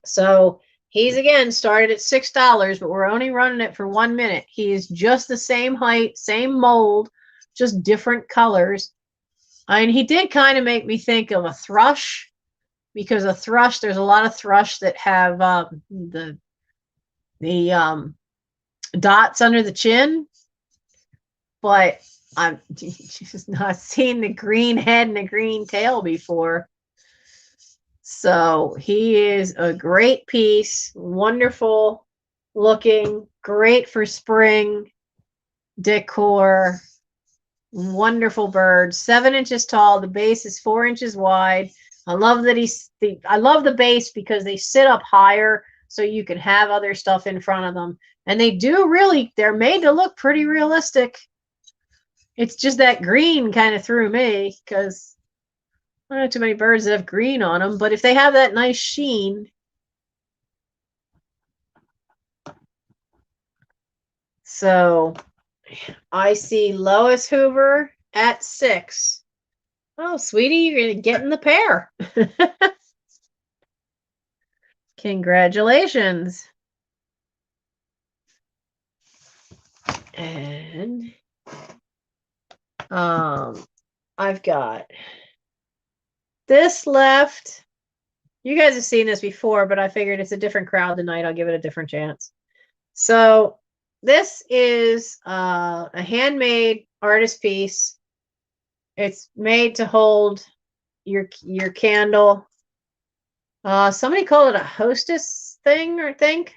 Speaker 1: So he's again started at $6, but we're only running it for 1 minute. He is just the same height, same mold, just different colors. I mean, he did kind of make me think of a thrush, because a thrush, there's a lot of thrush that have the dots under the chin, but I've just not seen the green head and the green tail before. So he is a great piece, wonderful looking, great for spring decor, wonderful bird, 7 inches tall. The base is 4 inches wide. I love that I love the base because they sit up higher, so you can have other stuff in front of them. And they're made to look pretty realistic. It's just that green kind of threw me, because I don't know too many birds that have green on them, but if they have that nice sheen. So I see Lois Hoover at 6. Oh, sweetie, you're going to get in the pair. Congratulations. And I've got this left. You guys have seen this before, but I figured it's a different crowd tonight. I'll give it a different chance. So this is a handmade artist piece. It's made to hold your candle. Somebody called it a hostess thing, I think.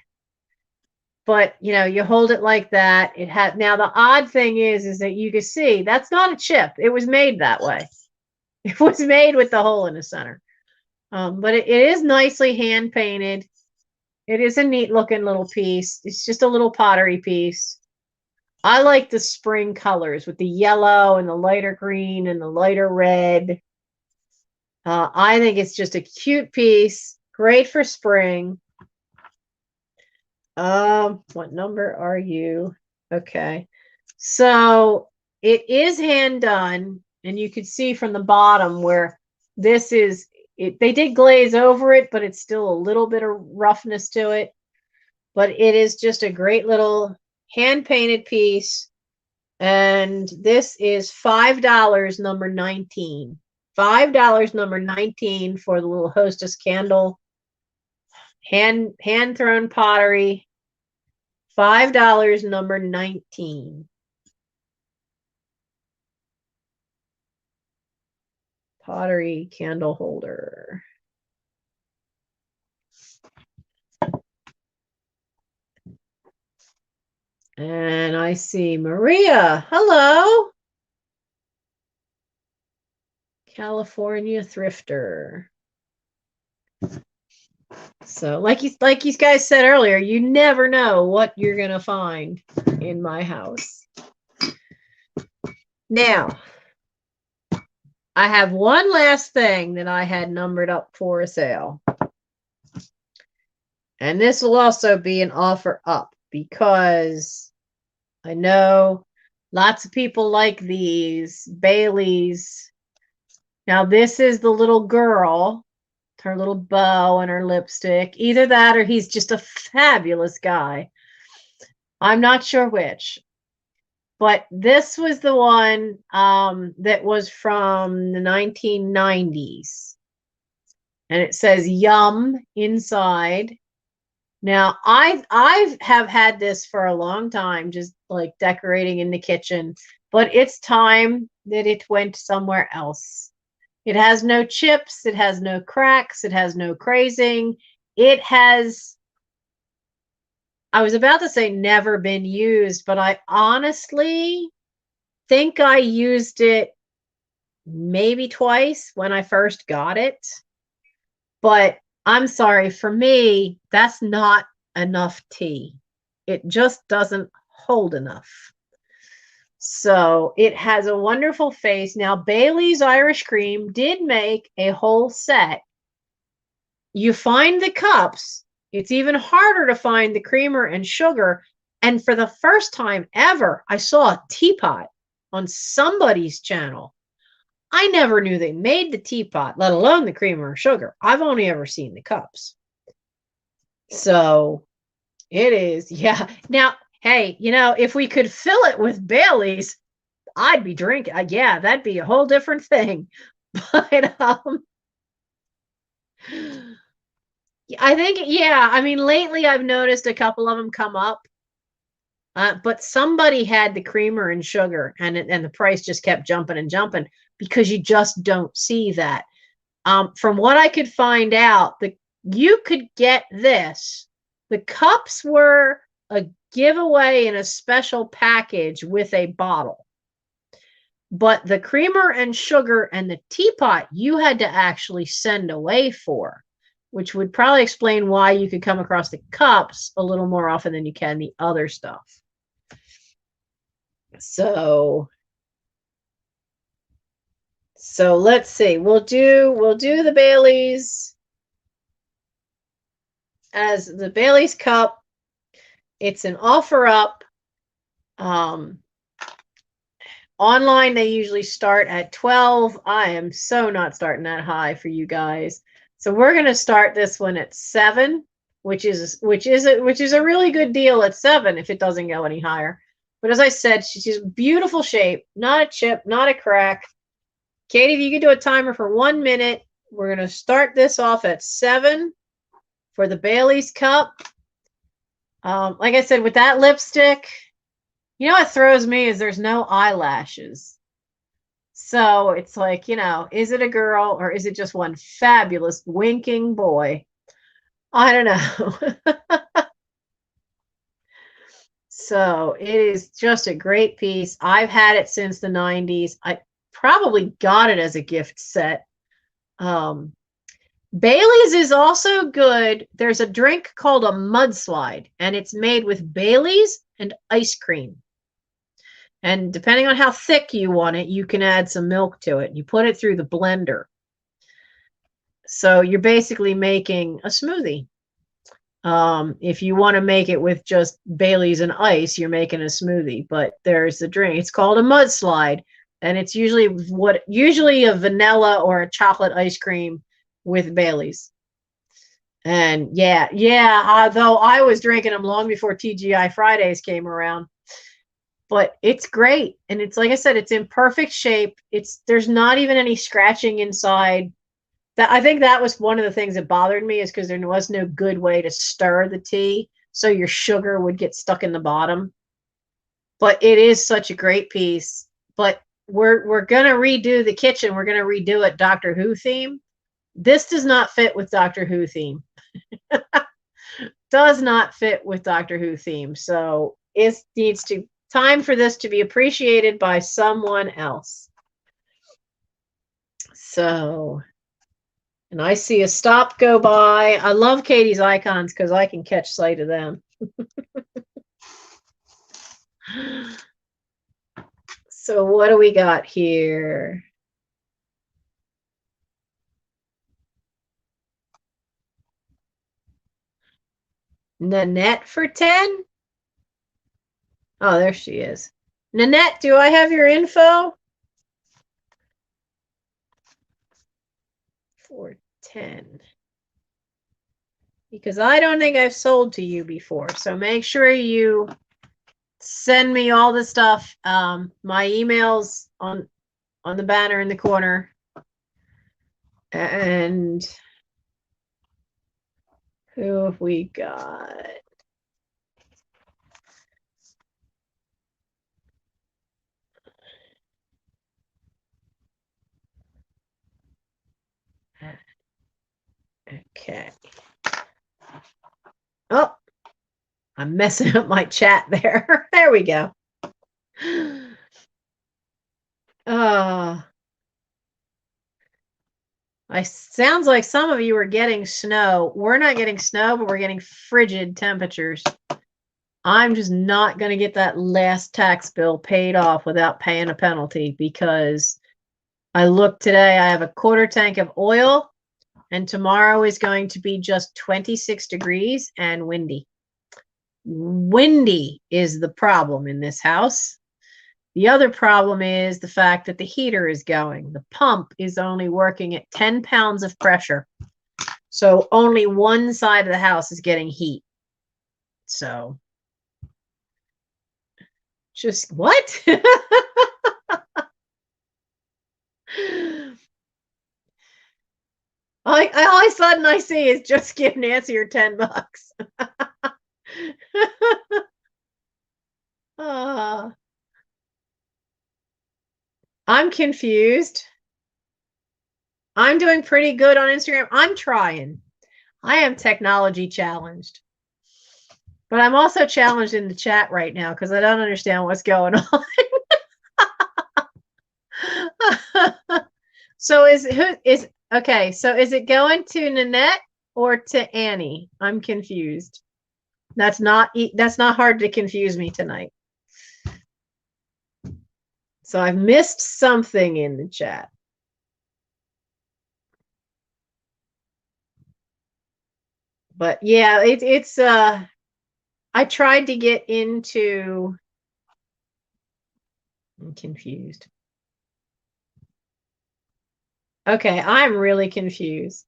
Speaker 1: But you hold it like that. It had, now the odd thing is that you can see that's not a chip. It was made that way. It was made with the hole in the center. But it is nicely hand painted. It is a neat looking little piece. It's just a little pottery piece. I like the spring colors with the yellow and the lighter green and the lighter red. I think it's just a cute piece. Great for spring. What number are you? Okay. So it is hand done, and you could see from the bottom where this is it. They did glaze over it, but it's still a little bit of roughness to it. But it is just a great little hand painted piece. And this is $5, number 19. $5, number 19 for the little hostess candle. Hand thrown pottery. $5, number 19. Pottery candle holder. And I see Maria. Hello. California thrifter. So like you guys said earlier, you never know what you're going to find in my house. Now, I have one last thing that I had numbered up for a sale. And this will also be an offer up because I know lots of people like these Baileys. Now, this is the little girl, her little bow and her lipstick. Either that or he's just a fabulous guy. I'm not sure which. But this was the one that was from the 1990s. And it says Yum inside. Now, I have had this for a long time, just like decorating in the kitchen, but it's time that it went somewhere else. It has no chips, it has no cracks, it has no crazing. It has, I was about to say never been used, but I honestly think I used it maybe twice when I first got it. But I'm sorry, for me, that's not enough tea. It just doesn't hold enough. So it has a wonderful face. Now, Bailey's Irish Cream did make a whole set. You find the cups. It's even harder to find the creamer and sugar. And for the first time ever, I saw a teapot on somebody's channel. I never knew they made the teapot, let alone the creamer or sugar. I've only ever seen the cups. So it is, yeah. Now, hey, you know, if we could fill it with Bailey's, I'd be drinking. Yeah, that'd be a whole different thing. But I think, yeah, I mean, lately I've noticed a couple of them come up. But somebody had the creamer and sugar, and the price just kept jumping and jumping because you just don't see that. From what I could find out, you could get this. The cups were a giveaway in a special package with a bottle. But the creamer and sugar and the teapot, you had to actually send away for, which would probably explain why you could come across the cups a little more often than you can the other stuff. So let's see. We'll do the Bailey's as the Bailey's cup. It's an offer up. Online they usually start at 12. I am so not starting that high for you guys. So we're going to start this one at 7, which is a really good deal at 7 if it doesn't go any higher. But as I said, she's beautiful shape, not a chip, not a crack. Katie, if you could do a timer for 1 minute, we're going to start this off at 7 for the Bailey's cup. Like I said, with that lipstick, you know what throws me is there's no eyelashes. So it's like, you know, is it a girl or is it just one fabulous winking boy? I don't know. So it is just a great piece. I've had it since the 90s. I probably got it as a gift set. Bailey's is also good. There's a drink called a mudslide, and it's made with Bailey's and ice cream. And depending on how thick you want it, you can add some milk to it. You put it through the blender. So you're basically making a smoothie. If you want to make it with just Bailey's and ice, you're making a smoothie. But there's the drink. It's called a mudslide, and it's usually a vanilla or a chocolate ice cream with Bailey's. And yeah, though I was drinking them long before TGI Fridays came around. But it's great. And it's like I said, it's in perfect shape. There's not even any scratching inside. That I think that was one of the things that bothered me, is because there was no good way to stir the tea, so your sugar would get stuck in the bottom. But it is such a great piece. But we're gonna redo the kitchen. We're gonna redo it Doctor Who theme. This does not fit with Doctor Who theme. Does not fit with Doctor Who theme. So it needs to time for this to be appreciated by someone else. So, and I see a stop go by. I love Katie's icons because I can catch sight of them. So what do we got here? Nanette for 10? Oh, there she is. Nanette, do I have your info? For 10. Because I don't think I've sold to you before. So make sure you send me all the stuff. My email's on the banner in the corner. And who have we got? Okay. Oh, I'm messing up my chat there. There we go. Sounds like some of you are getting snow. We're not getting snow, but we're getting frigid temperatures. I'm just not going to get that last tax bill paid off without paying a penalty, because I looked today, I have a quarter tank of oil, and tomorrow is going to be just 26 degrees and windy. Windy is the problem in this house. The other problem is the fact that the heater is going. The pump is only working at 10 pounds of pressure. So only one side of the house is getting heat. So just what? All of a sudden I see is just give Nancy her $10. I'm confused. I'm doing pretty good on Instagram. I'm trying. I am technology challenged. But I'm also challenged in the chat right now because I don't understand what's going on. So is it going to Nanette or to Annie? I'm confused. That's not hard to confuse me tonight. So I've missed something in the chat. But yeah, it's I tried to get into. I'm confused. Okay, I'm really confused.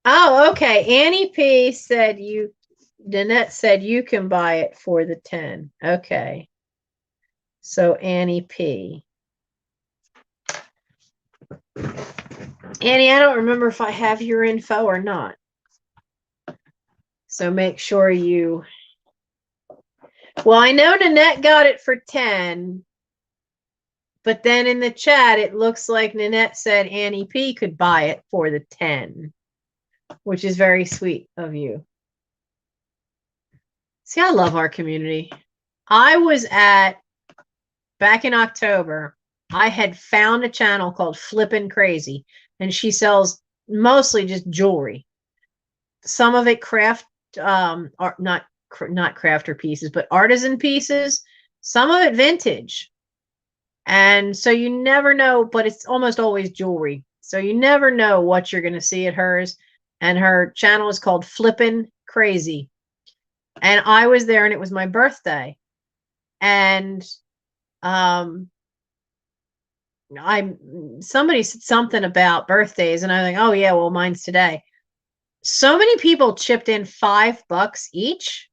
Speaker 1: Oh, okay. Annie P said Danette said you can buy it for the 10. Okay. So Annie P. Annie, I don't remember if I have your info or not. So make sure you. Well, I know Nanette got it for 10. But then in the chat, it looks like Nanette said Annie P could buy it for the 10, which is very sweet of you. See, I love our community. I was back in October, I had found a channel called Flippin' Crazy, and she sells mostly just jewelry. Some of it not crafter pieces, but artisan pieces. Some of it vintage. And so you never know, but it's almost always jewelry. So you never know what you're going to see at hers. And her channel is called Flippin' Crazy. And I was there, and it was my birthday. And somebody said something about birthdays, and I think, oh yeah, well, mine's today. so many people chipped in $5 each.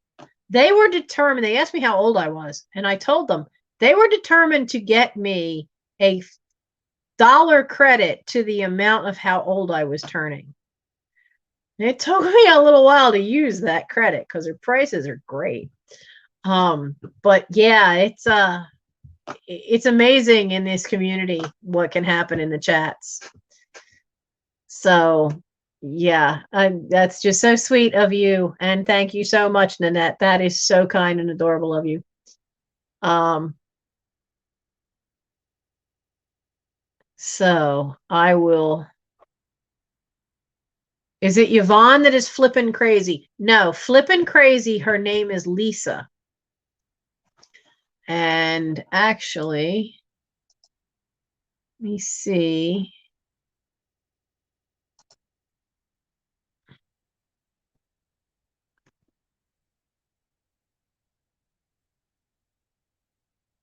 Speaker 1: They were determined. They asked me how old I was, and I told them they were determined to get me a dollar credit to the amount of how old I was turning. It took me a little while to use that credit because their prices are great. But yeah, it's amazing in this community what can happen in the chats. So yeah, that's just so sweet of you, and thank you so much, Nanette. That is so kind and adorable of you. So I will. Is it Yvonne that is flippin' crazy? No, flippin' crazy. Her name is Lisa. And actually, let me see.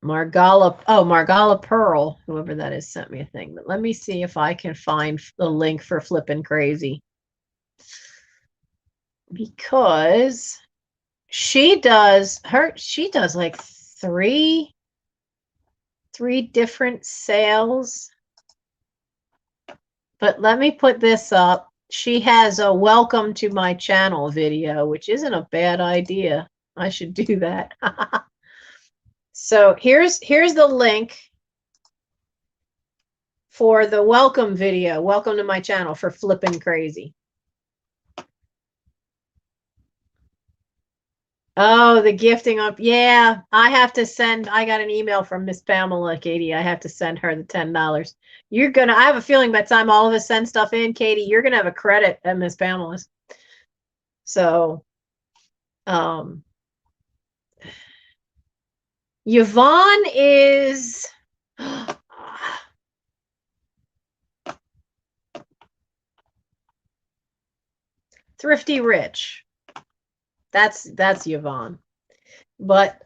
Speaker 1: Margala Pearl, whoever that is, sent me a thing. But let me see if I can find the link for Flippin' Crazy. Because she does like three different sales. But let me put this up. She has a welcome to my channel video, which isn't a bad idea. I should do that. So here's the link for the welcome video. Welcome to my channel for Flippin' Crazy. Oh, the gifting up. Yeah, I have to send. I got an email from Miss Pamela, Katie. I have to send her the $10. I have a feeling by the time all of us send stuff in, Katie, you're going to have a credit at Miss Pamela's. So, Yvonne is Thrifty Rich. That's Yvonne. But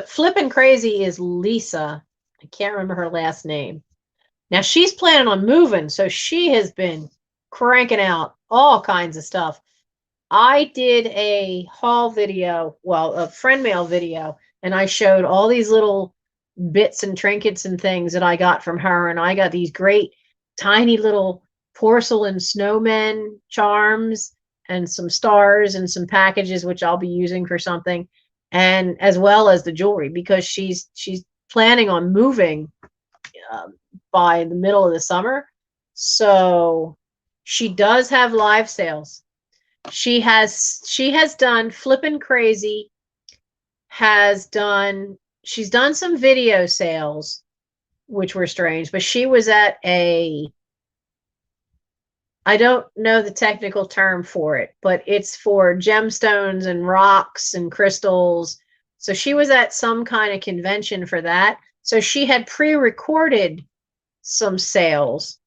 Speaker 1: Flippin' Crazy is Lisa. I can't remember her last name. Now she's planning on moving, so she has been cranking out all kinds of stuff. I did a haul video, well, a friend mail video, and I showed all these little bits and trinkets and things that I got from her, and I got these great tiny little porcelain snowmen charms and some stars and some packages which I'll be using for something, and as well as the jewelry, because she's planning on moving by the middle of the summer. So she does have live sales. She has done Flippin' Crazy, she's done some video sales, which were strange, but she was at I don't know the technical term for it, but it's for gemstones and rocks and crystals. So she was at some kind of convention for that. So she had pre-recorded some sales.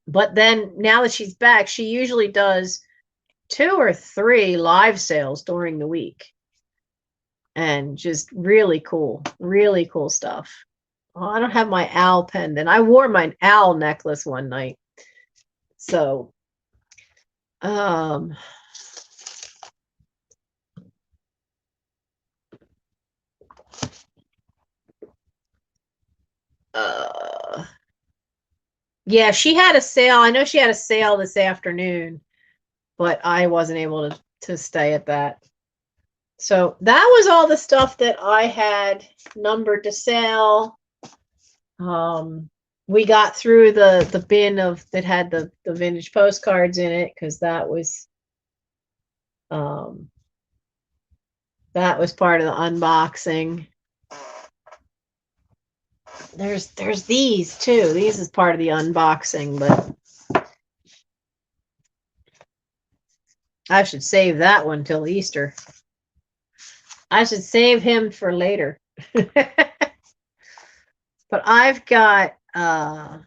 Speaker 1: But then now that she's back, she usually does 2 or 3 live sales during the week. And just really cool stuff. Oh, I don't have my owl pendant. I wore my owl necklace one night. So, yeah, she had a sale. I know she had a sale this afternoon, but I wasn't able to stay at that. So that was all the stuff that I had numbered to sell. We got through the bin that had the vintage postcards in it, because that was part of the unboxing. There's these too. These is part of the unboxing, but I should save that one till Easter. I should save him for later. But I've got I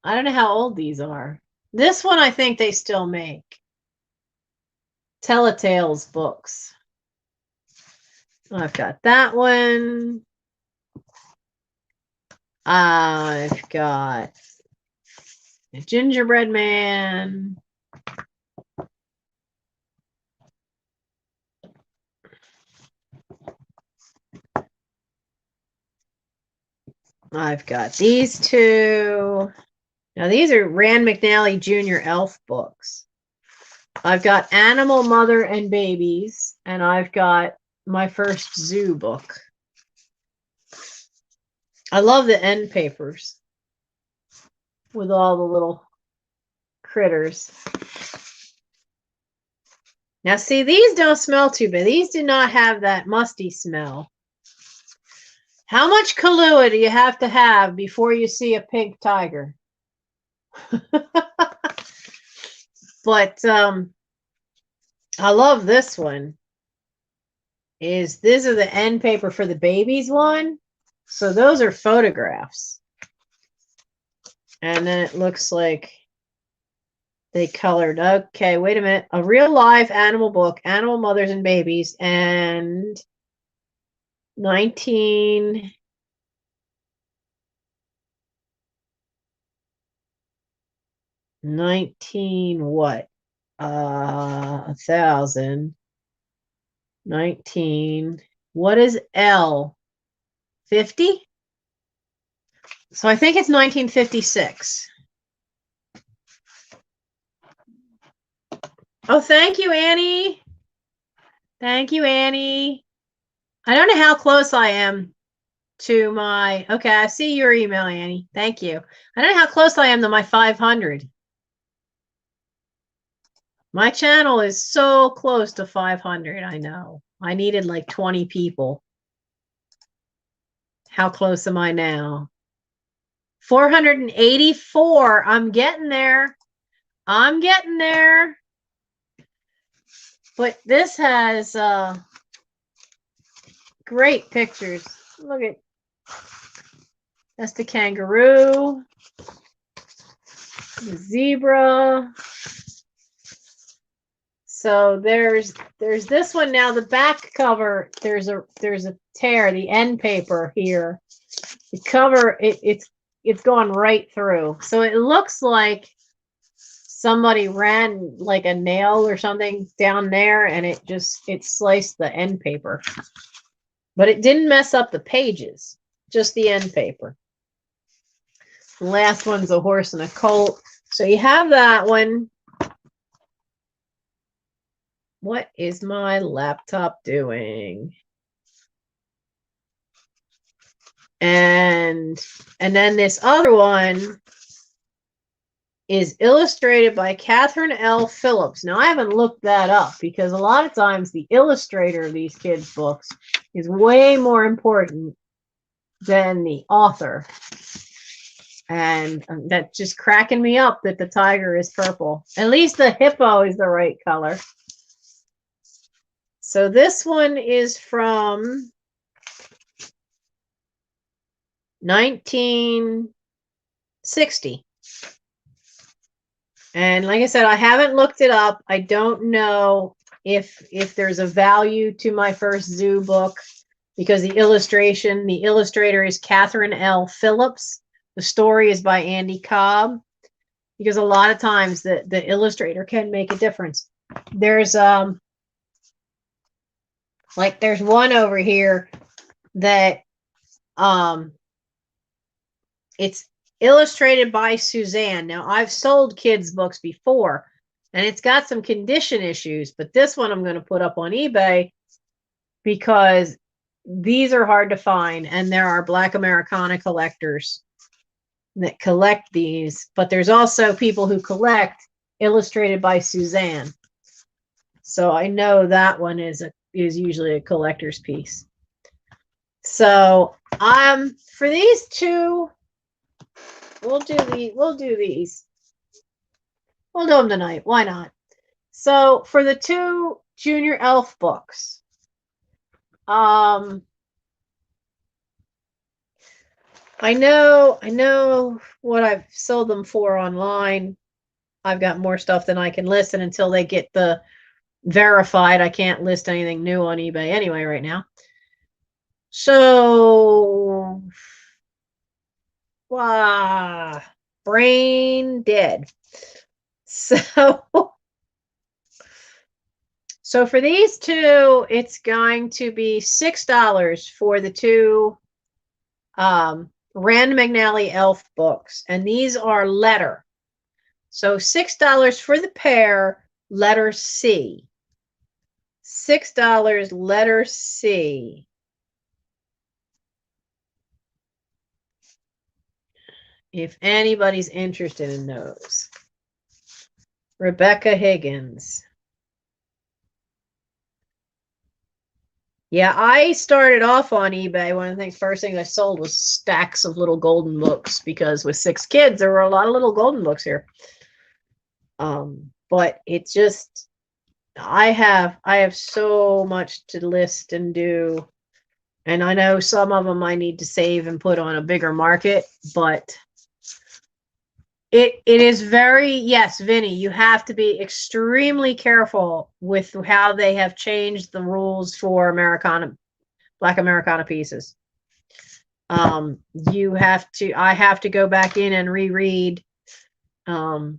Speaker 1: don't know how old these are. This one I think they still make. Telltale's books. I've got that one. I've got A gingerbread man. I've got these two. Now, these are Rand McNally Jr. Elf books. I've got Animal Mother and Babies, and I've got my first zoo book. I love the end papers with all the little critters. Now, see, these don't smell too bad. These do not have that musty smell. How much Kahlua do you have to have before you see a pink tiger? But I love this one. These are the end paper for the babies one. So those are photographs. And then it looks like they colored. Okay, wait a minute. A real live animal book, Animal Mothers and Babies, and 19 what? 1,000. 19. What is L? 50? So I think it's 1956. Oh, thank you, Annie. Thank you, Annie. I don't know how close I am to my... Okay, I see your email, Annie. Thank you. I don't know how close I am to my 500. My channel is so close to 500, I know. I needed like 20 people. How close am I now? 484. I'm getting there. I'm getting there. But this has great pictures. Look at that's the kangaroo, the zebra. So there's this one now. The back cover, there's a tear. The end paper here. The cover it's gone right through. So it looks like somebody ran like a nail or something down there, and it sliced the end paper. But it didn't mess up the pages, just the end paper. The last one's a horse and a colt. So you have that one. What is my laptop doing? And then this other one is illustrated by Catherine L. Phillips. Now, I haven't looked that up because a lot of times the illustrator of these kids' books is way more important than the author. And that's just cracking me up that the tiger is purple. At least the hippo is the right color. So this one is from 1960. And like I said, I haven't looked it up. I don't know if there's a value to my first zoo book because the illustrator is Catherine L. Phillips. The story is by Andy Cobb. Because a lot of times the illustrator can make a difference. There's there's one over here that it's illustrated by Suzanne. Now, I've sold kids' books before, and it's got some condition issues, but this one I'm going to put up on eBay because these are hard to find, and there are Black Americana collectors that collect these, but there's also people who collect illustrated by Suzanne. So I know that one is usually a collector's piece. So for these two, we'll do these. We'll do them tonight. Why not? So for the two Junior Elf books, I know what I've sold them for online. I've got more stuff than I can list, and until they get the verified, I can't list anything new on eBay anyway right now. So, wow, brain dead. So, so for these two, it's going to be $6 for the two Rand McNally Elf books. And these are letter. So $6 for the pair, letter C. $6, letter C. If anybody's interested in those. Rebecca Higgins. Yeah, I started off on eBay. One of the first things I sold was stacks of little golden books, because with 6 kids, there were a lot of little golden books here. But it just, I have so much to list and do. And I know some of them I need to save and put on a bigger market, but it is very, yes, Vinny, you have to be extremely careful with how they have changed the rules for Americana, Black Americana pieces. I have to go back in and reread how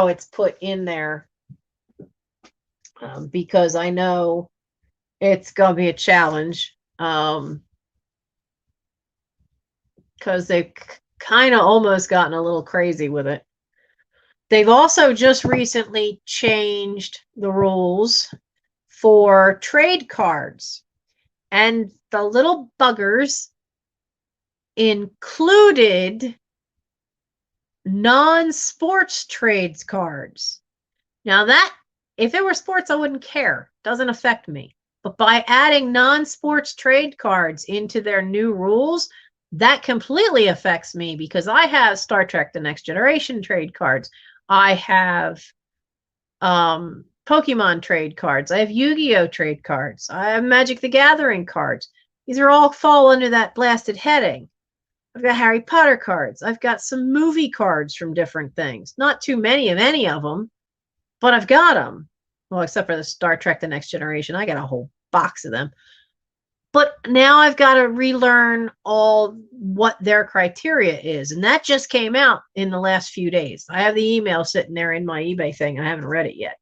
Speaker 1: it's put in there, because I know it's gonna be a challenge, because they've kind of almost gotten a little crazy with it. They've also just recently changed the rules for trade cards, and the little buggers included non-sports trades cards. Now that, if it were sports, I wouldn't care. Doesn't affect me. But by adding non-sports trade cards into their new rules, that completely affects me, because I have Star Trek: The Next Generation trade cards. I have Pokemon trade cards. I have Yu-Gi-Oh trade cards. I have Magic the Gathering cards. These are all fall under that blasted heading. I've got Harry Potter cards. I've got some movie cards from different things. Not too many of any of them, but I've got them. Well, except for the Star Trek: The Next Generation. I got a whole box of them. But now I've got to relearn all what their criteria is. And that just came out in the last few days. I have the email sitting there in my eBay thing. I haven't read it yet.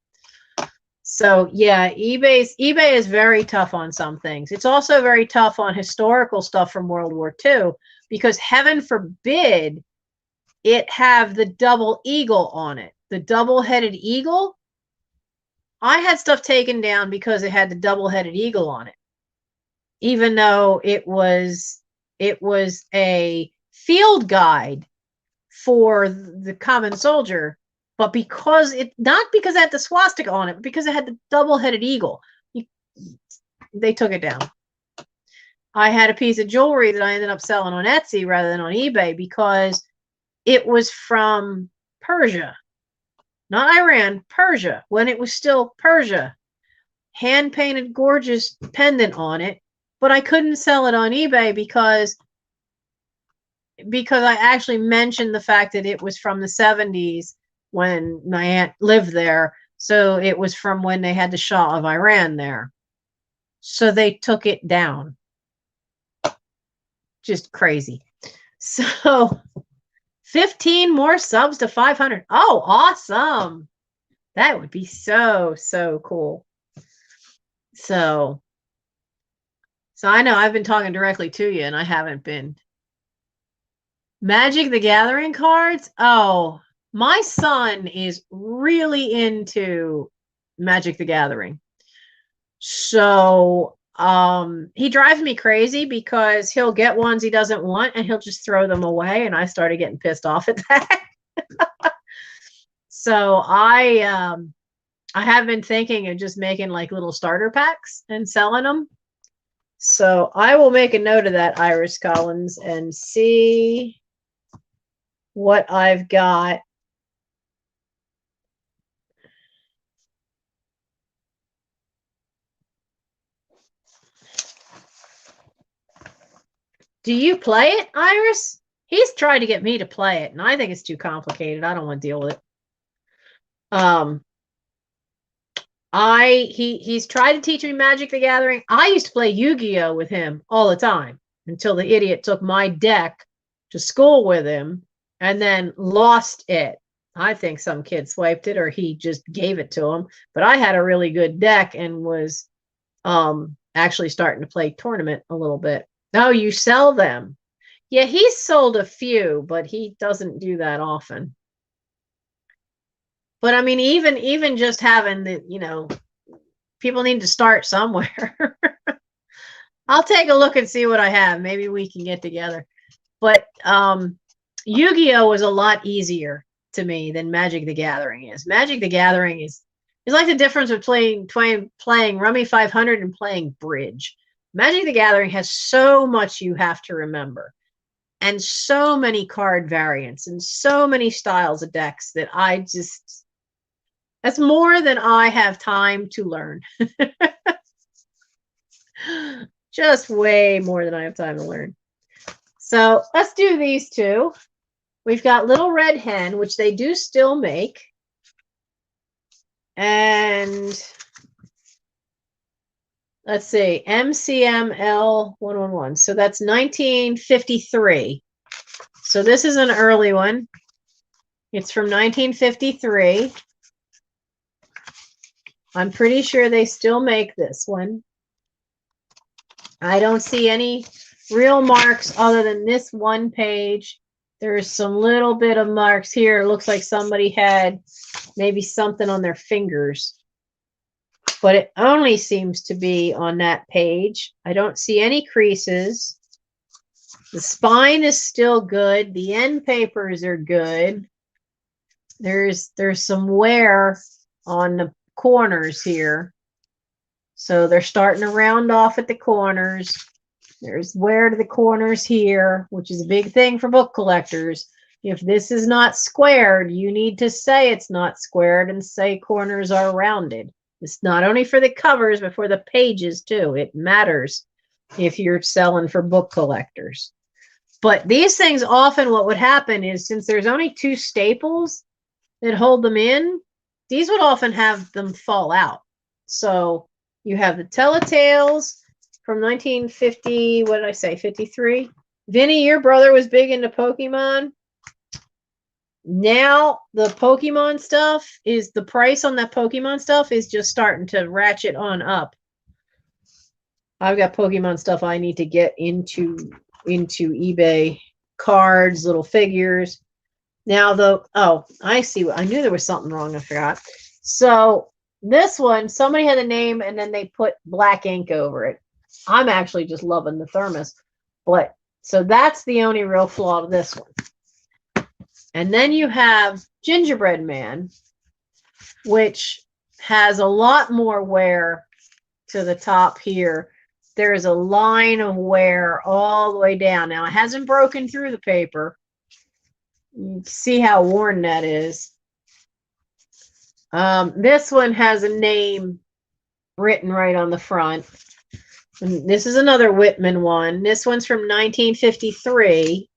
Speaker 1: So yeah, eBay is very tough on some things. It's also very tough on historical stuff from World War II, because heaven forbid it have the double eagle on it. The double-headed eagle. I had stuff taken down because it had the double-headed eagle on it, even though it was a field guide for the common soldier, but because not because it had the swastika on it, but because it had the double-headed eagle, they took it down. I had a piece of jewelry that I ended up selling on Etsy rather than on eBay, because it was from Persia, not Iran, Persia, when it was still Persia. Hand-painted, gorgeous pendant on it. But I couldn't sell it on eBay because I actually mentioned the fact that it was from the 70s when my aunt lived there. So it was from when they had the Shah of Iran there. So they took it down. Just crazy. So 15 more subs to 500. Oh, awesome. That would be so, so cool. So I know I've been talking directly to you and I haven't been. Magic the Gathering cards? Oh, my son is really into Magic the Gathering. So he drives me crazy, because he'll get ones he doesn't want and he'll just throw them away, and I started getting pissed off at that. So I have been thinking of just making like little starter packs and selling them. So I will make a note of that, Iris Collins, and see what I've got. Do you play it, Iris? He's tried to get me to play it, and I think it's too complicated. I don't want to deal with it. He's tried to teach me Magic the Gathering. I used to play Yu-Gi-Oh with him all the time until the idiot took my deck to school with him and then lost it. I think some kid swiped it or he just gave it to him. But I had a really good deck and was actually starting to play tournament a little bit. Oh, you sell them. Yeah, he's sold a few, but he doesn't do that often. But I mean, even just having the, you know, people need to start somewhere. I'll take a look and see what I have. Maybe we can get together. But Yu-Gi-Oh was a lot easier to me than Magic the Gathering is. Magic the Gathering is like the difference between playing Rummy 500 and playing Bridge. Magic the Gathering has so much you have to remember, and so many card variants, and so many styles of decks that that's more than I have time to learn. Just way more than I have time to learn. So let's do these two. We've got Little Red Hen, which they do still make. And let's see, MCML 111. So that's 1953. So this is an early one. It's from 1953. I'm pretty sure they still make this one. I don't see any real marks other than this one page. There's some little bit of marks here. It looks like somebody had maybe something on their fingers. But it only seems to be on that page. I don't see any creases. The spine is still good. The end papers are good. There's some wear on the corners here. So they're starting to round off at the corners. There's wear to the corners here, which is a big thing for book collectors. If this is not squared, you need to say it's not squared and say corners are rounded. It's not only for the covers, but for the pages too. It matters if you're selling for book collectors. But these things often, what would happen is, since there's only two staples that hold them in, these would often have them fall out. So you have the Telltales from 1950, what did I say, 53? Vinny, your brother was big into Pokemon. Now the Pokemon stuff is, the price on that Pokemon stuff is just starting to ratchet on up. I've got Pokemon stuff I need to get into eBay, cards, little figures. Now oh, I see. I knew there was something wrong. I forgot. So this one, somebody had a name and then they put black ink over it. I'm actually just loving the thermos. But so that's the only real flaw to this one. And then you have Gingerbread Man, which has a lot more wear to the top here. There's a line of wear all the way down. Now, it hasn't broken through the paper. You can see how worn that is. This one has a name written right on the front. And this is another Whitman one. This one's from 1953.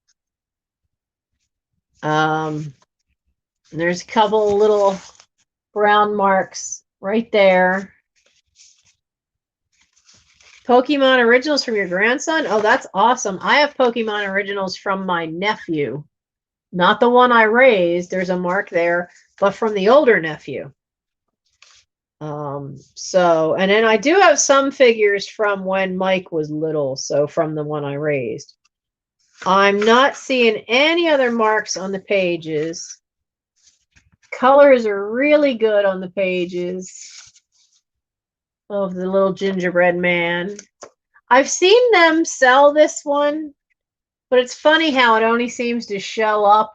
Speaker 1: There's a couple little brown marks right there. Pokemon originals from your grandson? Oh, that's awesome. I have Pokemon originals from my nephew. Not the one I raised. There's a mark there, but from the older nephew. So, and then I do have some figures from when Mike was little, so from the one I raised. I'm not seeing any other marks on the pages. Colors are really good on the pages of the little gingerbread man. I've seen them sell this one, but it's funny how it only seems to show up.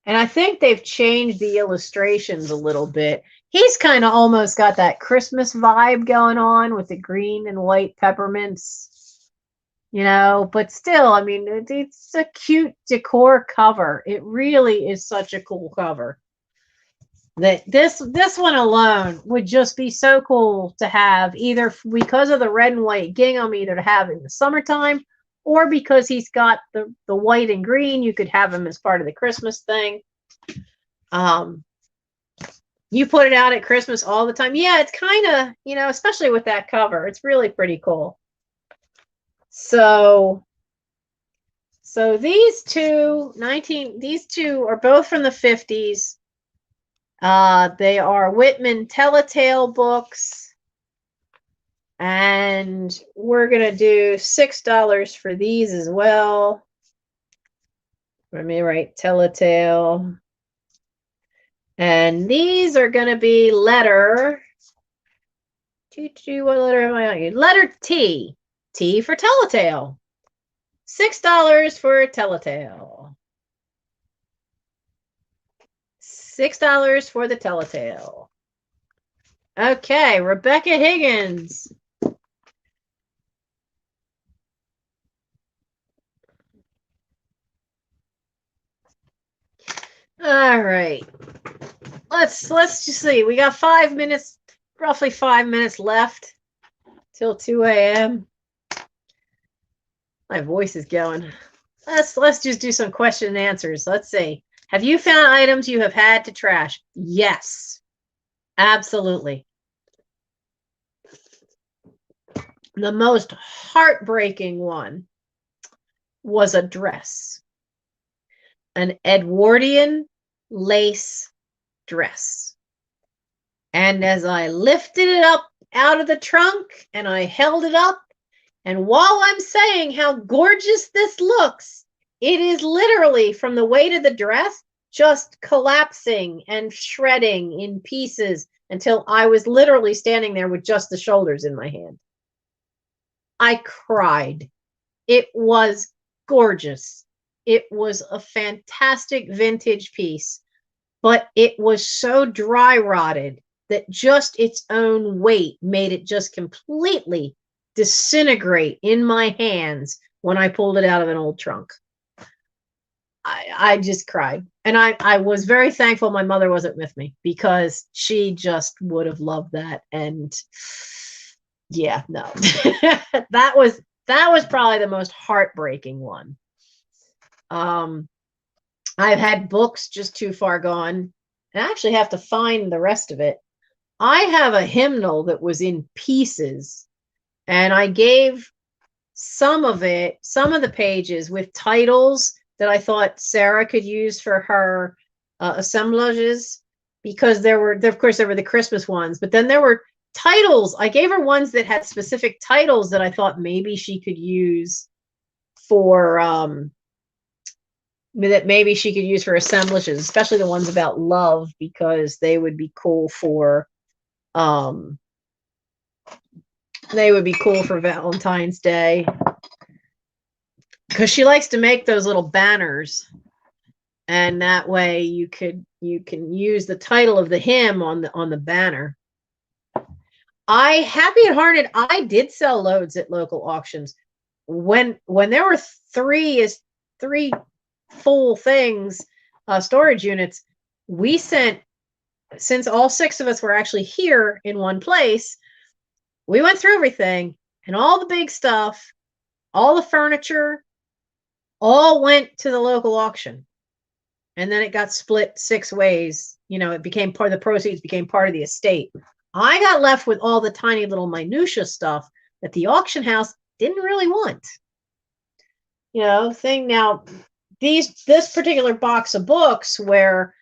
Speaker 1: And I think they've changed the illustrations a little bit. He's kind of almost got that Christmas vibe going on with the green and white peppermints, you know, but still, I mean, it's a cute decor cover. It really is such a cool cover. That this one alone would just be so cool to have, either because of the red and white gingham, either to have in the summertime, or because he's got the white and green, you could have him as part of the Christmas thing. You put it out at Christmas all the time. Yeah, it's kind of, you know, especially with that cover, it's really pretty cool. So So these two are both from the 50s. They are Whitman Telltale books. And we're going to do $6 for these as well. Let me write Telltale. And these are going to be letter. What letter am I on? Letter T. T for Telltale. $6 for Telltale. $6 for the Telltale. Okay, Rebecca Higgins. All right. Let's just see. We got 5 minutes, roughly 5 minutes left till 2 a.m. My voice is going. Let's just do some question and answers. Let's see. Have you found items you have had to trash? Yes. Absolutely. The most heartbreaking one was a dress. An Edwardian lace dress. And as I lifted it up out of the trunk and I held it up, and while I'm saying how gorgeous this looks, it is literally from the weight of the dress just collapsing and shredding in pieces until I was literally standing there with just the shoulders in my hand. I cried. It was gorgeous. It was a fantastic vintage piece, but it was so dry rotted that just its own weight made it just completely disintegrate in my hands when I pulled it out of an old trunk. I just cried. And I was very thankful my mother wasn't with me, because she just would have loved that. And yeah, no. that was probably the most heartbreaking one. I've had books just too far gone. I actually have to find the rest of it. I have a hymnal that was in pieces, and I gave some of the pages with titles that I thought Sarah could use for her assemblages, because there were the Christmas ones, but then there were titles. I gave her ones that had specific titles that I thought maybe she could use for assemblages, especially the ones about love, because they would be cool for Valentine's Day, because she likes to make those little banners, and that way you can use the title of the hymn on the banner. Happy and Hearted, I did sell loads at local auctions. When there were three full things, storage units, we sent, since all 6 of us were actually here in one place, we went through everything, and all the big stuff, all the furniture, all went to the local auction. And then it got split 6 ways. It became part of the proceeds, became part of the estate. I got left with all the tiny little minutia stuff that the auction house didn't really want. Now, this particular box of books where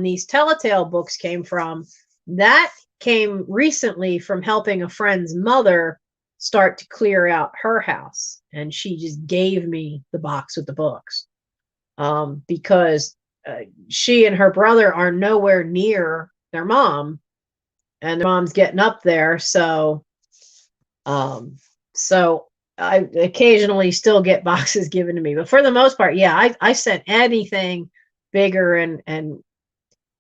Speaker 1: these Telltale books came from, that came recently from helping a friend's mother start to clear out her house, and she just gave me the box with the books, because she and her brother are nowhere near their mom, and their mom's getting up there, so I occasionally still get boxes given to me, but for the most part, yeah, I sent anything bigger and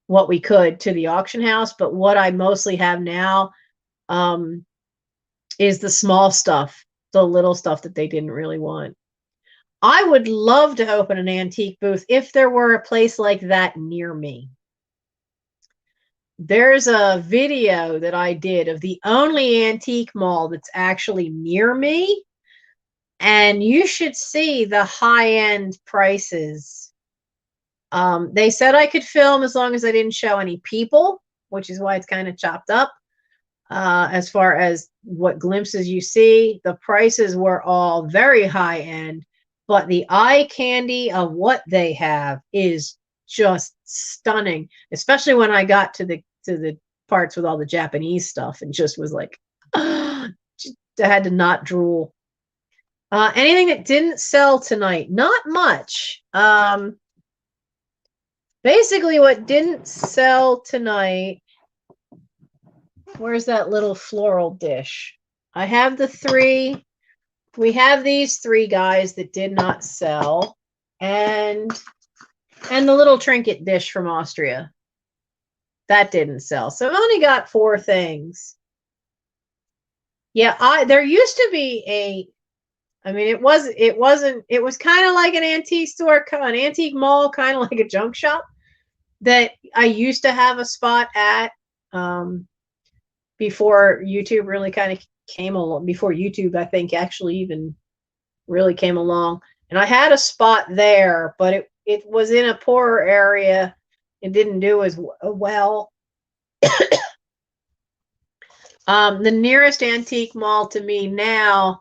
Speaker 1: what we could to the auction house. But what I mostly have now is the small stuff, the little stuff that they didn't really want. I would love to open an antique booth if there were a place like that near me. There's a video that I did of the only antique mall that's actually near me, and you should see the high-end prices. They said I could film as long as I didn't show any people, which is why it's kind of chopped up. As far as what glimpses you see, the prices were all very high-end, but the eye candy of what they have is just stunning, especially when I got to the parts with all the Japanese stuff and just was like, I had to not drool. Anything that didn't sell tonight? Not much. Basically what didn't sell tonight, where's that little floral dish? I have the three. We have these three guys that did not sell, and the little trinket dish from Austria. That didn't sell. So I've only got 4 things. Yeah, there used to be it was kind of like an antique store, an antique mall, kind of like a junk shop that I used to have a spot at before YouTube really kind of came along, before YouTube, I think, actually even really came along. And I had a spot there, but it was in a poorer area. It didn't do as well. The nearest antique mall to me now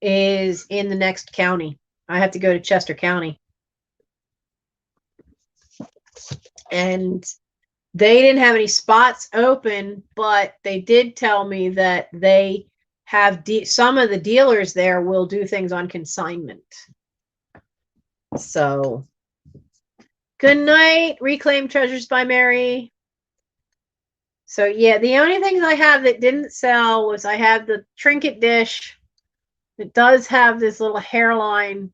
Speaker 1: is in the next county. I have to go to Chester County. And they didn't have any spots open, but they did tell me that they have some of the dealers there will do things on consignment. So, good night, Reclaimed Treasures by Mary. So yeah, the only things I have that didn't sell was I have the trinket dish. It does have this little hairline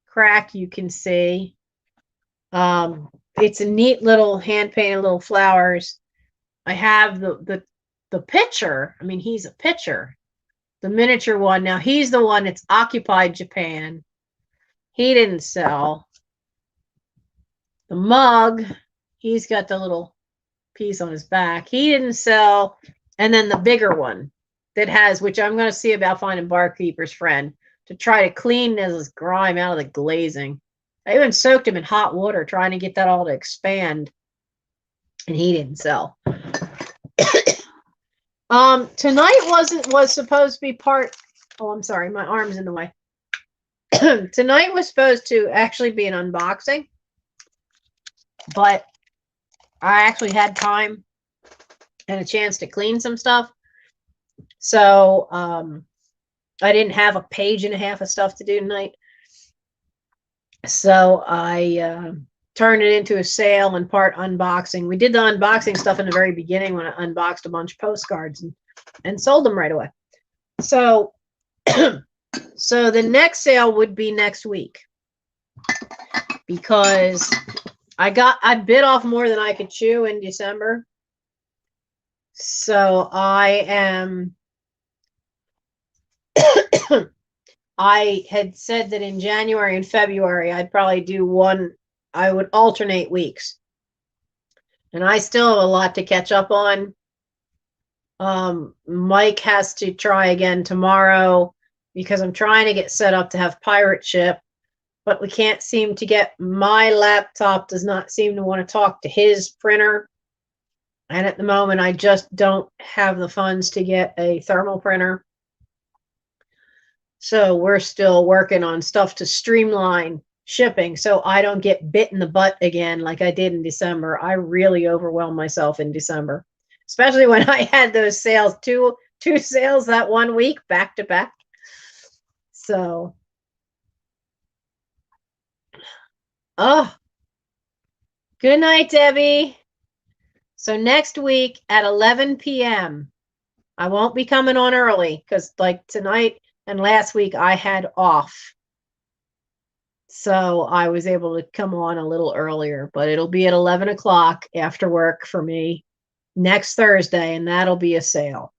Speaker 1: crack you can see. It's a neat little hand-painted little flowers. I have the pitcher. I mean, he's a pitcher. The miniature one. Now, he's the one that's occupied Japan. He didn't sell. The mug, he's got the little piece on his back. He didn't sell. And then the bigger one that has, which I'm going to see about finding Barkeeper's Friend to try to clean this grime out of the glazing. I even soaked him in hot water trying to get that all to expand, and he didn't sell. Tonight was supposed to be part. Oh, I'm sorry, my arm's in the way. Tonight was supposed to actually be an unboxing, but I actually had time and a chance to clean some stuff, so I didn't have a page and a half of stuff to do tonight. So I turned it into a sale and part unboxing. We did the unboxing stuff in the very beginning when I unboxed a bunch of postcards and sold them right away. So, so the next sale would be next week because I bit off more than I could chew in December. So I am. I had said that in January and February, I'd probably do one. I would alternate weeks. And I still have a lot to catch up on. Mike has to try again tomorrow because I'm trying to get set up to have pirate ship, but we can't seem to get, my laptop does not seem to want to talk to his printer. And at the moment, I just don't have the funds to get a thermal printer. So we're still working on stuff to streamline shipping so I don't get bit in the butt again like I did in December. I really overwhelmed myself in December, especially when I had those sales, two sales that one week back to back. So, oh, good night, Debbie. So next week at 11 p.m., I won't be coming on early because like tonight and last week I had off. So I was able to come on a little earlier, but it'll be at 11 o'clock after work for me next Thursday, and that'll be a sale.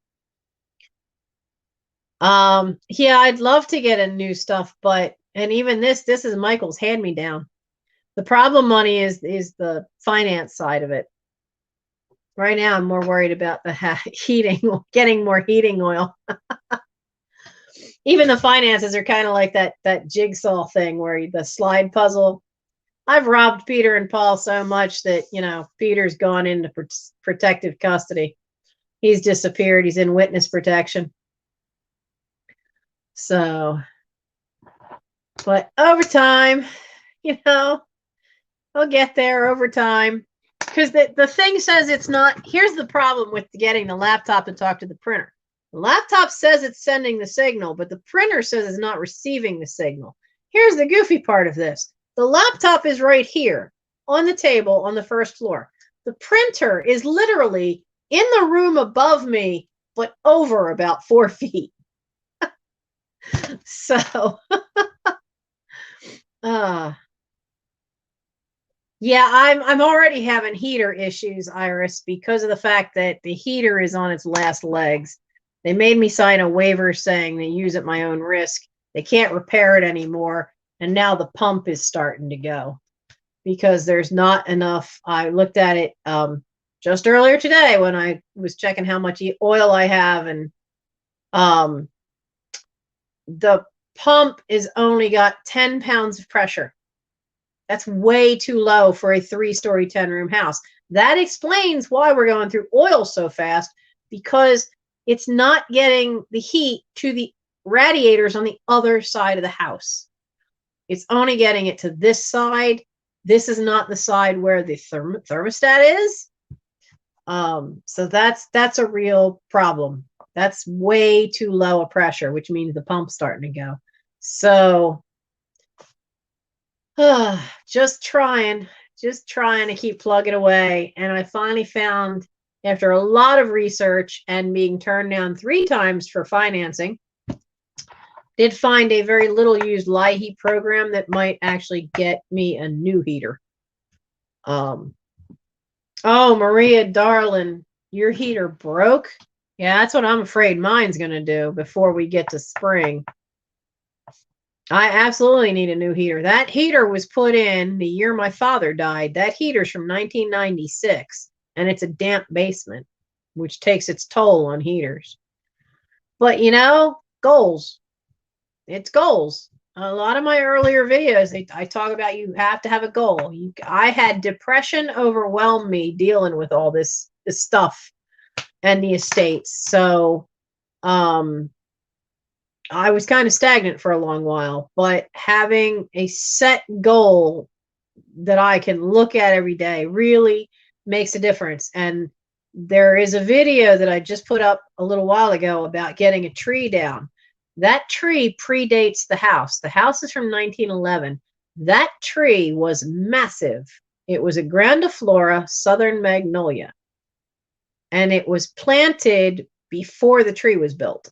Speaker 1: Yeah, I'd love to get a new stuff, but, and even this is Michael's hand-me-down. The problem money is the finance side of it. Right now, I'm more worried about the heating, getting more heating oil. Even the finances are kind of like that jigsaw thing where the slide puzzle. I've robbed Peter and Paul so much that, you know, Peter's gone into protective custody. He's disappeared. He's in witness protection. So, But over time, you know, I'll get there over time. Because the thing says it's not. Here's the problem with getting the laptop to talk to the printer. The laptop says it's sending the signal, but the printer says it's not receiving the signal. Here's the goofy part of this. The laptop is right here on the table on the first floor. The printer is literally in the room above me, but over about 4 feet. So, yeah, I'm already having heater issues, Iris, because of the fact that the heater is on its last legs. They made me sign a waiver saying they use at my own risk. They can't repair it anymore, and now the pump is starting to go because there's not enough. I looked at it just earlier today when I was checking how much oil I have, and the pump is only got 10 pounds of pressure. That's way too low for a 3-story, 10-room house. That explains why we're going through oil so fast, because it's not getting the heat to the radiators on the other side of the house. It's only getting it to this side. This is not the side where the thermostat is. So that's a real problem. That's way too low a pressure, which means the pump's starting to go. So just trying to keep plugging away. And I finally found, after a lot of research and being turned down 3 times for financing, did find a very little used LIHEAP program that might actually get me a new heater. Oh, Maria, darling, your heater broke? Yeah, that's what I'm afraid mine's going to do before we get to spring. I absolutely need a new heater. That heater was put in the year my father died. That heater's from 1996, and it's a damp basement, which takes its toll on heaters. But, goals. It's goals. A lot of my earlier videos, I talk about you have to have a goal. I had depression overwhelm me dealing with all this stuff and the estates. So, I was kind of stagnant for a long while, but having a set goal that I can look at every day really makes a difference. And there is a video that I just put up a little while ago about getting a tree down. That tree predates the house. The house is from 1911. That tree was massive. It was a grandiflora southern magnolia, and it was planted before the tree was built.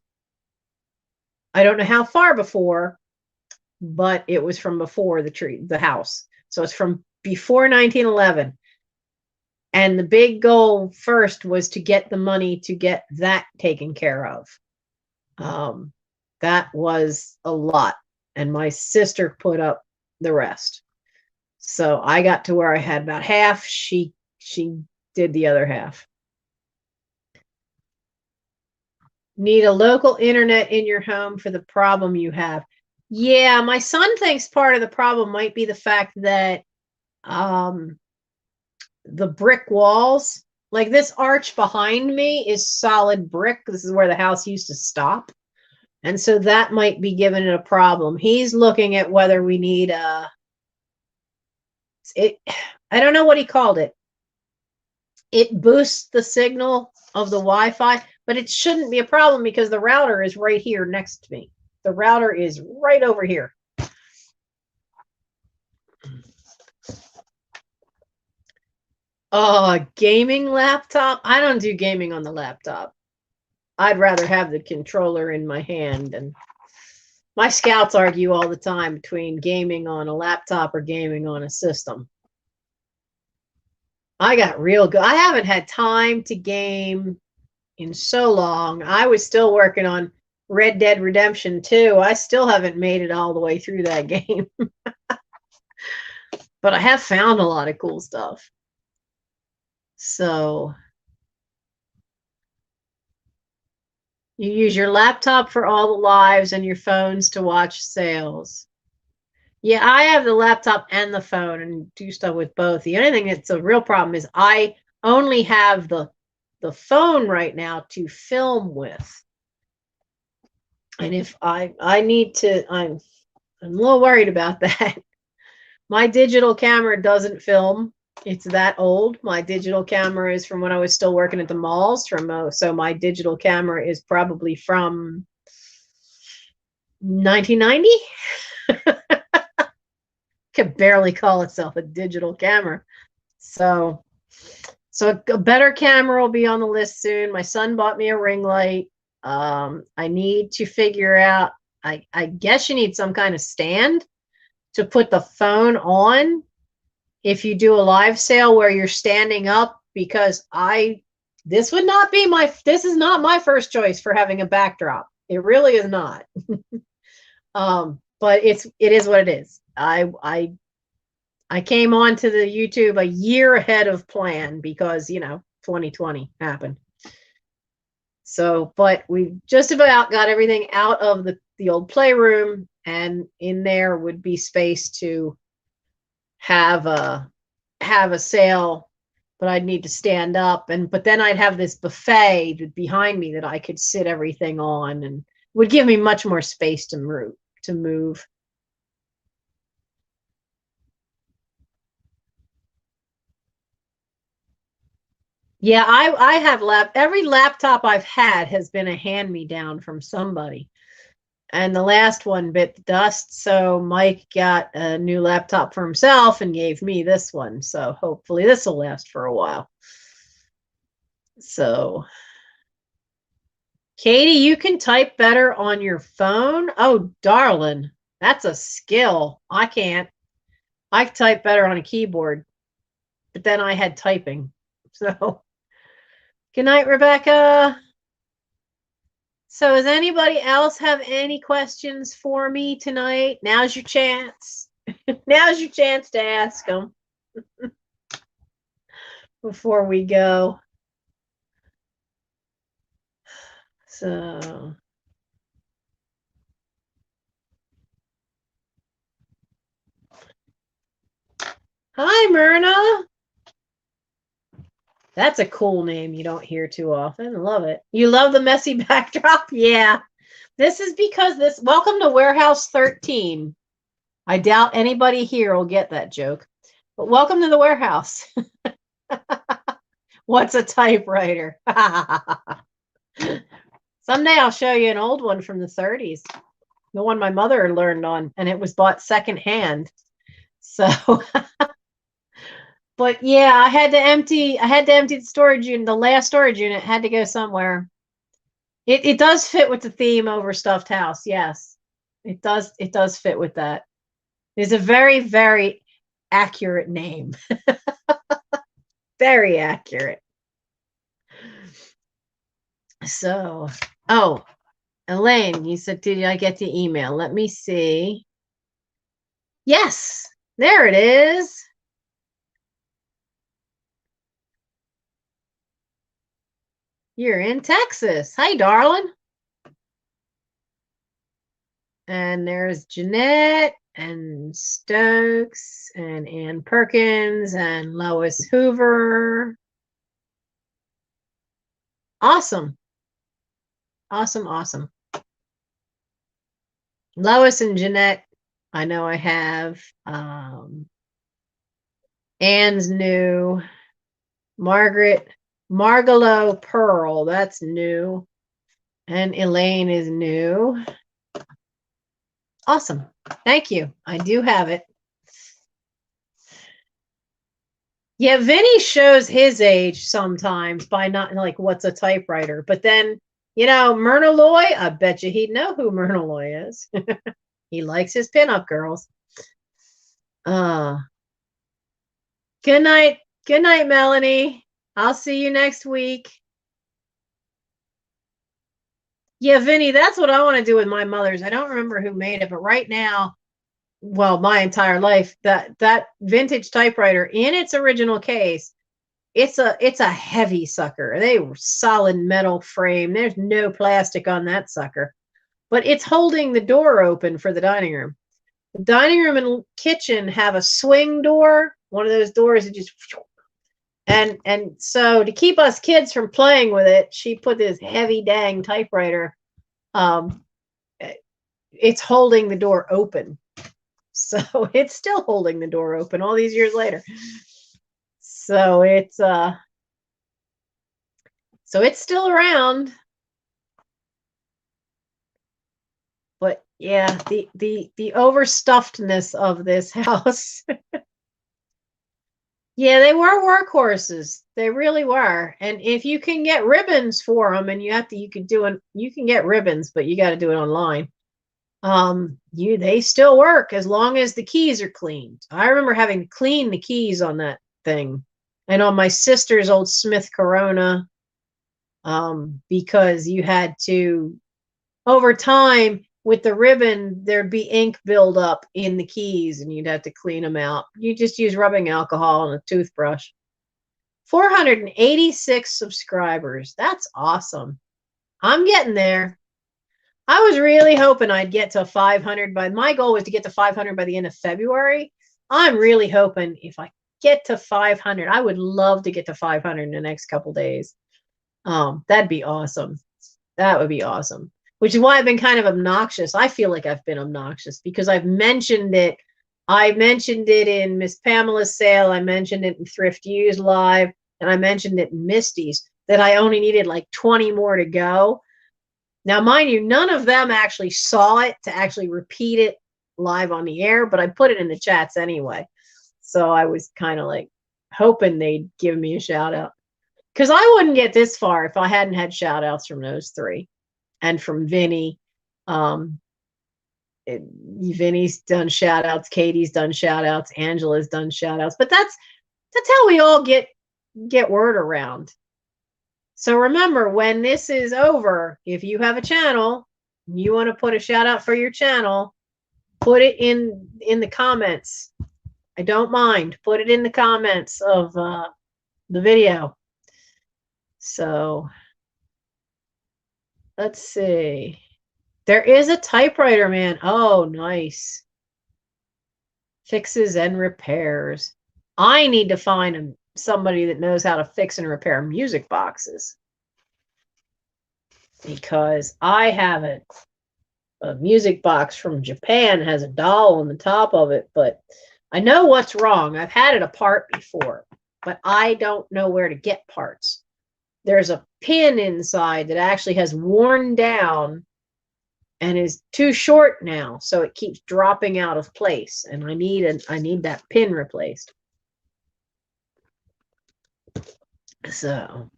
Speaker 1: I don't know how far before, but it was from before the house. So it's from before 1911. And the big goal first was to get the money to get that taken care of. That was a lot. And my sister put up the rest. So I got to where I had about half. She did the other half. Need a local internet in your home for the problem you have. Yeah, my son thinks part of the problem might be the fact that the brick walls, like this arch behind me is solid brick. This is where the house used to stop. And so that might be giving it a problem. He's looking at whether we need I don't know what he called it. It boosts the signal of the Wi-Fi, but it shouldn't be a problem because the router is right here next to me. The router is right over here. Gaming laptop? I don't do gaming on the laptop. I'd rather have the controller in my hand. And my scouts argue all the time between gaming on a laptop or gaming on a system. I got real good. I haven't had time to game in so long. I was still working on Red Dead Redemption 2. I still haven't made it all the way through that game. But I have found a lot of cool stuff. So you use your laptop for all the lives and your phones to watch sales. Yeah, I have the laptop and the phone and do stuff with both. The only thing that's a real problem is I only have the phone right now to film with. And if I need to, I'm a little worried about that. My digital camera doesn't film. It's that old. My digital camera is from when I was still working at the malls. So my digital camera is probably from 1990. Could barely call itself a digital camera. So a better camera will be on the list soon. My son bought me a ring light. I need to figure out, I guess you need some kind of stand to put the phone on if you do a live sale where you're standing up, because this is not my first choice for having a backdrop. It really is not. But it is what it is. I came onto the YouTube a year ahead of plan because, 2020 happened. So, but we've just about got everything out of the old playroom, and in there would be space to have a sale, but I'd need to stand up, but then I'd have this buffet behind me that I could sit everything on, and would give me much more space to move. Yeah, I have every laptop I've had has been a hand-me-down from somebody. And the last one bit the dust, so Mike got a new laptop for himself and gave me this one. So hopefully this will last for a while. So, Katie, you can type better on your phone? Oh, darling, that's a skill. I can't. I type better on a keyboard, but then I had typing. So, good night, Rebecca. So does anybody else have any questions for me tonight? Now's your chance. Now's your chance to ask them before we go. So, hi, Myrna. That's a cool name you don't hear too often. I love it. You love the messy backdrop? Yeah. This is because welcome to Warehouse 13. I doubt anybody here will get that joke. But welcome to the warehouse. What's a typewriter? Someday I'll show you an old one from the 30s. The one my mother learned on, and it was bought secondhand. So but yeah, I had to empty the storage unit. The last storage unit had to go somewhere. It does fit with the theme Overstuffed House. Yes. It does fit with that. It's a very, very accurate name. Very accurate. So, oh, Elaine, you said, did I get the email? Let me see. Yes, there it is. You're in Texas. Hi, darling. And there's Jeanette and Stokes and Ann Perkins and Lois Hoover. Awesome. Awesome, awesome. Lois and Jeanette, I know I have. Ann's new. Margalo Pearl, that's new. And Elaine is new. Awesome. Thank you. I do have it. Yeah, Vinny shows his age sometimes by not like what's a typewriter. But then, Myrna Loy, I bet you he'd know who Myrna Loy is. He likes his pinup girls. Good night. Good night, Melanie. I'll see you next week. Yeah, Vinny, that's what I want to do with my mother's. I don't remember who made it, but right now, well, my entire life, that vintage typewriter in its original case, it's a heavy sucker. They were solid metal frame. There's no plastic on that sucker, but it's holding the door open for the dining room. The dining room and kitchen have a swing door, one of those doors that just, and so to keep us kids from playing with it, she put this heavy dang typewriter. It's holding the door open. So it's still holding the door open all these years later. So it's still around. But yeah, the overstuffedness of this house. Yeah, they were workhorses. They really were. And if you can get ribbons for them, and you can get ribbons, but you got to do it online. They still work as long as the keys are cleaned. I remember having to clean the keys on that thing, and on my sister's old Smith Corona, because you had to, over time, with the ribbon, there'd be ink buildup in the keys and you'd have to clean them out. You just use rubbing alcohol and a toothbrush. 486 subscribers. That's awesome. I'm getting there. I was really hoping I'd get to 500 my goal was to get to 500 by the end of February. I'm really hoping if I get to 500, I would love to get to 500 in the next couple days. That'd be awesome. That would be awesome. Which is why I've been kind of obnoxious. I feel like I've been obnoxious because I've mentioned it. I mentioned it in Miss Pamela's sale. I mentioned it in Thrift Use Live. And I mentioned it in Misty's, that I only needed like 20 more to go. Now, mind you, none of them actually saw it to actually repeat it live on the air, but I put it in the chats anyway. So I was kind of like hoping they'd give me a shout out. Because I wouldn't get this far if I hadn't had shout outs from those three. And from Vinny. Vinny's done shout outs, Katie's done shout outs, Angela's done shout outs, but that's how we all get word around. So remember, when this is over, if you have a channel, you want to put a shout out for your channel, put it in the comments. I don't mind. Put it in the comments of the video. So let's see. There is a typewriter man. Oh, nice. Fixes and repairs. I need to find somebody that knows how to fix and repair music boxes. Because I have a music box from Japan, has a doll on the top of it, but I know what's wrong. I've had it apart before, but I don't know where to get parts. There's a pin inside that actually has worn down and is too short now, so it keeps dropping out of place, and I need that pin replaced. So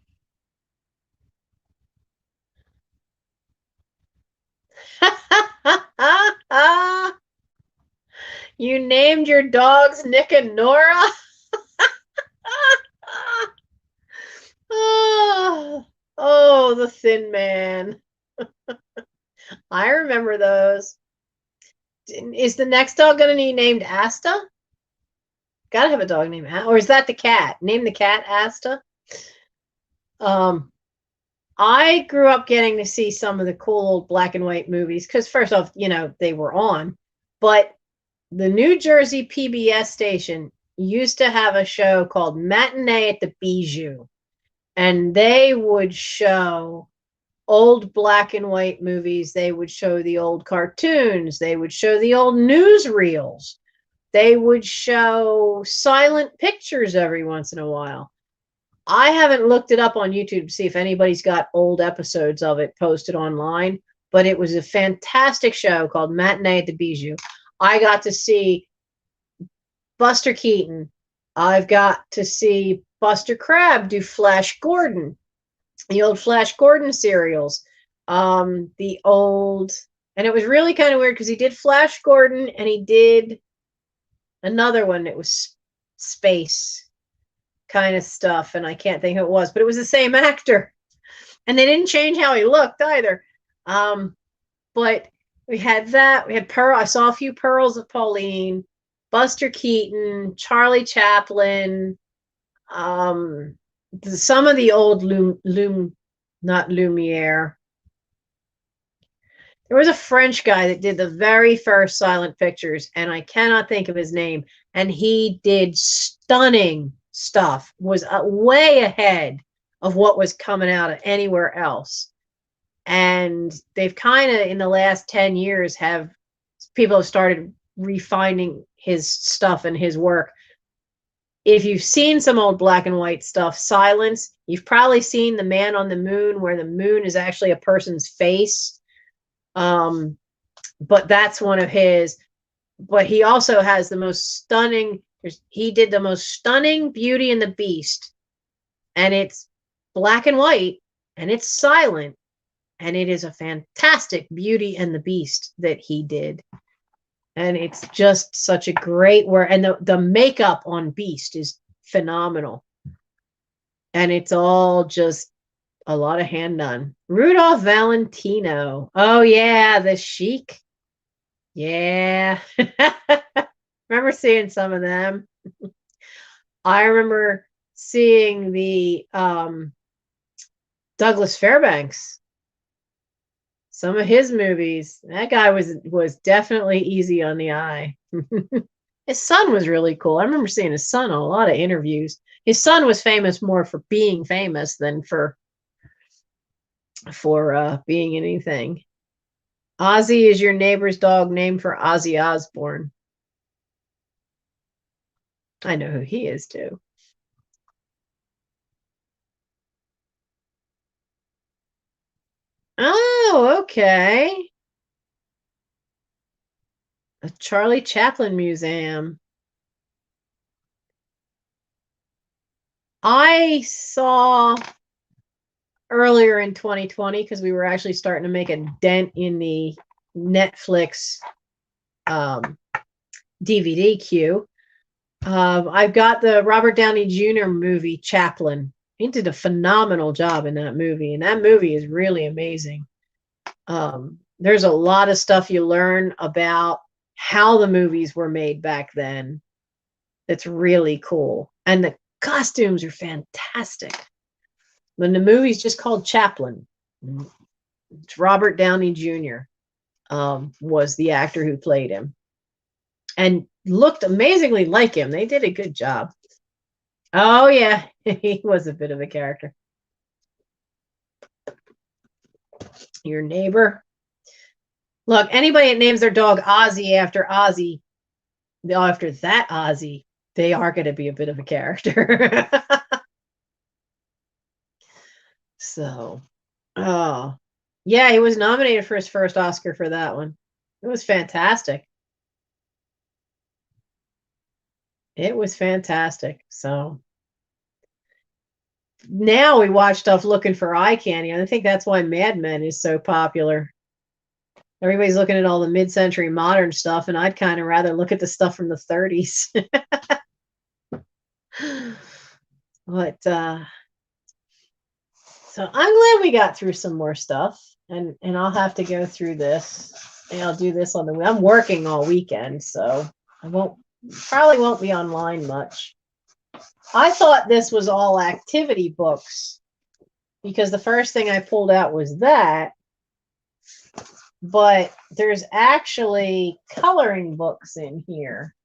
Speaker 1: you named your dogs Nick and Nora? Oh, the Thin Man. I remember those. Is the next dog going to be named Asta? Gotta have a dog named Asta. Or is that the cat? Name the cat Asta? I grew up getting to see some of the cool old black and white movies because, first off, they were on. But the New Jersey PBS station used to have a show called Matinee at the Bijou. And they would show old black and white movies. They would show the old cartoons. They would show the old newsreels. They would show silent pictures every once in a while. I haven't looked it up on YouTube to see if anybody's got old episodes of it posted online, but it was a fantastic show called Matinee at the Bijou. I got to see Buster Keaton. I've got to see Buster Crabbe do Flash Gordon, the old Flash Gordon serials. And it was really kind of weird because he did Flash Gordon and he did another one that was space kind of stuff, and I can't think who it was, but it was the same actor, and they didn't change how he looked either. But we had that. We had Pearl. I saw a few Pearls of Pauline, Buster Keaton, Charlie Chaplin, some of the old not Lumiere. There was a French guy that did the very first silent pictures, and I cannot think of his name, and he did stunning stuff, was way ahead of what was coming out of anywhere else. And they've kind of, in the last 10 years, people have started refining his stuff and his work. If you've seen some old black and white stuff, Silence, you've probably seen The Man on the Moon, where the moon is actually a person's face. But that's one of his. But he also has the most stunning, he did the most stunning Beauty and the Beast. And it's black and white, and it's silent, and it is a fantastic Beauty and the Beast that he did. And it's just such a great work. And the makeup on Beast is phenomenal. And it's all just a lot of hand done. Rudolph Valentino. Oh, yeah, the Chic. Yeah. Remember seeing some of them. I remember seeing the Douglas Fairbanks. Some of his movies, that guy was definitely easy on the eye. His son was really cool. I remember seeing his son on a lot of interviews. His son was famous more for being famous than for being anything. Ozzy is your neighbor's dog named for Ozzy Osbourne. I know who he is too. Oh, okay. A Charlie Chaplin museum. I saw earlier in 2020, because we were actually starting to make a dent in the Netflix DVD queue. I've got the Robert Downey Jr. movie, Chaplin. He did a phenomenal job in that movie, and that movie is really amazing. There's a lot of stuff you learn about how the movies were made back then. That's really cool. And the costumes are fantastic. When the movie's just called Chaplin, it's Robert Downey Jr. Was the actor who played him. And looked amazingly like him. They did a good job. Oh, yeah. He was a bit of a character. Your neighbor. Look, anybody that names their dog Ozzy after Ozzy, after that Ozzy, they are going to be a bit of a character. So, oh, yeah, he was nominated for his first Oscar for that one. It was fantastic. It was fantastic. So now we watch stuff looking for eye candy. And I think that's why Mad Men is so popular. Everybody's looking at all the mid-century modern stuff, and I'd kind of rather look at the stuff from the 30s. But so I'm glad we got through some more stuff, and I'll have to go through this. And I'll do this on the. I'm working all weekend, so I probably won't be online much. I thought this was all activity books because the first thing I pulled out was that. But there's actually coloring books in here.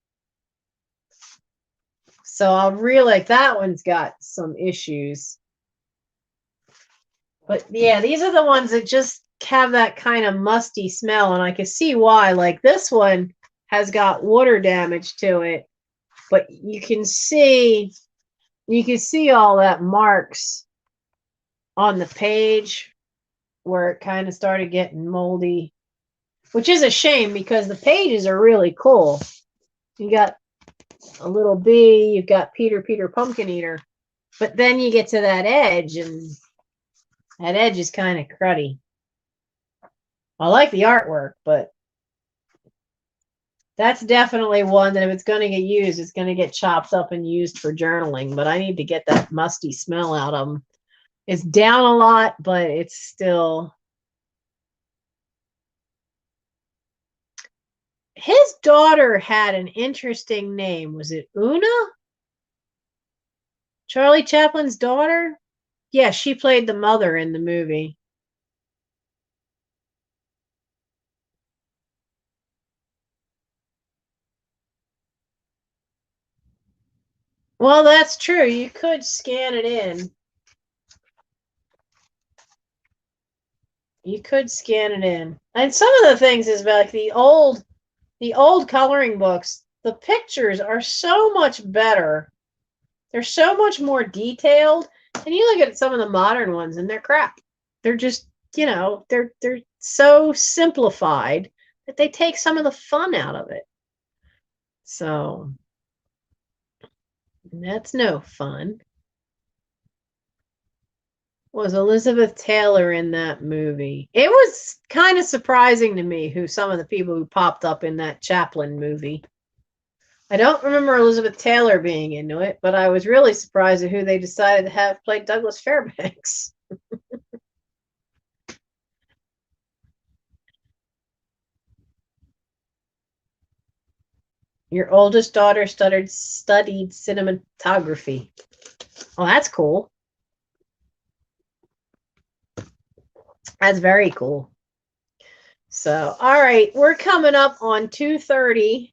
Speaker 1: So I'll really that one's got some issues. But yeah, these are the ones that just have that kind of musty smell, and I can see why. Like this one has got water damage to it, but you can see all that marks on the page where it kind of started getting moldy, which is a shame because the pages are really cool. You got a little bee, you've got Peter Pumpkin Eater, but then you get to that edge, and that edge is kind of cruddy. I like the artwork, but that's definitely one that if it's going to get used, it's going to get chopped up and used for journaling, but I need to get that musty smell out of them. It's down a lot, but it's still. His daughter had an interesting name. Was it Una? Charlie Chaplin's daughter? Yeah, she played the mother in the movie. Well, that's true. You could scan it in. You could scan it in. And some of the things is like the old the old coloring books, the pictures are so much better. They're so much more detailed. And you look at some of the modern ones and they're crap. They're just, they're so simplified that they take some of the fun out of it. So that's no fun. Was Elizabeth Taylor in that movie? It was kind of surprising to me who some of the people who popped up in that Chaplin movie. I don't remember Elizabeth Taylor being into it, but I was really surprised at who they decided to have play Douglas Fairbanks. Your oldest daughter studied cinematography. Oh, that's cool. That's very cool. So, all right, we're coming up on 2:30.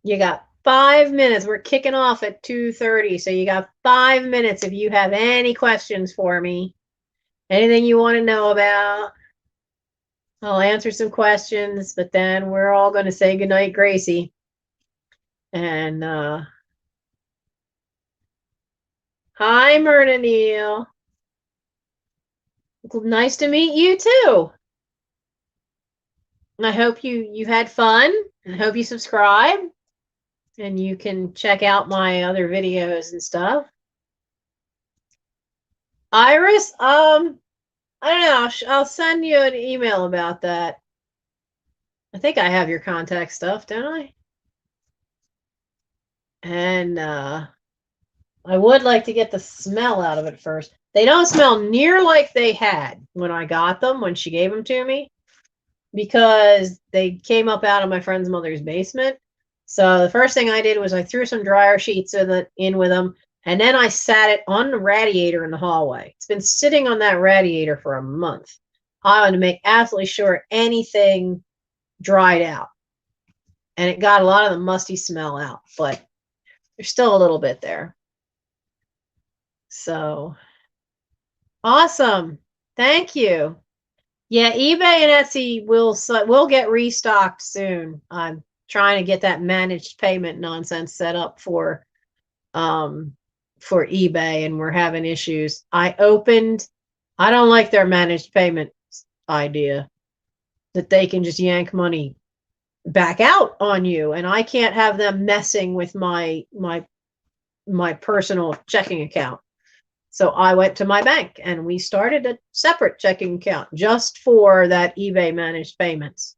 Speaker 1: You got 5 minutes. We're kicking off at 2:30. So you got 5 minutes if you have any questions for me. Anything you want to know about. I'll answer some questions, but then we're all going to say goodnight, Gracie. And hi, Myrna Neal. Nice to meet you too. I hope you had fun. I hope you subscribe. And you can check out my other videos and stuff. Iris, I don't know. I'll send you an email about that. I think I have your contact stuff, don't I? And I would like to get the smell out of it first. They don't smell near like they had when I got them, when she gave them to me, because they came up out of my friend's mother's basement. So the first thing I did was I threw some dryer sheets in with them, and then I sat it on the radiator in the hallway. It's been sitting on that radiator for a month. I wanted to make absolutely sure anything dried out. And it got a lot of the musty smell out, but there's still a little bit there. So awesome. Thank you. Yeah, eBay and Etsy will get restocked soon. I'm trying to get that managed payment nonsense set up for eBay, and we're having issues. I don't like their managed payment idea that they can just yank money back out on you, and I can't have them messing with my personal checking account. So I went to my bank and we started a separate checking account just for that eBay managed payments,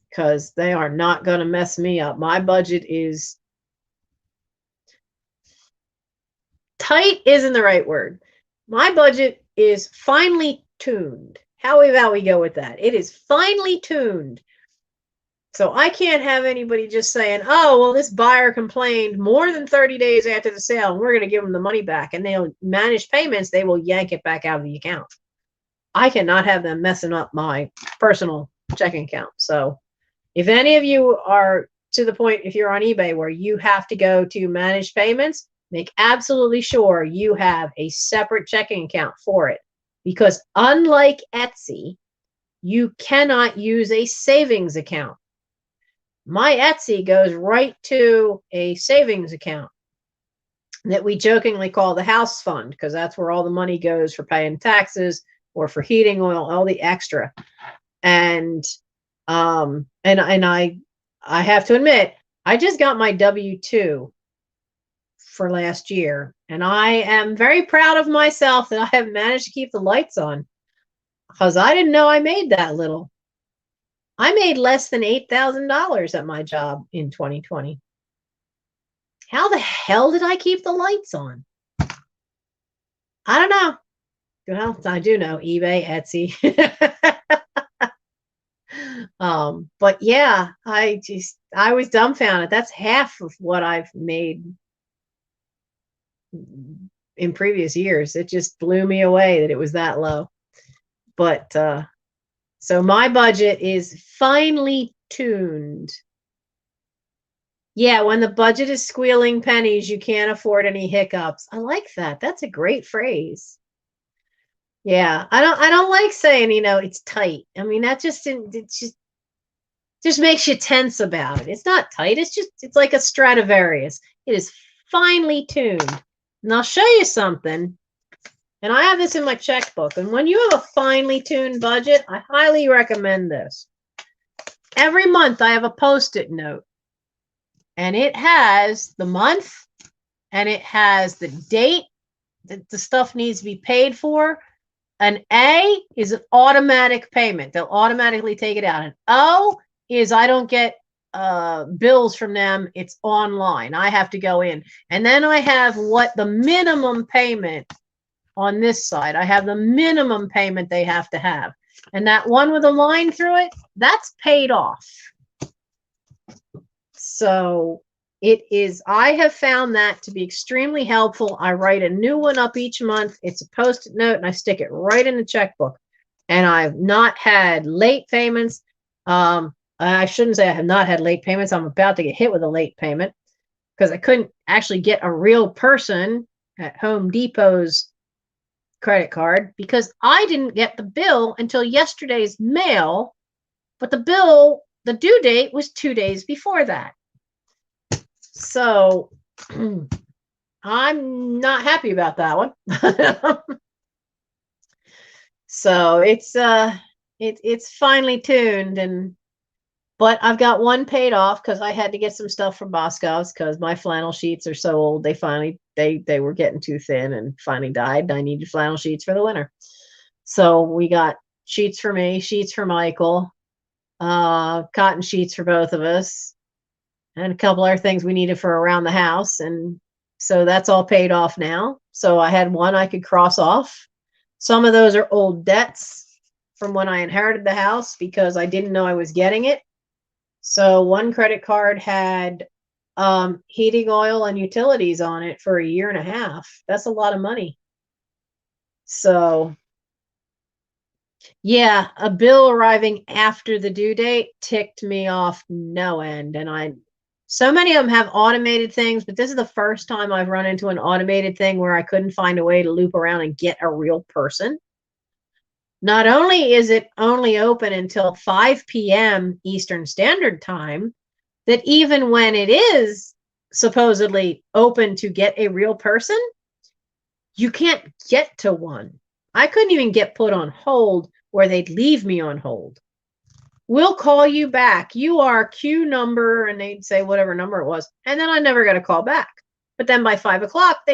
Speaker 1: because they are not going to mess me up. My budget is tight, isn't the right word. My budget is finely tuned. How about we go with that? It is finely tuned. So I can't have anybody just saying, oh, well, this buyer complained more than 30 days after the sale, and we're going to give them the money back. And they'll manage payments. They will yank it back out of the account. I cannot have them messing up my personal checking account. So if any of you are to the point, if you're on eBay where you have to go to manage payments, make absolutely sure you have a separate checking account for it. Because unlike Etsy, you cannot use a savings account. My Etsy goes right to a savings account that we jokingly call the house fund, because that's where all the money goes for paying taxes or for heating oil, all the extra. And I have to admit, I just got my W-2 for last year, and I am very proud of myself that I have managed to keep the lights on, because I didn't know I made that little. I made less than $8,000 at my job in 2020. How the hell did I keep the lights on? I don't know. Well, I do know eBay, Etsy. But yeah, I was dumbfounded. That's half of what I've made in previous years. It just blew me away that it was that low. But so my budget is finely tuned. Yeah, when the budget is squealing pennies, you can't afford any hiccups. I like that. That's a great phrase. Yeah, I don't like saying, it's tight. I mean, it's just just makes you tense about it. It's not tight. It's like a Stradivarius. It is finely tuned. And I'll show you something. And I have this in my checkbook. And when you have a finely tuned budget, I highly recommend this. Every month I have a Post-it note. And it has the month and it has the date that the stuff needs to be paid for. An A is an automatic payment. They'll automatically take it out. An O is I don't get bills from them. It's online. I have to go in. And then I have what the minimum payment on this side. I have the minimum payment they have to have. And that one with a line through it, that's paid off. So it is, I have found that to be extremely helpful. I write a new one up each month. It's a Post-it note and I stick it right in the checkbook. And I've not had late payments. I shouldn't say I have not had late payments. I'm about to get hit with a late payment because I couldn't actually get a real person at Home Depot's credit card because I didn't get the bill until yesterday's mail, but the bill, the due date was 2 days before that. So I'm not happy about that one. So it's finely tuned, but I've got one paid off because I had to get some stuff from Boscov's because my flannel sheets are so old. They were getting too thin and finally died. And I needed flannel sheets for the winter. So we got sheets for me, sheets for Michael, cotton sheets for both of us, and a couple other things we needed for around the house. And so that's all paid off now. So I had one I could cross off. Some of those are old debts from when I inherited the house because I didn't know I was getting it. So one credit card had heating oil and utilities on it for 1.5 years. That's a lot of money. So yeah, a bill arriving after the due date ticked me off no end. And so many of them have automated things, but this is the first time I've run into an automated thing where I couldn't find a way to loop around and get a real person. Not only is it only open until 5 p.m. Eastern Standard Time, that even when it is supposedly open to get a real person, you can't get to one. I couldn't even get put on hold where they'd leave me on hold. We'll call you back. You are queue number, and they'd say whatever number it was. And then I never got a call back. But then by 5 o'clock,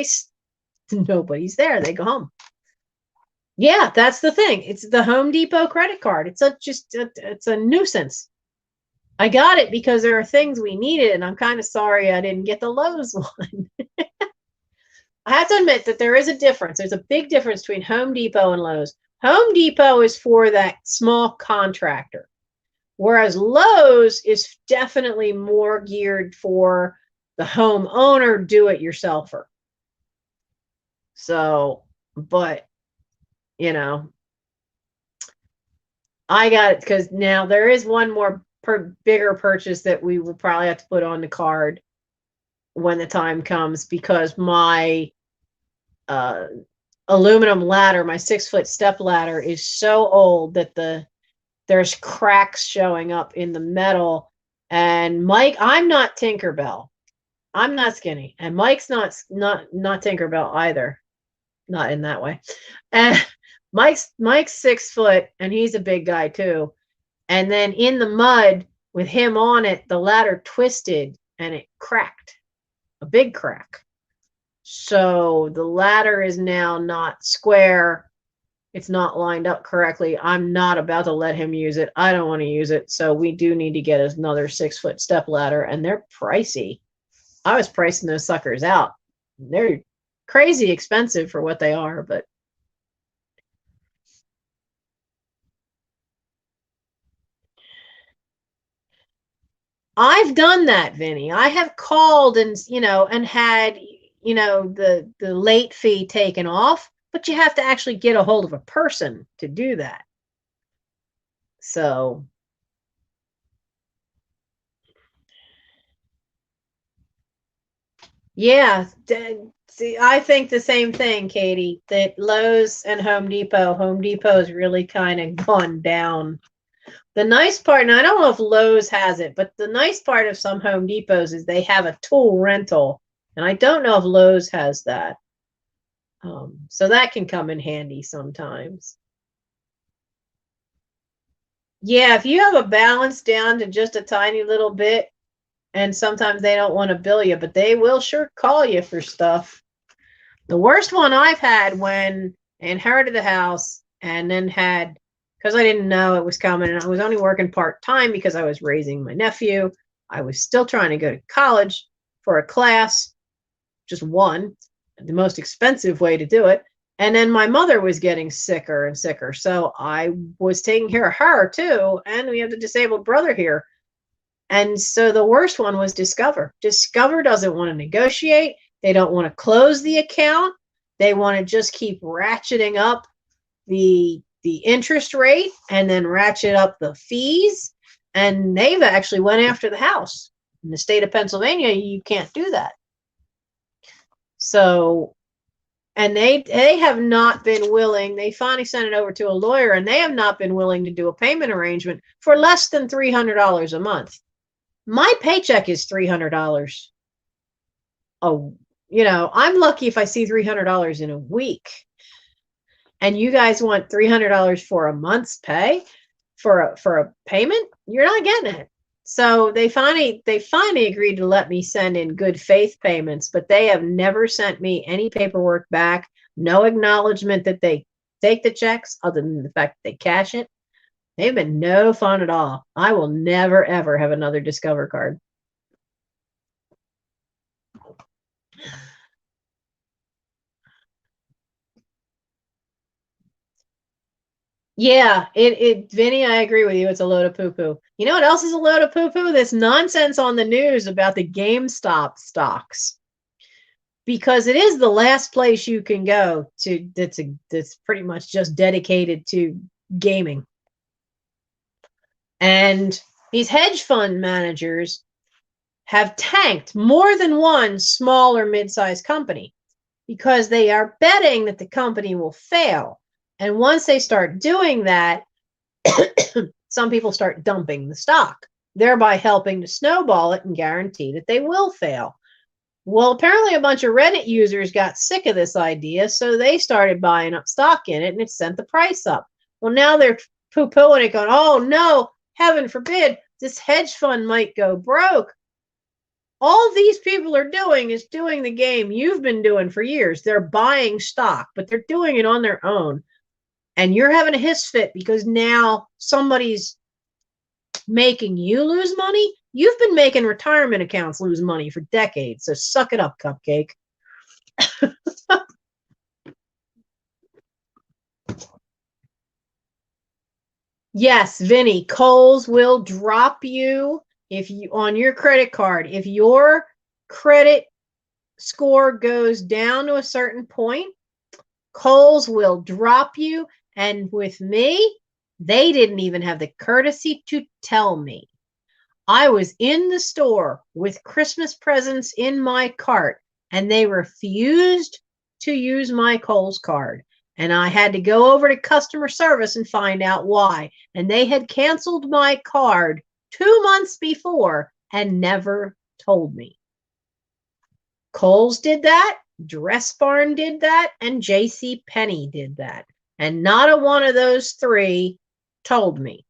Speaker 1: nobody's there. They go home. Yeah, that's the thing. It's the Home Depot credit card. It's a nuisance. I got it because there are things we needed, and I'm kind of sorry I didn't get the Lowe's one. I have to admit that there is a difference. There's a big difference between Home Depot and Lowe's. Home Depot is for that small contractor, whereas Lowe's is definitely more geared for the homeowner do-it-yourselfer. So, but you know, I got it because now there is one more bigger purchase that we will probably have to put on the card when the time comes, because my aluminum ladder, my 6-foot step ladder, is so old that there's cracks showing up in the metal. And Mike, I'm not Tinkerbell. I'm not skinny, and Mike's not Tinkerbell either. Not in that way. And Mike's 6 foot, and he's a big guy too. And then in the mud with him on it, the ladder twisted and it cracked, a big crack. So the ladder is now not square. It's not lined up correctly. I'm not about to let him use it. I don't want to use it. So we do need to get another 6-foot step ladder, and they're pricey. I was pricing those suckers out. They're crazy expensive for what they are, but I've done that, Vinny. I have called and had the late fee taken off, but you have to actually get a hold of a person to do that. So yeah, see, I think the same thing, Katie, that Lowe's and Home Depot's really kind of gone down. The nice part, and I don't know if Lowe's has it, but the nice part of some Home Depots is they have a tool rental, and I don't know if Lowe's has that. So that can come in handy sometimes. Yeah, if you have a balance down to just a tiny little bit, and sometimes they don't want to bill you, but they will sure call you for stuff. The worst one I've had when I inherited the house and then had, because I didn't know it was coming, and I was only working part-time because I was raising my nephew. I was still trying to go to college for a class, just one, the most expensive way to do it. And then my mother was getting sicker and sicker. So I was taking care of her too. And we have the disabled brother here. And so the worst one was Discover. Discover doesn't want to negotiate. They don't want to close the account. They want to just keep ratcheting up the interest rate and then ratchet up the fees. And they've actually went after the house. In the state of Pennsylvania, you can't do that. So, and they have not been willing. They finally sent it over to a lawyer, and they have not been willing to do a payment arrangement for less than $300 a month. My paycheck is $300. Oh, I'm lucky if I see $300 in a week. And you guys want $300 for a month's pay for a payment? You're not getting it. So they finally agreed to let me send in good faith payments, but they have never sent me any paperwork back, no acknowledgement that they take the checks other than the fact that they cash it. They've been no fun at all. I will never, ever have another Discover card. Yeah, Vinny, I agree with you. It's a load of poo-poo. You know what else is a load of poo-poo? This nonsense on the news about the GameStop stocks. Because it is the last place you can go to that's pretty much just dedicated to gaming. And these hedge fund managers have tanked more than one small or mid-sized company because they are betting that the company will fail. And once they start doing that, some people start dumping the stock, thereby helping to snowball it and guarantee that they will fail. Well, apparently a bunch of Reddit users got sick of this idea, so they started buying up stock in it, and it sent the price up. Well, now they're poo-pooing it, going, oh, no, heaven forbid, this hedge fund might go broke. All these people are doing is doing the game you've been doing for years. They're buying stock, but they're doing it on their own. And you're having a hiss fit because now somebody's making you lose money. You've been making retirement accounts lose money for decades, so suck it up, Cupcake. Yes, Vinny, Kohl's will drop you if you on your credit card. If your credit score goes down to a certain point, Kohl's will drop you. And with me, they didn't even have the courtesy to tell me. I was in the store with Christmas presents in my cart, and they refused to use my Kohl's card. And I had to go over to customer service and find out why. And they had canceled my card 2 months before and never told me. Kohl's did that, Dress Barn did that, and J.C. Penney did that. And not a one of those three told me.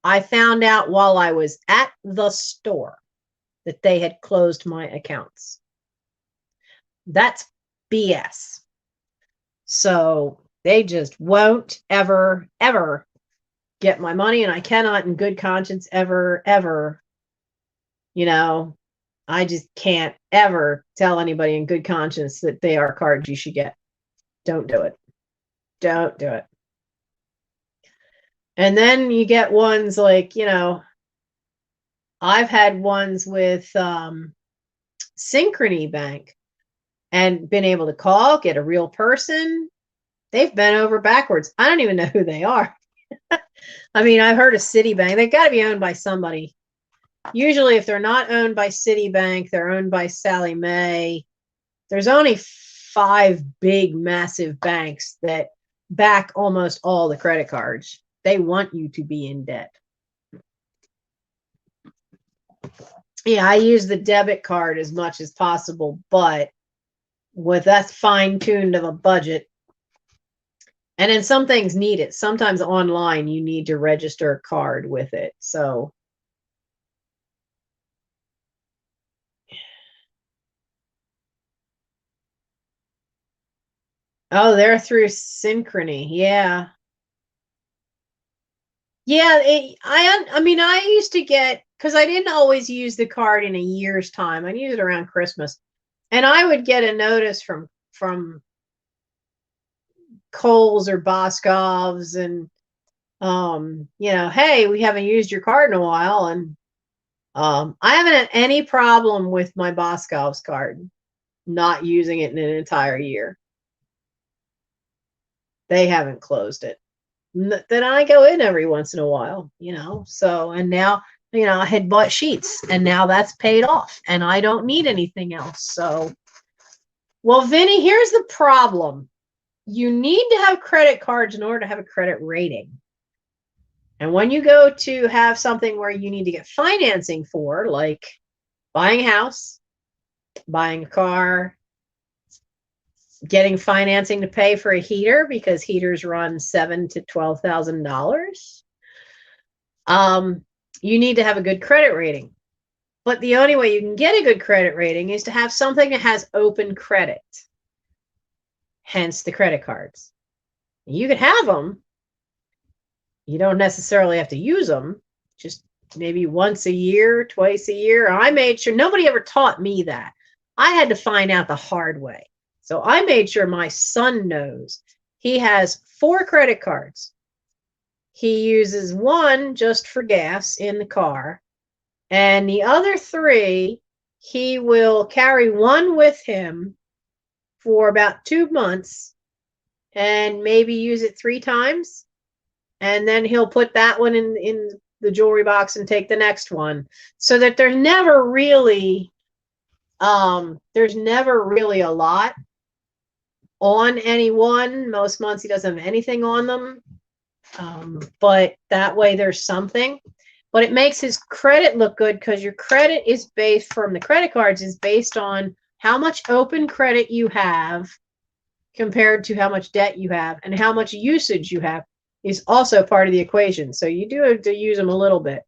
Speaker 1: I found out while I was at the store that they had closed my accounts. That's BS. So they just won't ever, ever get my money, and I cannot in good conscience ever, ever, I just can't ever tell anybody in good conscience that they are cards you should get. Don't do it. Don't do it. And then you get ones like, I've had ones with Synchrony Bank and been able to call, get a real person. They've bent over backwards. I don't even know who they are. I mean, I've heard of Citibank. They've got to be owned by somebody. Usually, if they're not owned by Citibank, they're owned by Sallie Mae. There's only 5 big, massive banks that back almost all the credit cards. They want you to be in debt. Yeah, I use the debit card as much as possible, but with that fine-tuned of a budget. And then some things need it. Sometimes online you need to register a card with it. So oh, they're through Synchrony. Yeah. Yeah, I mean, I used to get, because I didn't always use the card in a year's time. I'd use it around Christmas. And I would get a notice from Kohl's or Boscov's and you know, hey, we haven't used your card in a while. And I haven't had any problem with my Boscov's card not using it in an entire year. They haven't closed it. Then I go in every once in a while, you know. So, and now, you know, I had bought sheets and now that's paid off and I don't need anything else. So, well, Vinny, here's the problem. You need to have credit cards in order to have a credit rating. And when you go to have something where you need to get financing for, like buying a house, buying a car, getting financing to pay for a heater because heaters run $7,000 to $12,000. You need to have a good credit rating. But the only way you can get a good credit rating is to have something that has open credit. Hence the credit cards. You can have them. You don't necessarily have to use them. Just maybe once a year, twice a year. I made sure nobody ever taught me that. I had to find out the hard way. So I made sure my son knows. He has 4 credit cards. He uses one just for gas in the car. And the other 3, he will carry one with him for about 2 months and maybe use it 3 times. And then he'll put that one in the jewelry box and take the next one. So that there's never really a lot on any one. Most months he doesn't have anything on them. But that way there's something. But it makes his credit look good because your credit is based from the credit cards is based on how much open credit you have compared to how much debt you have, and how much usage you have is also part of the equation. So you do have to use them a little bit.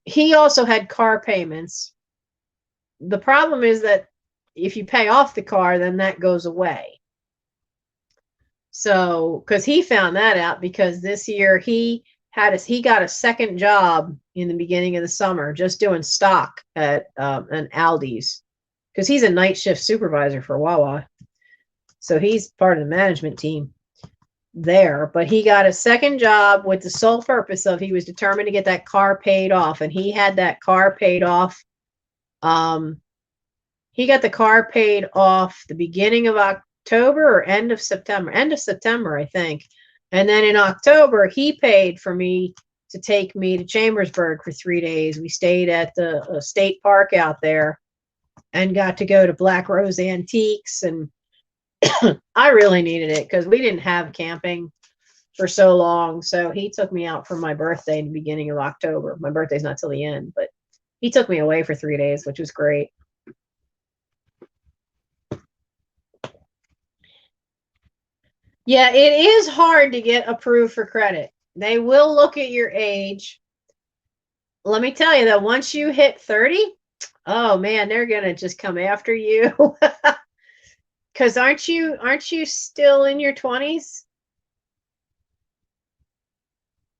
Speaker 1: He also had car payments. The problem is that if you pay off the car, then that goes away. So, because he found that out because this year he got a second job in the beginning of the summer just doing stock at an Aldi's because he's a night shift supervisor for Wawa. So he's part of the management team there, but he got a second job with the sole purpose of he was determined to get that car paid off, and he had that car paid off. He got the car paid off the beginning of October or end of September, I think. And then in October, he paid for me to take me to Chambersburg for 3 days. We stayed at the state park out there and got to go to Black Rose Antiques. And I really needed it because we didn't have camping for so long. So he took me out for my birthday in the beginning of October. My birthday's not till the end, but he took me away for 3 days, which was great. Yeah, it is hard to get approved for credit. They will look at your age. Let me tell you that once you hit 30, oh man, they're gonna just come after you. Because aren't you still in your 20s?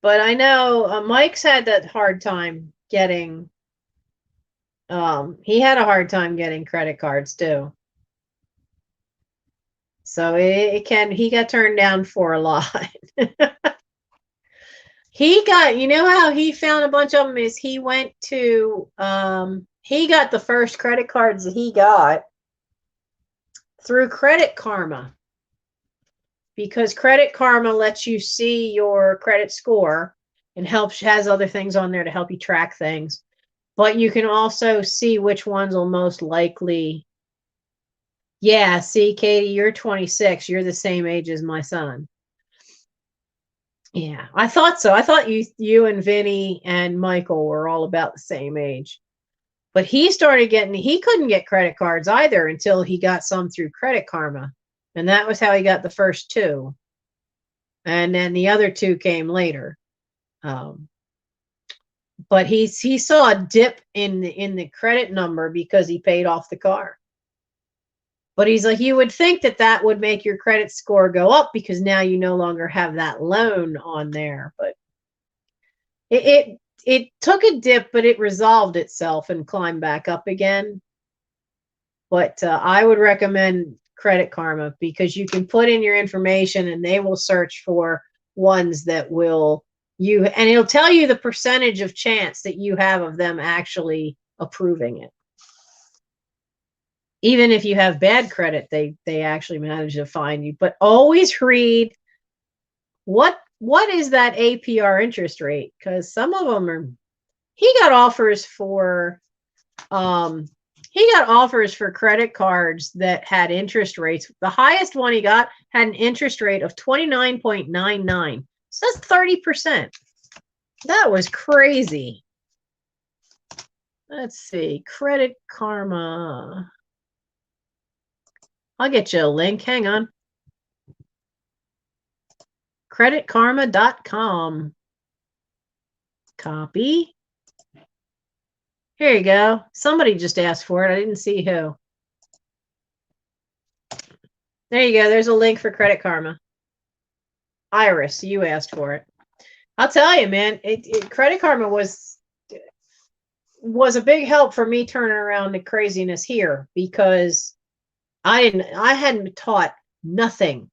Speaker 1: But I know Mike's had that hard time getting. He had a hard time getting credit cards too. So he got turned down for a lot. He got, you know how he found a bunch of them is he went to, he got the first credit cards that he got through Credit Karma, because Credit Karma lets you see your credit score and has other things on there to help you track things. But you can also see which ones will most likely. Yeah, see, Katie, you're 26. You're the same age as my son. Yeah, I thought so. I thought you and Vinny and Michael were all about the same age. But he couldn't get credit cards either until he got some through Credit Karma. And that was how he got the first two. And then the other two came later. Um, but he saw a dip in the credit number because he paid off the car. But he's like, you would think that would make your credit score go up because now you no longer have that loan on there. But it took a dip, but it resolved itself and climbed back up again. But I would recommend Credit Karma because you can put in your information and they will search for ones that and it'll tell you the percentage of chance that you have of them actually approving it. Even if you have bad credit, they actually manage to find you. But always read what is that APR interest rate, because some of them are. He got offers for credit cards that had interest rates. The highest one he got had an interest rate of 29.99. So that's 30%. That was crazy. Let's see. Credit Karma. I'll get you a link. Hang on. creditkarma.com. Copy. Here you go. Somebody just asked for it. I didn't see who. There you go. There's a link for Credit Karma. Iris, you asked for it. I'll tell you, man, Credit Karma was a big help for me turning around the craziness here because I hadn't taught nothing.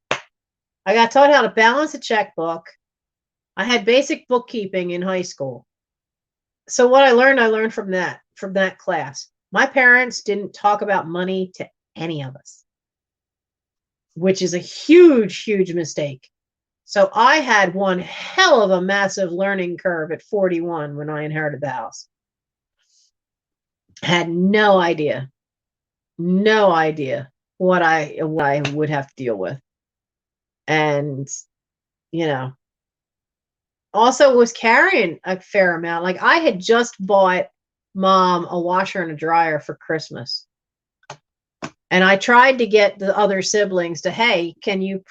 Speaker 1: I got taught how to balance a checkbook. I had basic bookkeeping in high school. So what I learned from that class. My parents didn't talk about money to any of us, which is a huge, huge mistake. So I had one hell of a massive learning curve at 41 when I inherited the house. Had no idea what I would have to deal with. And, also was carrying a fair amount. Like I had just bought Mom a washer and a dryer for Christmas. And I tried to get the other siblings to, hey,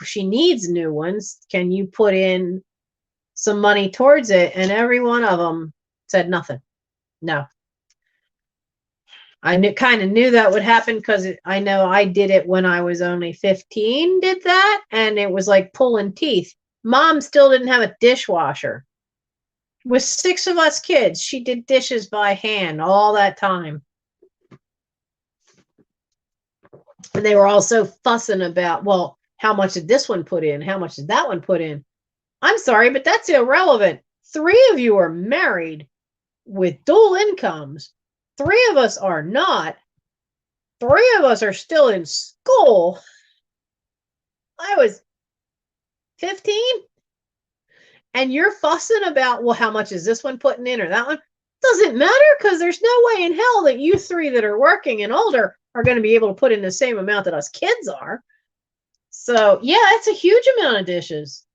Speaker 1: she needs new ones. Can you put in some money towards it? And every one of them said nothing. No. I kind of knew that would happen because I know I did it when I was only 15, did that. And it was like pulling teeth. Mom still didn't have a dishwasher. With 6 of us kids, she did dishes by hand all that time. And they were also fussing about, well, how much did this one put in? How much did that one put in? I'm sorry, but that's irrelevant. 3 of you are married with dual incomes. 3 of us are not. 3 of us are still in school. I was 15. And you're fussing about, well, how much is this one putting in or that one? Doesn't matter because there's no way in hell that you 3 that are working and older are going to be able to put in the same amount that us kids are. So, yeah, it's a huge amount of dishes.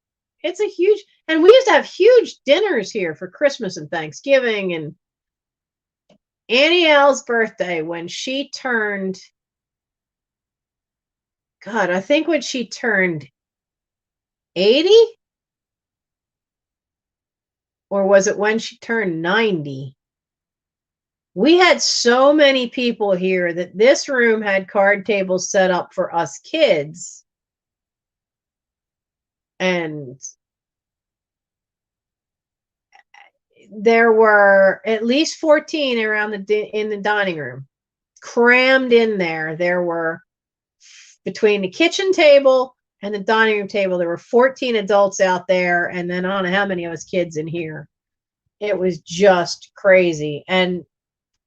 Speaker 1: It's a huge, and we used to have huge dinners here for Christmas and Thanksgiving. And Annie Al's birthday, when she turned, God, I think when she turned 80? Or was it when she turned 90? We had so many people here that this room had card tables set up for us kids. And there were at least 14 around in the dining room, crammed in there. There were, between the kitchen table and the dining room table, there were 14 adults out there, and then I don't know how many of us kids in here. It was just crazy. And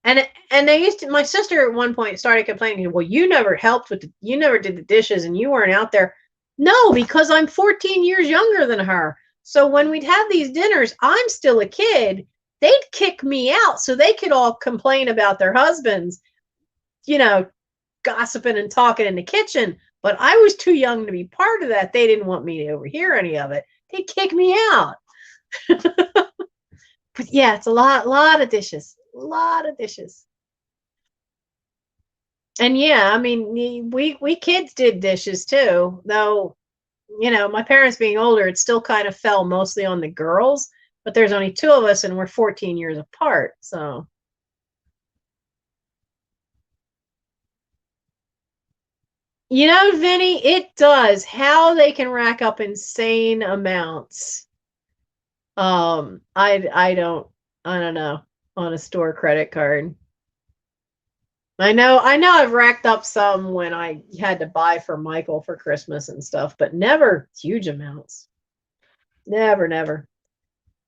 Speaker 1: they used to, my sister at one point started complaining, well, you never helped you never did the dishes and you weren't out there. No, because I'm 14 years younger than her. So when we'd have these dinners, I'm still a kid. They'd kick me out so they could all complain about their husbands, gossiping and talking in the kitchen. But I was too young to be part of that. They didn't want me to overhear any of it. They'd kick me out. But yeah, it's a lot of dishes. A lot of dishes. And yeah, I mean, we kids did dishes too, though, my parents being older, it still kind of fell mostly on the girls, but there's only two of us and we're 14 years apart. So, Vinny, it does how they can rack up insane amounts. I don't know on a store credit card. I know I've racked up some when I had to buy for Michael for Christmas and stuff, but never huge amounts. Never, never.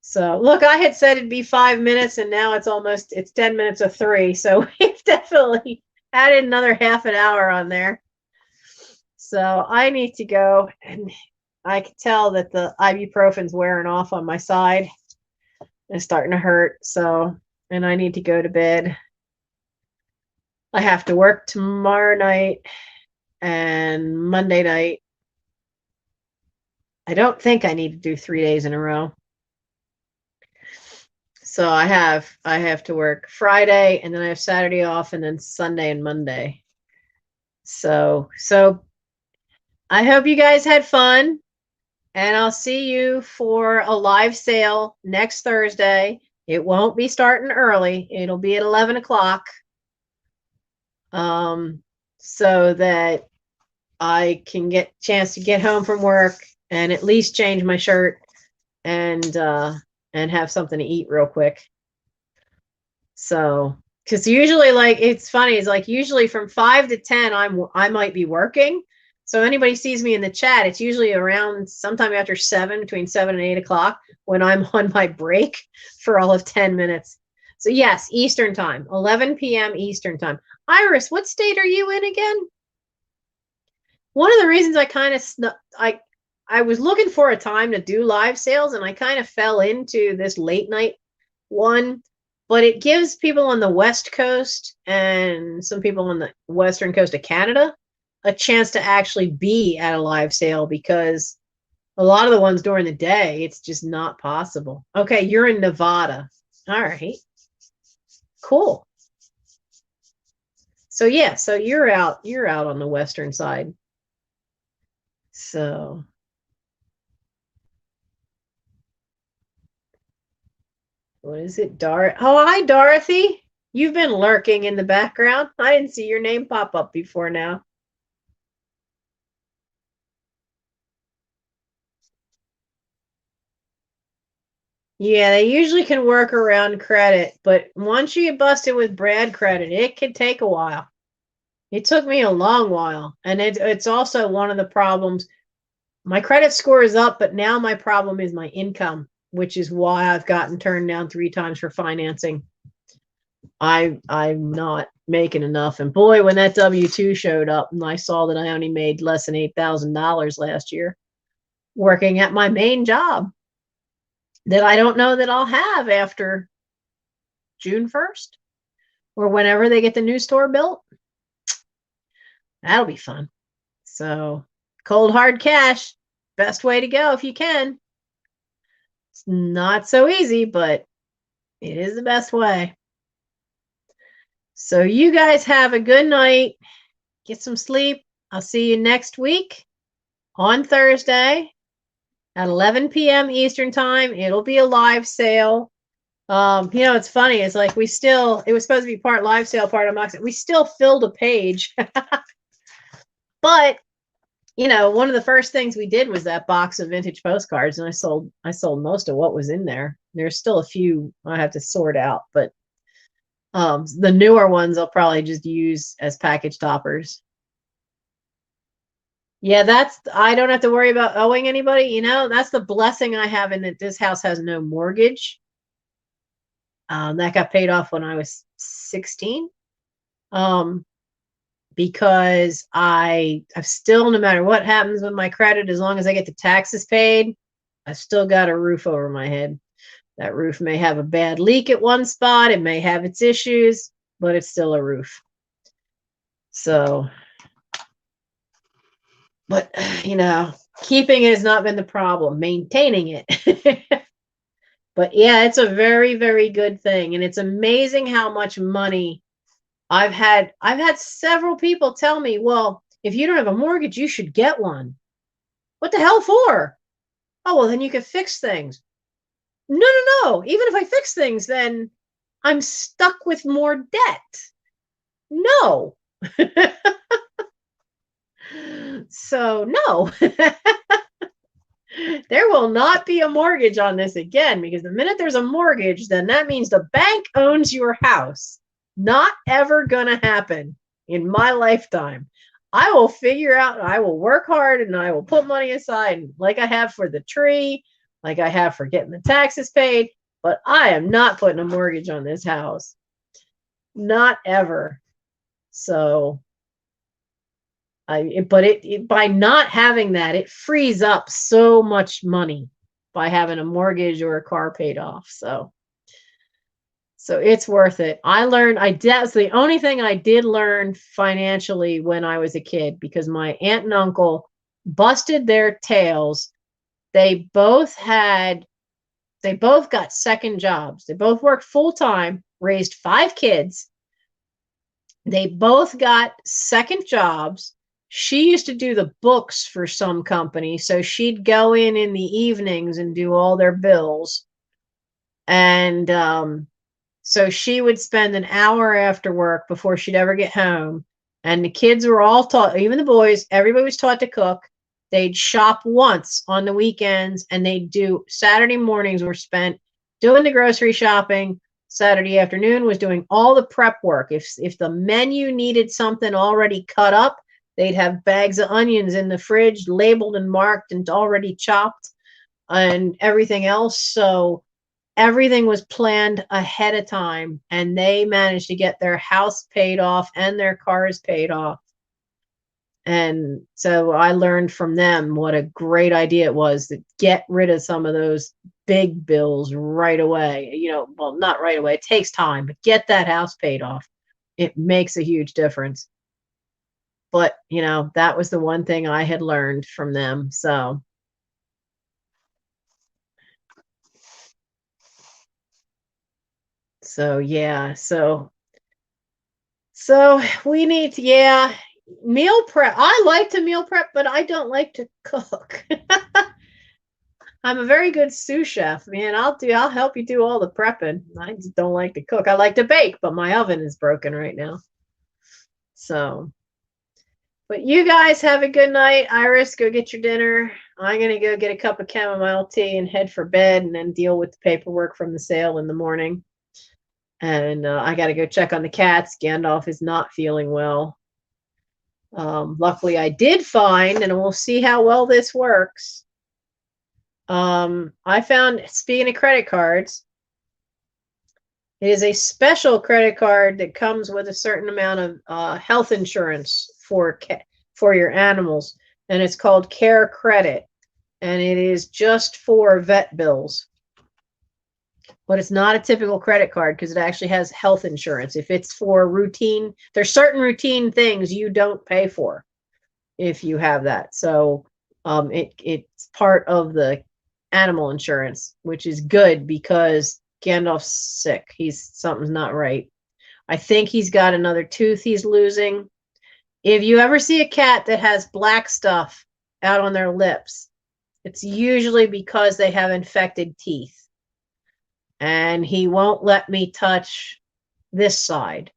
Speaker 1: So look, I had said it'd be 5 minutes and now it's 10 minutes of three. So we've definitely added another half an hour on there. So I need to go, and I can tell that the ibuprofen's wearing off on my side. It's starting to hurt. So, and I need to go to bed. I have to work tomorrow night and Monday night. I don't think I need to do 3 days in a row. So I have to work Friday, and then I have Saturday off, and then Sunday and Monday. So I hope you guys had fun, and I'll see you for a live sale next Thursday. It won't be starting early. It'll be at 11 o'clock. So that I can get a chance to get home from work and at least change my shirt and have something to eat real quick. So, because usually, like, it's funny, it's like usually from 5 to 10 I might be working. So anybody sees me in the chat, it's usually around sometime after 7, between 7 and 8 o'clock, when I'm on my break for all of 10 minutes. So yes, Eastern time, 11 p.m. Eastern time. Iris, what state are you in again? One of the reasons I was looking for a time to do live sales, and I kind of fell into this late night one, but it gives people on the West Coast and some people on the Western coast of Canada a chance to actually be at a live sale, because a lot of the ones during the day, it's just not possible. Okay, you're in Nevada. All right. Cool. So yeah, so you're out on the western side. So what is it, Oh, hi, Dorothy. You've been lurking in the background. I didn't see your name pop up before now. Yeah, they usually can work around credit, but once you get busted with Brad credit, it can take a while. It took me a long while, and it's also one of the problems. My credit score is up, but now my problem is my income, which is why I've gotten turned down 3 times for financing. I'm not making enough. And boy, when that W-2 showed up and I saw that I only made less than $8,000 last year working at my main job that I don't know that I'll have after June 1st or whenever they get the new store built. That'll be fun. So cold hard cash, best way to go if you can. It's not so easy, but it is the best way. So you guys have a good night. Get some sleep. I'll see you next week on Thursday at 11 p.m. Eastern time. It'll be a live sale. It's funny. It's like it was supposed to be part live sale, part unboxing. We still filled a page. But, one of the first things we did was that box of vintage postcards, and I sold most of what was in there. There's still a few I have to sort out, but the newer ones I'll probably just use as package toppers. Yeah, I don't have to worry about owing anybody. That's the blessing I have in that this house has no mortgage. That got paid off when I was 16. Because I've still, no matter what happens with my credit, as long as I get the taxes paid, I've still got a roof over my head. That roof may have a bad leak at one spot. It may have its issues, but it's still a roof. So But, keeping it has not been the problem, maintaining it. But yeah, it's a very, very good thing. And it's amazing how much money I've had several people tell me, well, if you don't have a mortgage, you should get one. What the hell for? Oh, well, then you can fix things. No, no, no. Even if I fix things, then I'm stuck with more debt. No. So, no. There will not be a mortgage on this again, because the minute there's a mortgage, then that means the bank owns your house. Not ever gonna happen in my lifetime. I will figure out, I will work hard, and I will put money aside like I have for the tree, like I have for getting the taxes paid, but I am not putting a mortgage on this house. Not ever. So by not having that, it frees up so much money by having a mortgage or a car paid off. So it's worth it. That's the only thing I did learn financially when I was a kid, because my aunt and uncle busted their tails. They both got second jobs. They both worked full time, raised 5 kids. They both got second jobs. She used to do the books for some company, so she'd go in the evenings and do all their bills. And so she would spend an hour after work before she'd ever get home. And the kids were all taught, even the boys, everybody was taught to cook. They'd shop once on the weekends, and they'd do Saturday mornings were spent doing the grocery shopping. Saturday afternoon was doing all the prep work. If the menu needed something already cut up, they'd have bags of onions in the fridge, labeled and marked and already chopped, and everything else. So everything was planned ahead of time, and they managed to get their house paid off and their cars paid off. And so I learned from them what a great idea it was to get rid of some of those big bills right away. Well, not right away. It takes time, but get that house paid off. It makes a huge difference. But, that was the one thing I had learned from them. So yeah. So we need to, meal prep. I like to meal prep, but I don't like to cook. I'm a very good sous chef, man. I'll help you do all the prepping. I just don't like to cook. I like to bake, but my oven is broken right now. So, but you guys have a good night. Iris, go get your dinner. I'm going to go get a cup of chamomile tea and head for bed, and then deal with the paperwork from the sale in the morning. And I got to go check on the cats. Gandalf is not feeling well. Luckily, I did find, and we'll see how well this works. I found, speaking of credit cards, it is a special credit card that comes with a certain amount of health insurance for your animals, and it's called Care Credit, and it is just for vet bills. But it's not a typical credit card because it actually has health insurance. If it's for routine, there's certain routine things you don't pay for if you have that. So it's part of the animal insurance, which is good because Gandalf's sick. Something's not right. I think he's got another tooth he's losing. If you ever see a cat that has black stuff out on their lips, it's usually because they have infected teeth. And he won't let me touch this side.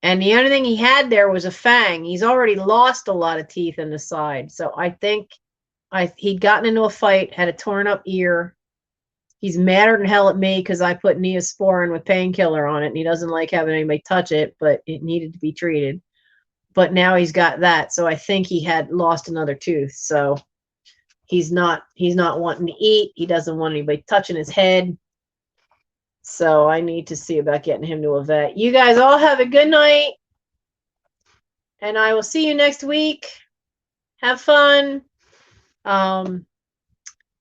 Speaker 1: And the only thing he had there was a fang. He's already lost a lot of teeth in the side. So I think he'd gotten into a fight, had a torn up ear. He's madder than hell at me because I put Neosporin with painkiller on it, and he doesn't like having anybody touch it, but it needed to be treated. But now he's got that. So I think he had lost another tooth. So he's not wanting to eat. He doesn't want anybody touching his head. So I need to see about getting him to a vet. You guys all have a good night. And I will see you next week. Have fun.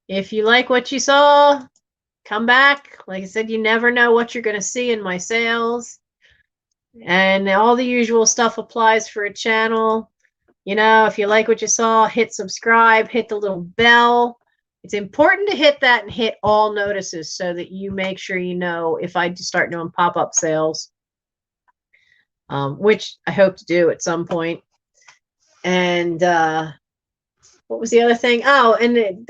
Speaker 1: If you like what you saw, come back. Like I said, you never know what you're going to see in my sales. And all the usual stuff applies for a channel. You know, if you like what you saw, hit subscribe, hit the little bell. It's important to hit that and hit all notices so that you make sure you know if I start doing pop-up sales, which I hope to do at some point. And what was the other thing? Oh, and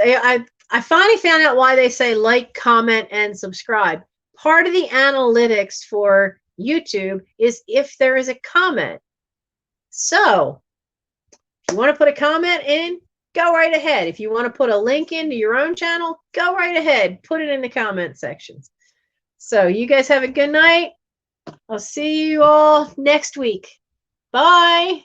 Speaker 1: I finally found out why they say like, comment, and subscribe. Part of the analytics for YouTube is if there is a comment. So if you want to put a comment in, go right ahead. If you want to put a link into your own channel, go right ahead. Put it in the comment sections. So you guys have a good night. I'll see you all next week. Bye.